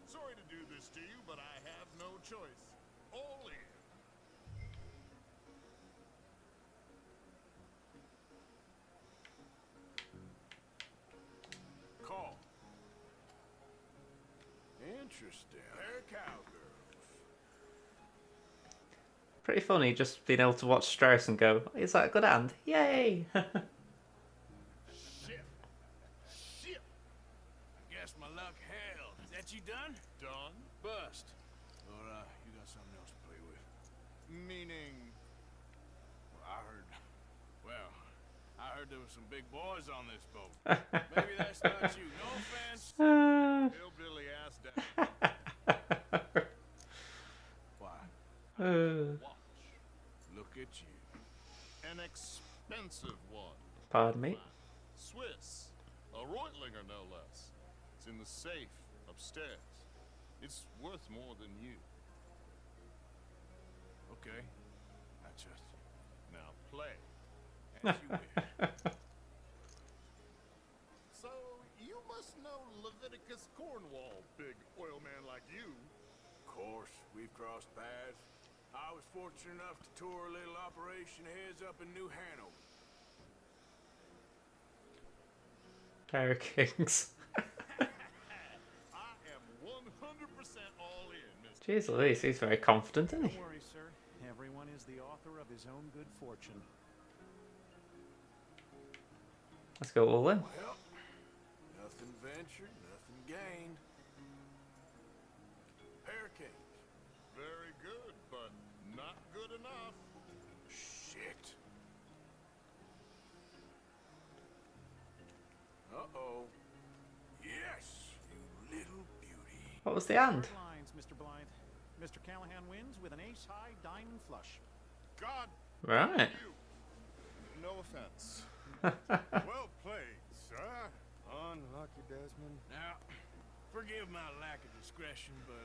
Sorry to do this to you, but I have no choice. All in. Call. Interesting. They're cowgirls. Pretty funny just being able to watch Strauss and go, is that a good hand? Yay! Shit. Shit. I guess my luck held. Is that you done? Done? Bust. Or, you got something else to play with? Meaning... I heard there was some big boys on this boat. Maybe that's not you. No offense. Hillbilly ass down. Why? Watch. Look at you. An expensive one. Pardon me. Swiss. A Reutlinger, no less. It's in the safe upstairs. It's worth more than you. Okay. I trust you. Now play. As you wish. So, you must know Leviticus Cornwall, big oil man like you. Of course, we've crossed paths. I was fortunate enough to tour a little operation heads up in New Hanover. Pair of kings. I am 100% all in, Mr. Jeez Louise, he's very confident, isn't he? Don't worry, sir. Everyone is the author of his own good fortune. Let's go all in. Well, nothing ventured, nothing gained. Pair of kings. Very good, but not good enough. Shit. Uh-oh. Yes, you little beauty. What was the hand? Hard lines, Mr. Blythe. Mr. Callahan wins with an ace-high diamond flush. God Right. you. No offense. Well played, sir. Unlucky, Desmond. Now, forgive my lack of discretion, but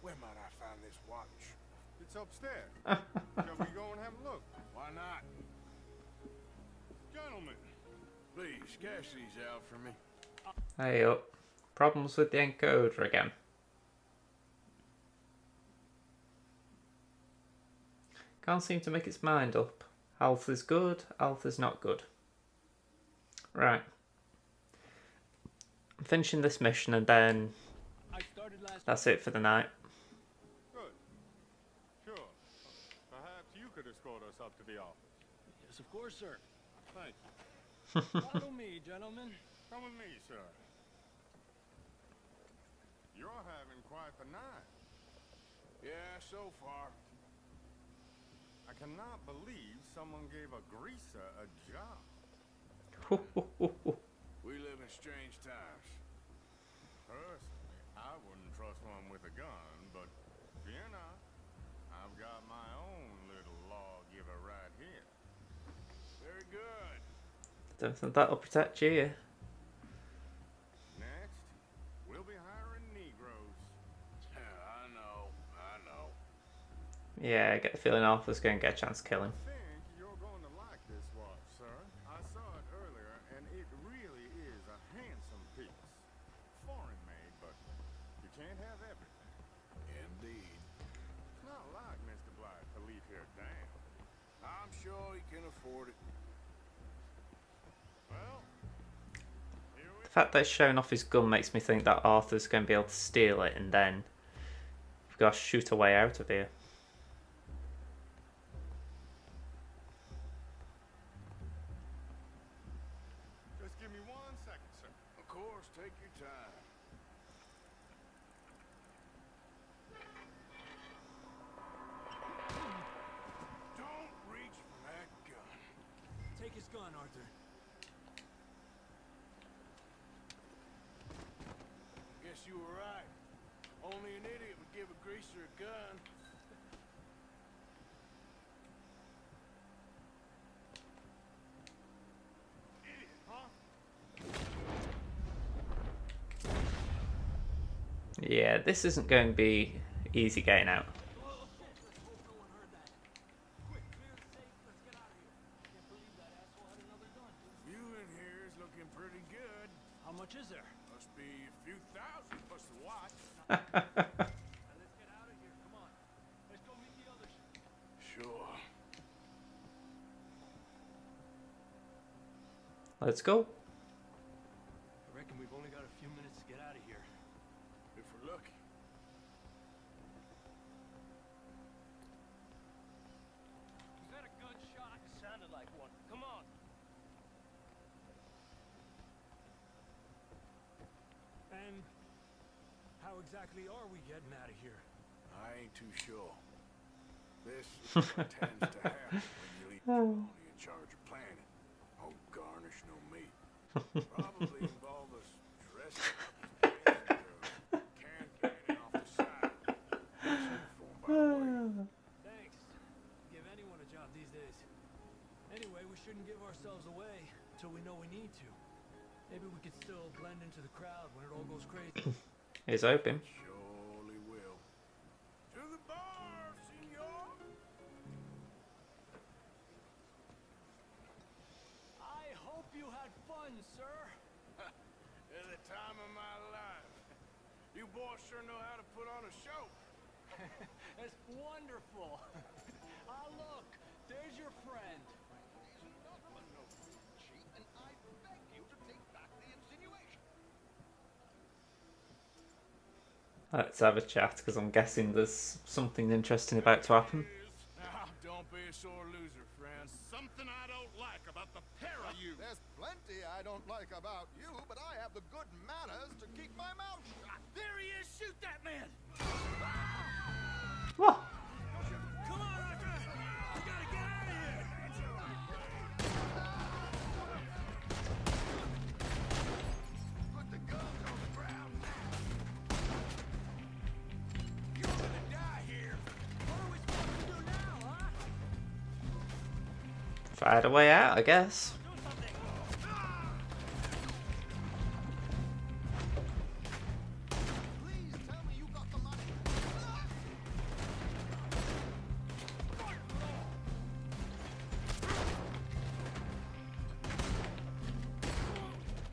where might I find this watch? It's upstairs. Shall we go and have a look? Why not? Gentlemen. Please, cash these out for me. Hey up. Problems with the encoder again. Can't seem to make its mind up. Health is good, health is not good. Right. I'm finishing this mission and then that's it for the night. Good. Sure. Perhaps you could escort us up to the office. Yes, of course, sir. Thank you. Follow me, gentlemen. Come with me, sir. You're having quite the night. Yeah, so far. I cannot believe someone gave a greaser a job. We live in strange times. Personally, I wouldn't trust one with a gun, but fear not. I've got my own little lawgiver right here. Very good. Don't think that'll protect you. Next, we'll be hiring Negroes. I know. Yeah, I get the feeling Arthur's going to get a chance to kill him. I think you're going to like this watch, sir. I saw it earlier, and it really is a handsome piece. Foreign made, but you can't have everything. Indeed. It's not like Mr. Blythe to leave here damn. I'm sure he can afford it. Well, here we The fact that it's showing off his gun makes me think that Arthur's going to be able to steal it and then we've got to shoot a way out of here. Just give me 1 second, sir. Of course, take your time. Don't reach for that gun. Take his gun, Arthur. Guess you were right. Only an idiot would give a greaser a gun. Idiot, huh? Yeah, this isn't going to be easy getting out. View in here is looking pretty good. How much is there? Must be a few thousand plus the watch. Let's get out of here. Come on. Let's go meet the others. Sure. Let's go. I reckon we've only got a few minutes to get out of here. If we're lucky. Was that a gunshot? It sounded like one. Come on. And how exactly are we getting out of here? I ain't too sure. This is what tends to happen when you leave only in charge of planning. No garnish, no meat. Probably involve us dressing and can off the side. Thanks. Give anyone a job these days. Anyway, we shouldn't give ourselves away until we know we need to. Maybe we could still blend into the crowd when it all goes crazy. He's open. Surely will. To the bar, senor! I hope you had fun, sir. At the time of my life. You boys sure know how to put on a show. That's wonderful. Ah, look, there's your friend. And I beg you to take back the insinuation. Let's have a chat, because I'm guessing there's something interesting about to happen. Now, don't be a sore loser, friend. Something I don't like about the pair of you. There's plenty I don't like about you, but I have the good manners to keep my mouth shut. There he is! Shoot that man! What? Come on, Arthur! We gotta get out of here! Put the guns on the ground now. You're gonna die here. What are we supposed to do now, huh? Find a way out, I guess. Do something! Please tell me you got the money.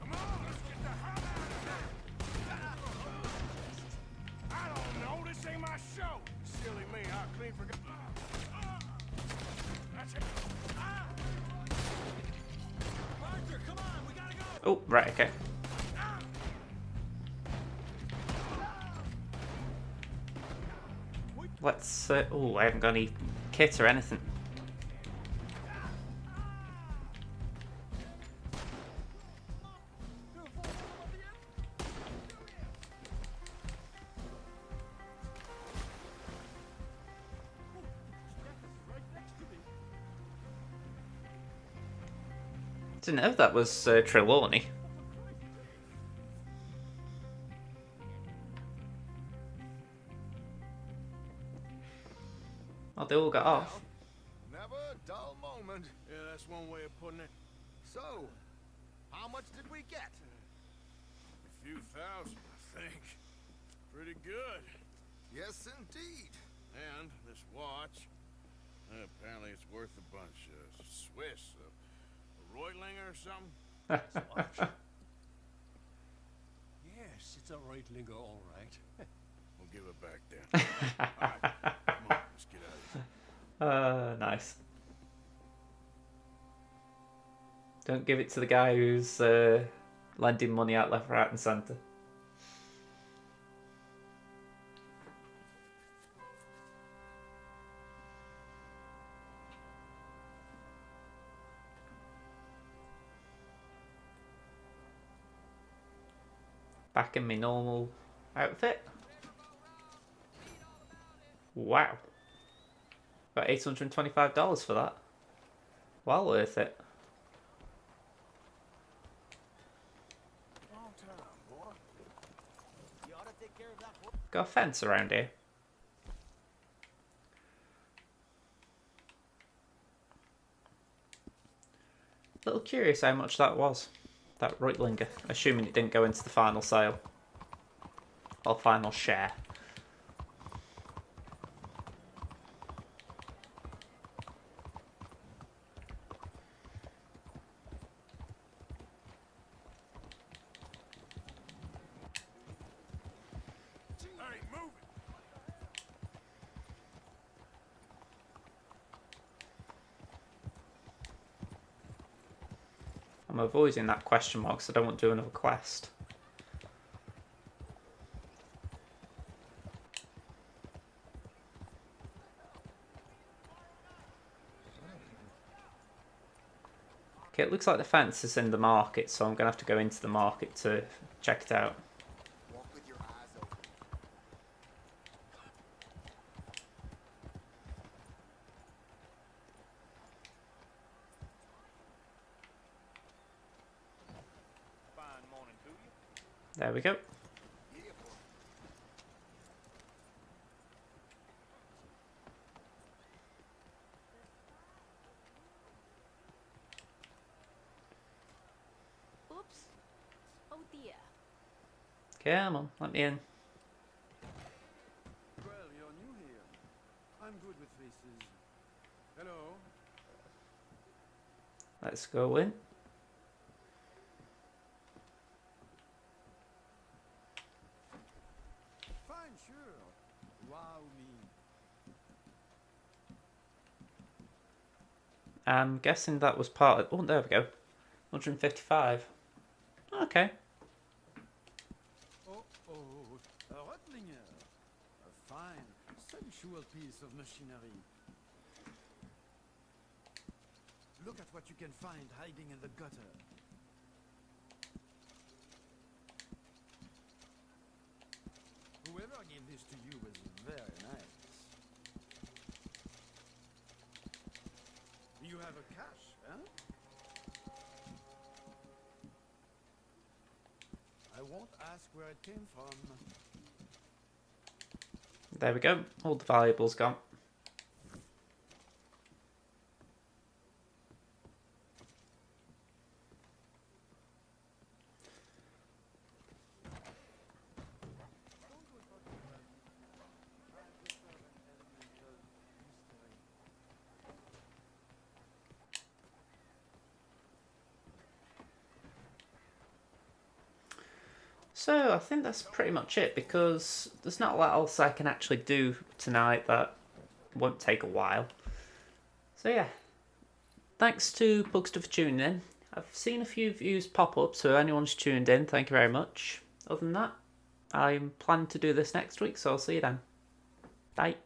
Come on, let's get the hell out of here. I don't know, this ain't my show. Silly me, I clean forgot. That's it. Arthur, come on! We gotta go! Oh, right, okay. Let's, oh, I haven't got any kit or anything. Didn't know that was Trelawney. Oh, they all got off. Never a dull moment. Yeah, that's one way of putting it. So, how much did we get? A few thousand, I think. Pretty good. Yes, indeed. And this watch, apparently it's worth a bunch. Swiss, a Reutlinger or something. Yes, it's a Reutlinger, all right. We'll give it back then. All right, come on, let's get out of here. Nice. Don't give it to the guy who's lending money out left, right, and centre. Back in my normal outfit. Wow. Got $825 for that. Well worth it. Long time, boy. You ought to take care of that horse. Got a fence around here. A little curious how much that was. That Reutlinger. Assuming it didn't go into the final sale. Or final share. Hey, move it. I'm avoiding that question mark because I don't want to do another quest. Okay, it looks like the fence is in the market, so I'm going to have to go into the market to check it out. Walk with your eyes open. There we go. Oops. Oh dear. Come on, let me in. Well, you're new here. I'm good with faces. Hello. Let's go in. Fine, sure. Wow me. I'm guessing that was part of... Oh, there we go. 155. Okay. Oh, a Röttlinger. A fine, sensual piece of machinery. Look at what you can find hiding in the gutter. Whoever gave this to you was very nice. You have a cache, huh? I won't ask where it came from. There we go. All the valuables gone. So I think that's pretty much it, because there's not a lot else I can actually do tonight that won't take a while. So yeah, thanks to Pugster for tuning in. I've seen a few views pop up, so anyone's tuned in, thank you very much. Other than that, I'm planning to do this next week, so I'll see you then. Bye.